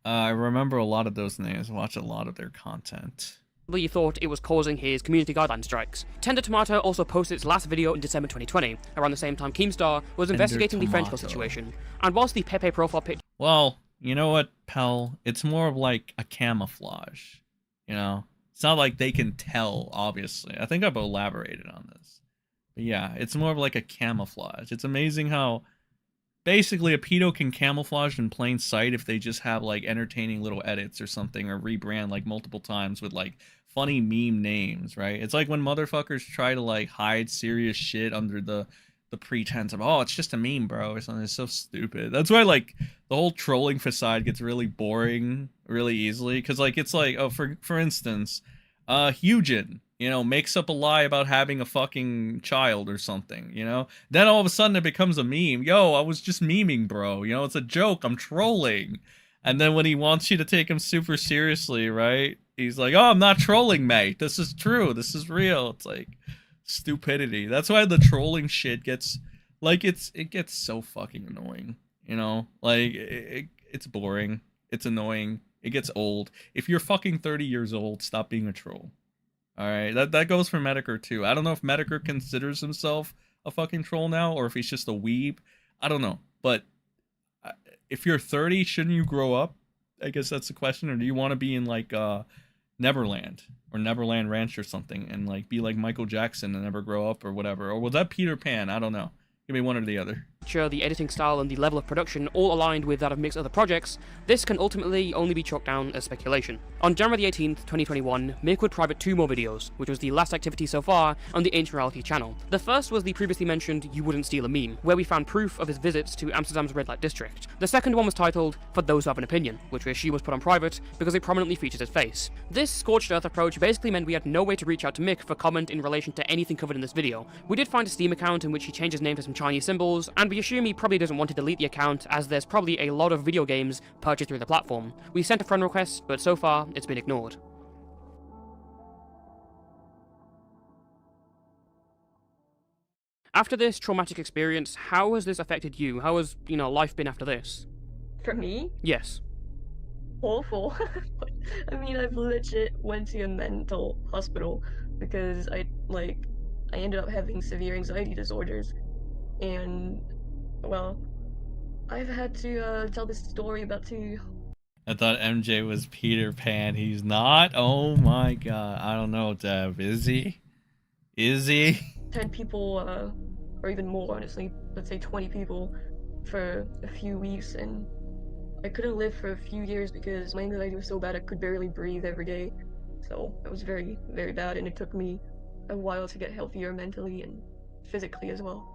I remember a lot of those names. Watch a lot of their content. He thought it was causing his community guideline strikes. Tender Tomato also posted its last video in December 2020, around the same time Keemstar was investigating the French girl situation. And whilst the Pepe profile picture— Well, you know what, Pell? It's more of like a camouflage, you know? It's not like they can tell, obviously. I think I've elaborated on this. But yeah, it's more of like a camouflage. It's amazing how basically a pedo can camouflage in plain sight if they just have like entertaining little edits or something, or rebrand like multiple times with like funny meme names, right? It's like when motherfuckers try to like hide serious shit under the pretense of, oh, it's just a meme, bro, or something. It's so stupid. That's why like the whole trolling facade gets really boring really easily, because like it's like, oh, for instance, Hugin, you know, makes up a lie about having a fucking child or something, you know? Then all of a sudden it becomes a meme. Yo, I was just memeing, bro. You know, it's a joke. I'm trolling. And then when he wants you to take him super seriously, right? He's like, oh, I'm not trolling, mate. This is true. This is real. It's like stupidity. That's why the trolling shit gets, like, it gets so fucking annoying, you know? Like, it's boring. It's annoying. It gets old. If you're fucking 30 years old, stop being a troll. All right, that goes for Medicare too. I don't know if Medicare considers himself a fucking troll now, or if he's just a weeb. I don't know. But if you're 30, shouldn't you grow up? I guess that's the question. Or do you want to be in like Neverland or Neverland Ranch or something, and like be like Michael Jackson and never grow up or whatever? Or was that Peter Pan? I don't know. Give me one or the other. The editing style and the level of production all aligned with that of Mick's other projects, this can ultimately only be chalked down as speculation. On January the 18th, 2021, Mick would private 2 more videos, which was the last activity so far on the Ancient Reality channel. The first was the previously mentioned You Wouldn't Steal a Meme, where we found proof of his visits to Amsterdam's red light district. The second one was titled For Those Who Have an Opinion, which we assume was put on private because it prominently features his face. This scorched earth approach basically meant we had no way to reach out to Mick for comment in relation to anything covered in this video. We did find a Steam account in which he changed his name to some Chinese symbols, and we assume he probably doesn't want to delete the account, as there's probably a lot of video games purchased through the platform. We sent a friend request, but so far, it's been ignored. After this traumatic experience, how has this affected you? How has, life been after this? For me? Yes. Awful. I mean, I've legit went to a mental hospital because I ended up having severe anxiety disorders. And, well, I've had to tell this story about I thought MJ was Peter Pan. He's not? Oh my god. I don't know, Dev. Is he? Is he? 10 people, or even more, honestly. Let's say 20 people for a few weeks, and I couldn't live for a few years because my anxiety was so bad I could barely breathe every day. So it was very, very bad, and it took me a while to get healthier mentally and physically as well.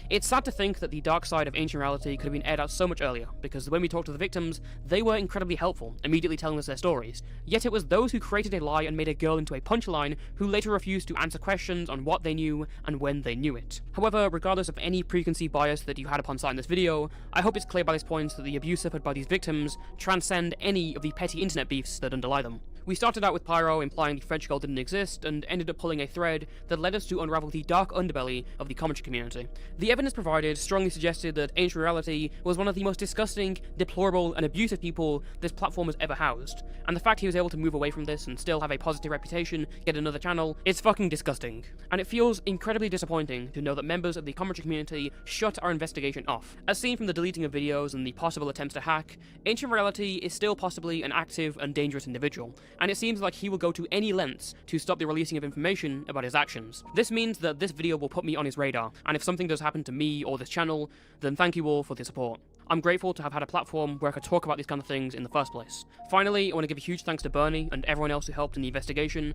It's sad to think that the dark side of Ancient Reality could have been aired out so much earlier, because when we talked to the victims, they were incredibly helpful, immediately telling us their stories. Yet it was those who created a lie and made a girl into a punchline who later refused to answer questions on what they knew and when they knew it. However, regardless of any preconceived bias that you had upon sight in this video, I hope it's clear by this point that the abuse suffered by these victims transcend any of the petty internet beefs that underlie them. We started out with Pyro implying the French girl didn't exist, and ended up pulling a thread that led us to unravel the dark underbelly of the commentary community. The evidence provided strongly suggested that Ancient Reality was one of the most disgusting, deplorable, and abusive people this platform has ever housed, and the fact he was able to move away from this and still have a positive reputation, get another channel, is fucking disgusting. And it feels incredibly disappointing to know that members of the commentary community shut our investigation off. As seen from the deleting of videos and the possible attempts to hack, Ancient Reality is still possibly an active and dangerous individual, and it seems like he will go to any lengths to stop the releasing of information about his actions. This means that this video will put me on his radar, and if something does happen to me or this channel, then thank you all for the support. I'm grateful to have had a platform where I could talk about these kind of things in the first place. Finally, I want to give a huge thanks to Bernie and everyone else who helped in the investigation.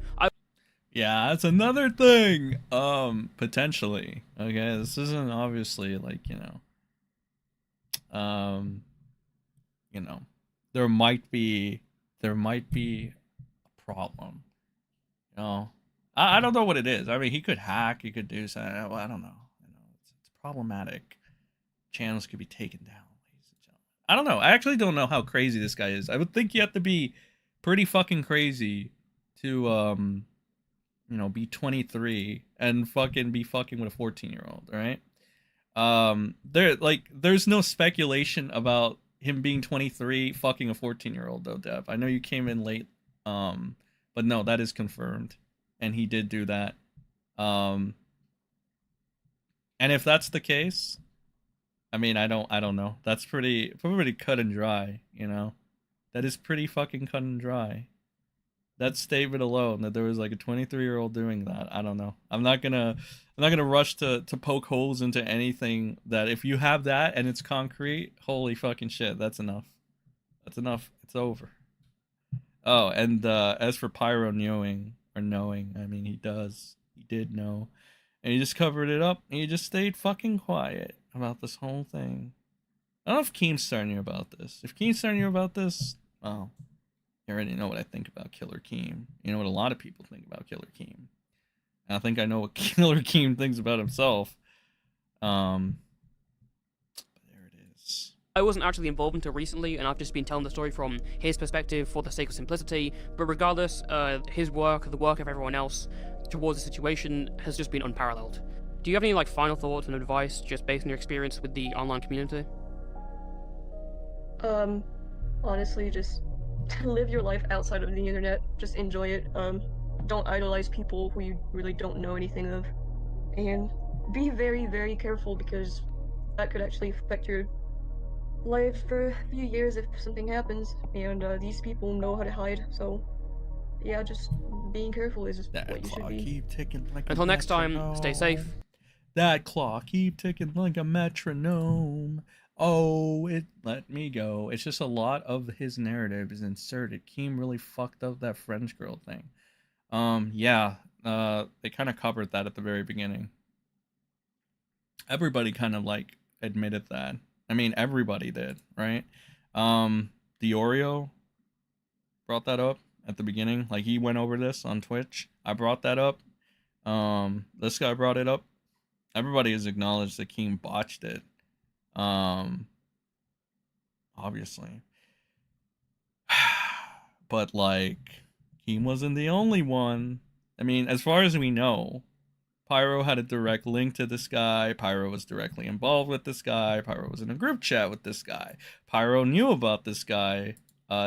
Yeah, that's another thing. Potentially. Okay, this isn't obviously like, there might be a problem. I don't know what it is. I mean, he could hack, he could do something. Well, I don't know. It's problematic. Channels could be taken down, ladies and gentlemen. I don't know. I actually don't know how crazy this guy is. I would think you have to be pretty fucking crazy to be 23 and be fucking with a 14-year-old, right? There's no speculation about him being 23 fucking a 14-year-old though, Dev. I know you came in late, but no, that is confirmed, and he did do that. And if that's the case, I mean, I don't know. That's pretty cut and dry, That is pretty fucking cut and dry. That statement alone, that there was like a 23-year-old doing that, I don't know. I'm not gonna rush to poke holes into anything that if you have that and it's concrete, holy fucking shit, that's enough. That's enough. It's over. Oh, and as for Pyro knowing, I mean, he did know. And he just covered it up, and he just stayed fucking quiet about this whole thing. I don't know if Keemstar knew about this. If Keemstar knew about this, well, you already know what I think about Killer Keem. You know what a lot of people think about Killer Keem. And I think I know what Killer Keem thinks about himself. There it is. I wasn't actually involved until recently, and I've just been telling the story from his perspective for the sake of simplicity, but regardless, his work, the work of everyone else towards the situation has just been unparalleled. Do you have any like final thoughts and advice just based on your experience with the online community? Honestly, just live your life outside of the internet. Just enjoy it. Don't idolize people who you really don't know anything of. And be very, very careful, because that could actually affect your life for a few years if something happens. And these people know how to hide, so yeah, just being careful is That what you should clock be. keep ticking like Until a next time, metronome. stay safe. That clock keep ticking like a metronome. Oh, it let me go. It's just a lot of his narrative is inserted. Keem really fucked up that French girl thing. Yeah, they kind of covered that at the very beginning. Everybody kind of like admitted that. I mean, everybody did, right? Diorio brought that up at the beginning. Like, he went over this on Twitch. I brought that up. This guy brought it up. Everybody has acknowledged that Keem botched it. Obviously. But, like, Keem wasn't the only one. I mean, as far as we know, Pyro had a direct link to this guy. Pyro was directly involved with this guy. Pyro was in a group chat with this guy. Pyro knew about this guy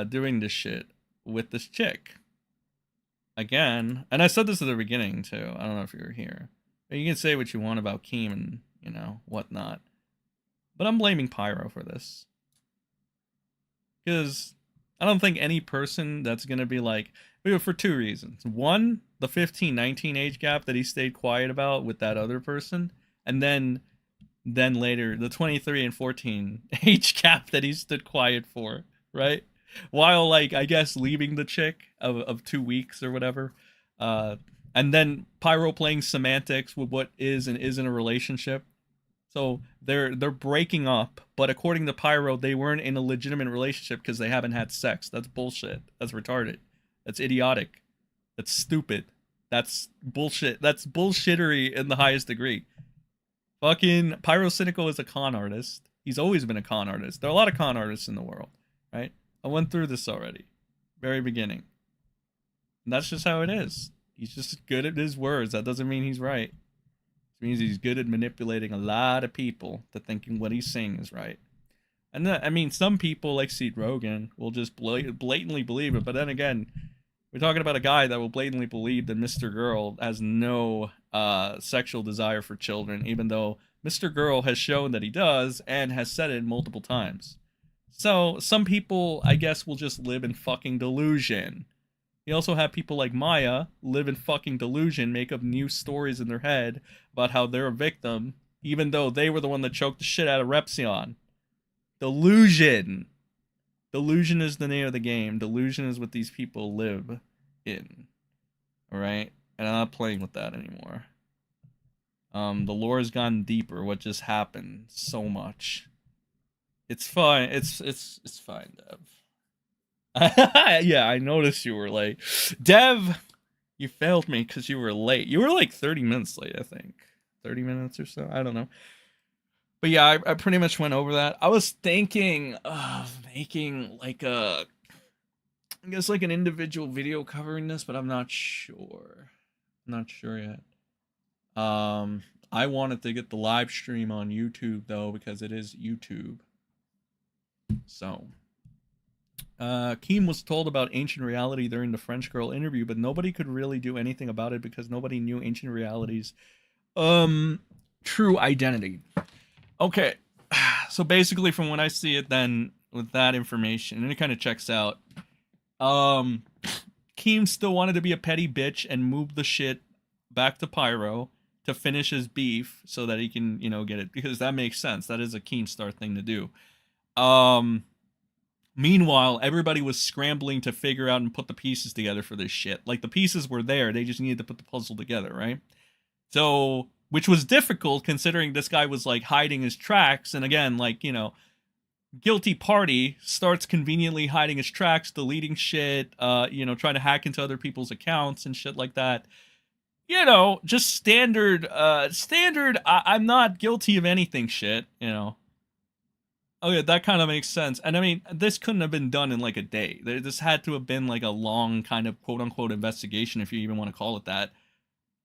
doing this shit with this chick. Again, and I said this at the beginning, too. I don't know if you were here. But you can say what you want about Keem and, you know, whatnot. But I'm blaming Pyro for this. Because I don't think any person that's going to be like, for two reasons. One, the 15-19 age gap that he stayed quiet about with that other person. And then later, the 23 and 14 age gap that he stood quiet for, right? While, like, I guess leaving the chick of 2 weeks or whatever. And then Pyro playing semantics with what is and isn't a relationship. So they're breaking up, but according to Pyro, they weren't in a legitimate relationship because they haven't had sex. That's bullshit. That's retarded. That's idiotic. That's stupid. That's bullshit. That's bullshittery in the highest degree. Fucking Pyrocynical is a con artist. He's always been a con artist. There are a lot of con artists in the world, right? I went through this already. Very beginning. And that's just how it is. He's just good at his words. That doesn't mean he's right. It means he's good at manipulating a lot of people to thinking what he's saying is right. And I mean, some people like Seed Rogan will just blatantly believe it. But then again, we're talking about a guy that will blatantly believe that Mr. Girl has no sexual desire for children, even though Mr. Girl has shown that he does and has said it multiple times. So some people, I guess, will just live in fucking delusion. You also have people like Maya live in fucking delusion, make up new stories in their head about how they're a victim, even though they were the one that choked the shit out of Repsion. Delusion. Delusion is the name of the game. Delusion is what these people live in. Alright? And I'm not playing with that anymore. The lore has gone deeper. What just happened? So much. It's fine. It's fine, Dev. Yeah, I noticed you were late. Dev, you failed me because you were late. You were like 30 minutes late, I think. 30 minutes or so. I don't know. But yeah, I pretty much went over that. I was thinking of making like I guess like an individual video covering this, but I'm not sure. I'm not sure yet. I wanted to get the live stream on YouTube though, because it is YouTube. So Keem was told about ancient reality during the French girl interview, but nobody could really do anything about it because nobody knew ancient reality's true identity. Okay, so basically from what I see it then with that information, and it kind of checks out, Keem Keem still wanted to be a petty bitch and move the shit back to Pyro to finish his beef so that he can, you know, get it, because that makes sense. That is a Keemstar thing to do. Meanwhile, everybody was scrambling to figure out and put the pieces together for this shit. Like, the pieces were there, they just needed to put the puzzle together, right? So, which was difficult considering this guy was, like, hiding his tracks, and again, like, you know, guilty party starts conveniently hiding his tracks, deleting shit, you know, trying to hack into other people's accounts and shit like that. You know, just standard, I'm not guilty of anything shit, you know. Oh yeah, that kind of makes sense. And I mean, this couldn't have been done in like a day. This had to have been like a long kind of quote-unquote investigation, if you even want to call it that,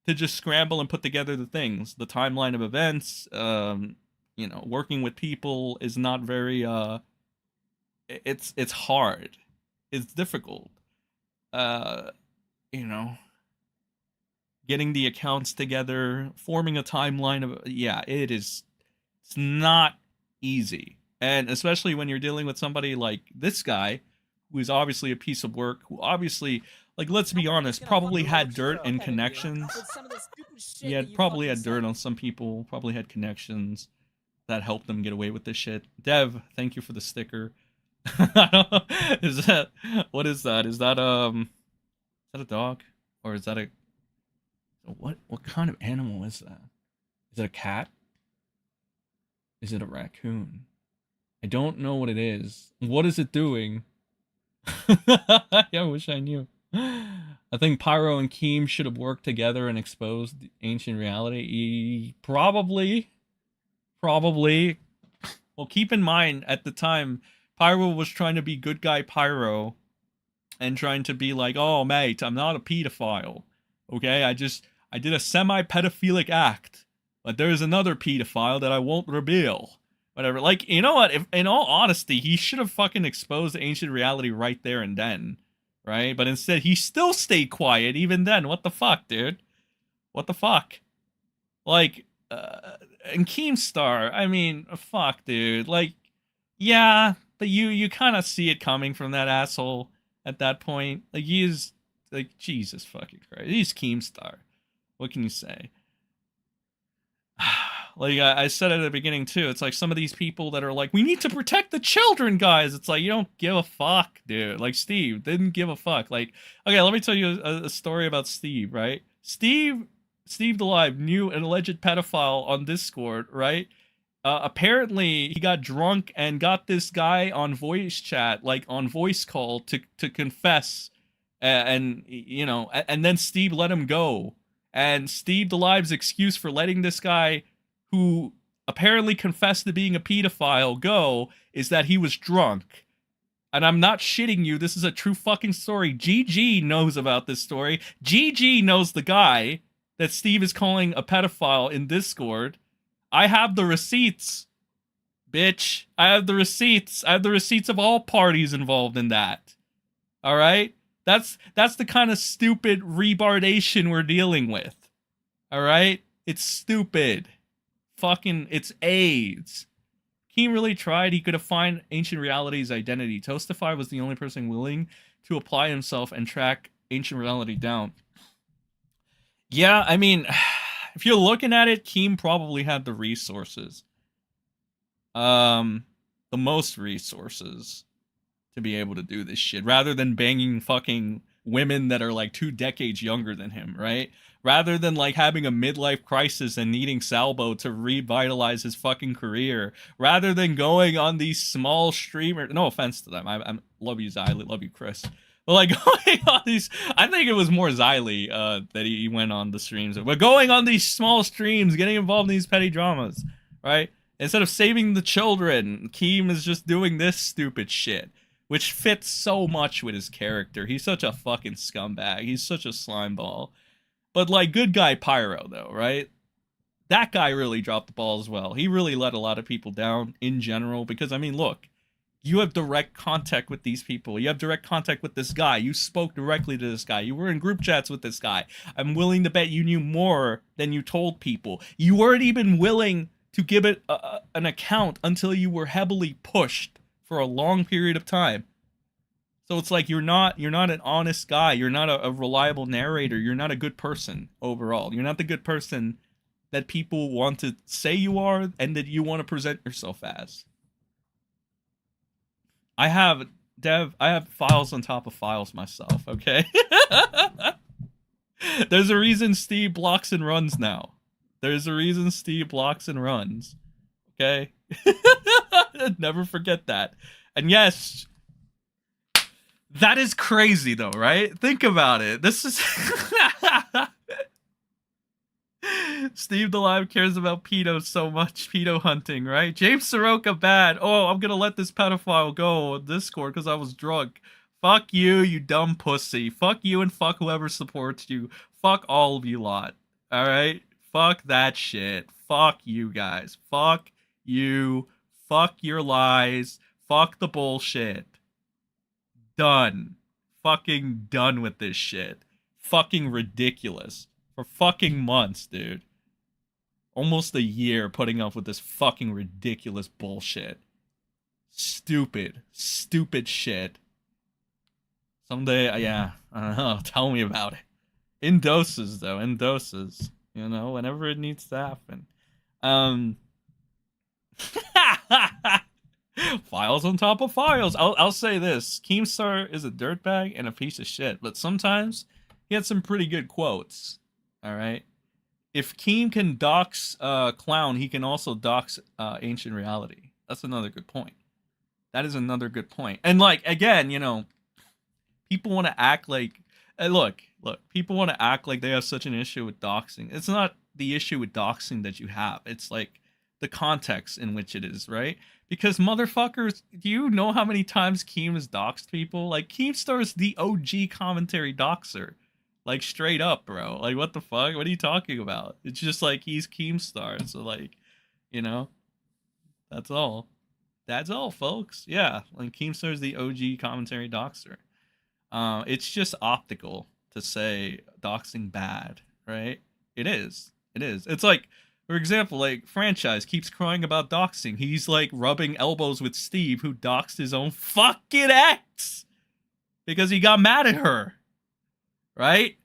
to just scramble and put together the things. The timeline of events, you know, working with people is not very, it's hard. It's difficult. You know, getting the accounts together, forming a timeline of, yeah, it's not easy. And especially when you're dealing with somebody like this guy, who is obviously a piece of work, who obviously, like, let's be honest, probably had dirt and connections. He had probably had dirt on some people, probably had connections that helped them get away with this shit. Dev, thank you for the sticker. Is that, what is that? Is that a dog? Or is that a, what kind of animal is that? Is it a cat? Is it a raccoon? I don't know what it is. What is it doing? Yeah, I wish I knew. I think Pyro and Keem should have worked together and exposed the ancient reality. Probably. Well, keep in mind, at the time, Pyro was trying to be good guy Pyro and trying to be like, oh, mate, I'm not a pedophile. Okay, I did a semi-pedophilic act. But there's another pedophile that I won't reveal. Whatever. Like, you know what? If, in all honesty, he should have fucking exposed the ancient reality right there and then. Right? But instead, he still stayed quiet even then. What the fuck, dude? What the fuck? Like, and Keemstar, I mean, fuck, dude. Like, yeah, but you kind of see it coming from that asshole at that point. Like, he's, like, Jesus fucking Christ. He's Keemstar. What can you say? Like I said at the beginning too, it's like some of these people that are like, we need to protect the children, guys. It's like, you don't give a fuck, dude. Like Steve didn't give a fuck. Like, okay, let me tell you a story about Steve, right? Steve the Live knew an alleged pedophile on Discord, right? Apparently he got drunk and got this guy on voice chat, like on voice call to confess, and you know, and then Steve let him go. And Steve the Live's excuse for letting this guy, who apparently confessed to being a pedophile, go is that he was drunk. And I'm not shitting you, this is a true fucking story. GG knows about this story. GG knows the guy that Steve is calling a pedophile in Discord. I have the receipts, bitch. I have the receipts. I have the receipts of all parties involved in that. Alright? That's the kind of stupid rebardation we're dealing with. Alright? It's stupid. Fucking, it's AIDS. Keem really tried. He could have found Ancient Reality's identity. Toastify was the only person willing to apply himself and track Ancient Reality down. Yeah, I mean, if you're looking at it, Keem probably had the resources. The most resources to be able to do this shit, rather than banging fucking women that are like 2 decades younger than him, right? Rather than like having a midlife crisis and needing Salvo to revitalize his fucking career, rather than going on these small streamers, no offense to them, I love you Xylee, love you Chris, but like going on these, I think it was more Xylee that he went on the streams, but going on these small streams, getting involved in these petty dramas, right? Instead of saving the children, Keem is just doing this stupid shit, which fits so much with his character. He's such a fucking scumbag. He's such a slimeball. But, like, good guy Pyro, though, right? That guy really dropped the ball as well. He really let a lot of people down in general. Because, I mean, look, you have direct contact with these people. You have direct contact with this guy. You spoke directly to this guy. You were in group chats with this guy. I'm willing to bet you knew more than you told people. You weren't even willing to give it an account until you were heavily pushed for a long period of time. So it's like you're not an honest guy. You're not a reliable narrator. You're not a good person overall. You're not the good person that people want to say you are and that you want to present yourself as. I have files on top of files myself, okay? There's a reason Steve blocks and runs now. There's a reason Steve blocks and runs. Okay? Never forget that. And yes, that is crazy though, right? Think about it. This is Steve the Live cares about pedo so much, pedo hunting, right? James Soroka bad. Oh, I'm gonna let this pedophile go on Discord because I was drunk. Fuck you, you dumb pussy. Fuck you and fuck whoever supports you. Fuck all of you lot. Alright? Fuck that shit. Fuck you guys. Fuck you. Fuck your lies. Fuck the bullshit. Done. Fucking done with this shit. Fucking ridiculous. For fucking months, dude. Almost a year putting up with this fucking ridiculous bullshit. Stupid. Stupid shit. Someday, yeah, I don't know, tell me about it. In doses, though, in doses. You know, whenever it needs to happen. Files on top of files. I'll say this. Keemstar is a dirtbag and a piece of shit, but sometimes he had some pretty good quotes. Alright? If Keem can dox Clown, he can also dox Ancient Reality. That's another good point. That is another good point. And, like, again, you know, people want to act like... Look, people want to act like they have such an issue with doxing. It's not the issue with doxing that you have. It's, like, the context in which it is, right? Because, motherfuckers, do you know how many times Keem has doxed people? Like, Keemstar is the OG commentary doxer. Like, straight up, bro. Like, what the fuck? What are you talking about? It's just like, he's Keemstar. So, like, you know, that's all. That's all, folks. Yeah, like, Keemstar is the OG commentary doxer. It's just optical to say doxing bad, right? It is. It is. It's like, for example, like, Franchise keeps crying about doxing. He's, like, rubbing elbows with Steve, who doxed his own fucking ex! Because he got mad at her. Right?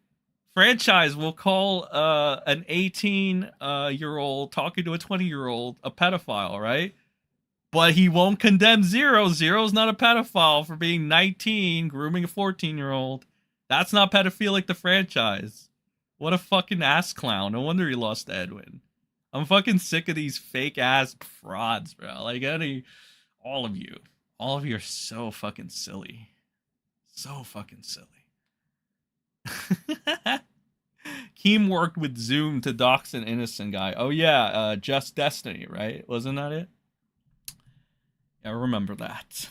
Franchise will call an 18-year-old talking to a 20-year-old a pedophile, right? But he won't condemn Zero. Zero's not a pedophile for being 19, grooming a 14-year-old. That's not pedophilic to Franchise. What a fucking ass clown. No wonder he lost to Edwin. I'm fucking sick of these fake-ass frauds, bro. Like, all of you are so fucking silly. So fucking silly. Keem worked with Zoom to dox an innocent guy. Oh yeah, Just Destiny, right? Wasn't that it? Yeah, I remember that.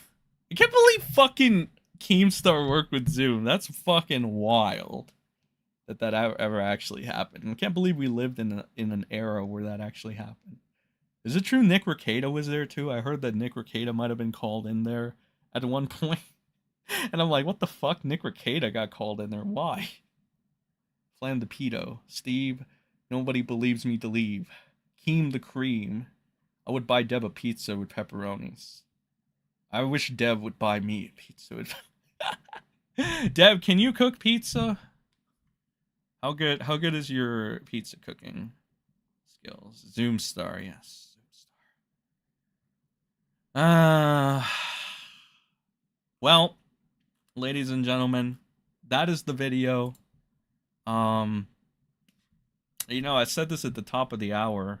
I can't believe fucking Keemstar worked with Zoom. That's fucking wild that ever actually happened. I can't believe we lived in an era where that actually happened. Is it true Nick Rekieta was there too? I heard that Nick Rekieta might have been called in there at one point. And I'm like, what the fuck? Nick Rekieta got called in there. Why? Flan the pedo. Steve, nobody believes me to leave. Keem the cream. I would buy Deb a pizza with pepperonis. I wish Deb would buy me a pizza with... Deb, can you cook pizza? How good is your pizza cooking skills? Zoom star, yes. Zoom star. Well, ladies and gentlemen, that is the video. You know, I said this at the top of the hour,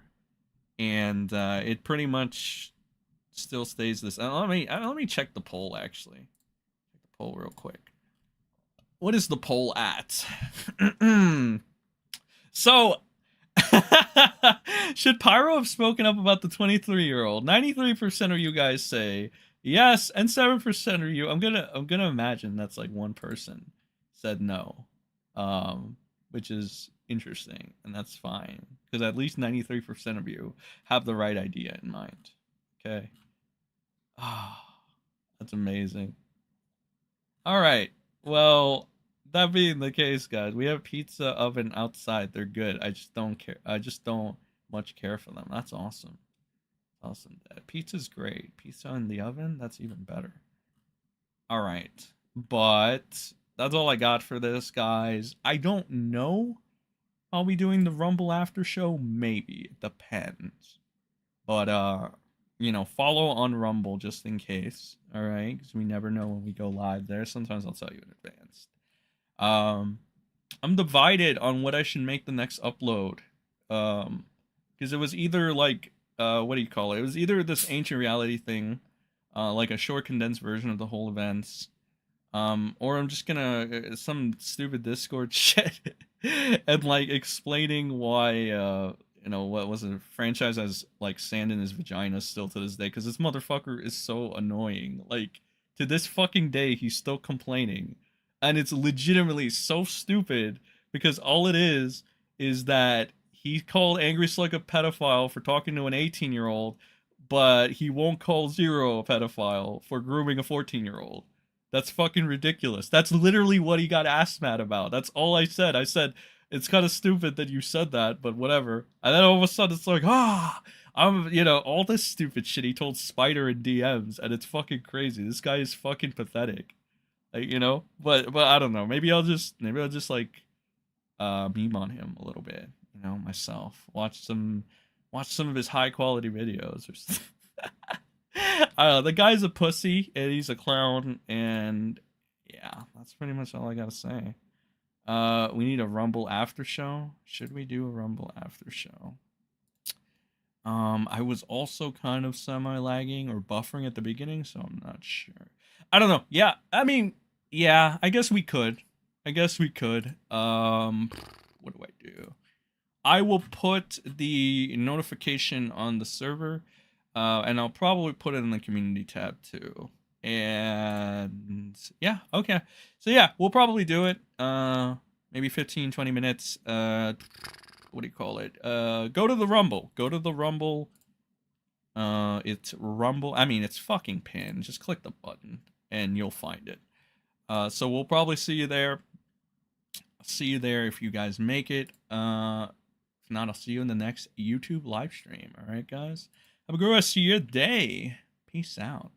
and it pretty much still stays this. Let me check the poll actually. Check the poll real quick. What is the poll at? So, should Pyro have spoken up about the 23-year-old? 93% of you guys say yes, and 7% of you. I'm gonna imagine that's like one person said no, which is interesting, and that's fine because at least 93% of you have the right idea in mind. Okay. Ah, that's amazing. All right. Well, that being the case, guys, we have pizza oven outside. They're good. I just don't care. I just don't much care for them. That's awesome. Awesome. Pizza's great. Pizza in the oven, that's even better. All right. But that's all I got for this, guys. I don't know. I'll be doing the Rumble after show, maybe. It depends. But you know, follow on Rumble just in case. All right, because we never know when we go live there. Sometimes I'll tell you in advance. I'm divided on what I should make the next upload. Because it was either like what do you call it? It was either this ancient reality thing, like a short condensed version of the whole events. Or I'm just gonna some stupid Discord shit and like explaining why you know, what was it, franchise has like sand in his vagina still to this day, because this motherfucker is so annoying. Like, to this fucking day he's still complaining, and it's legitimately so stupid, because all it is that he called Angry Slug a pedophile for talking to an 18-year-old, but he won't call Zero a pedophile for grooming a 14-year-old. That's fucking ridiculous. That's literally what he got asked mad about. That's all I said. I said, it's kind of stupid that you said that, but whatever. And then all of a sudden it's like, I'm, you know, all this stupid shit he told Spider in DMs, and it's fucking crazy. This guy is fucking pathetic. Like, you know, but I don't know. Maybe I'll just like meme on him a little bit, you know, myself. Watch some of his high quality videos or something. I don't know. The guy's a pussy and he's a clown, and yeah, that's pretty much all I gotta say. We need a Rumble after show. Should we do a Rumble after show? I was also kind of semi-lagging or buffering at the beginning, so I'm not sure. I don't know. Yeah, I mean, yeah, I guess we could. What do I do? I will put the notification on the server, and I'll probably put it in the community tab too. And yeah, okay. So yeah, we'll probably do it. Maybe 15-20 minutes. What do you call it? Go to the Rumble. It's Rumble. I mean, it's fucking pinned. Just click the button and you'll find it. So we'll probably see you there. I'll see you there if you guys make it. If not, I'll see you in the next YouTube live stream. All right, guys. Have a good rest of your day. Peace out.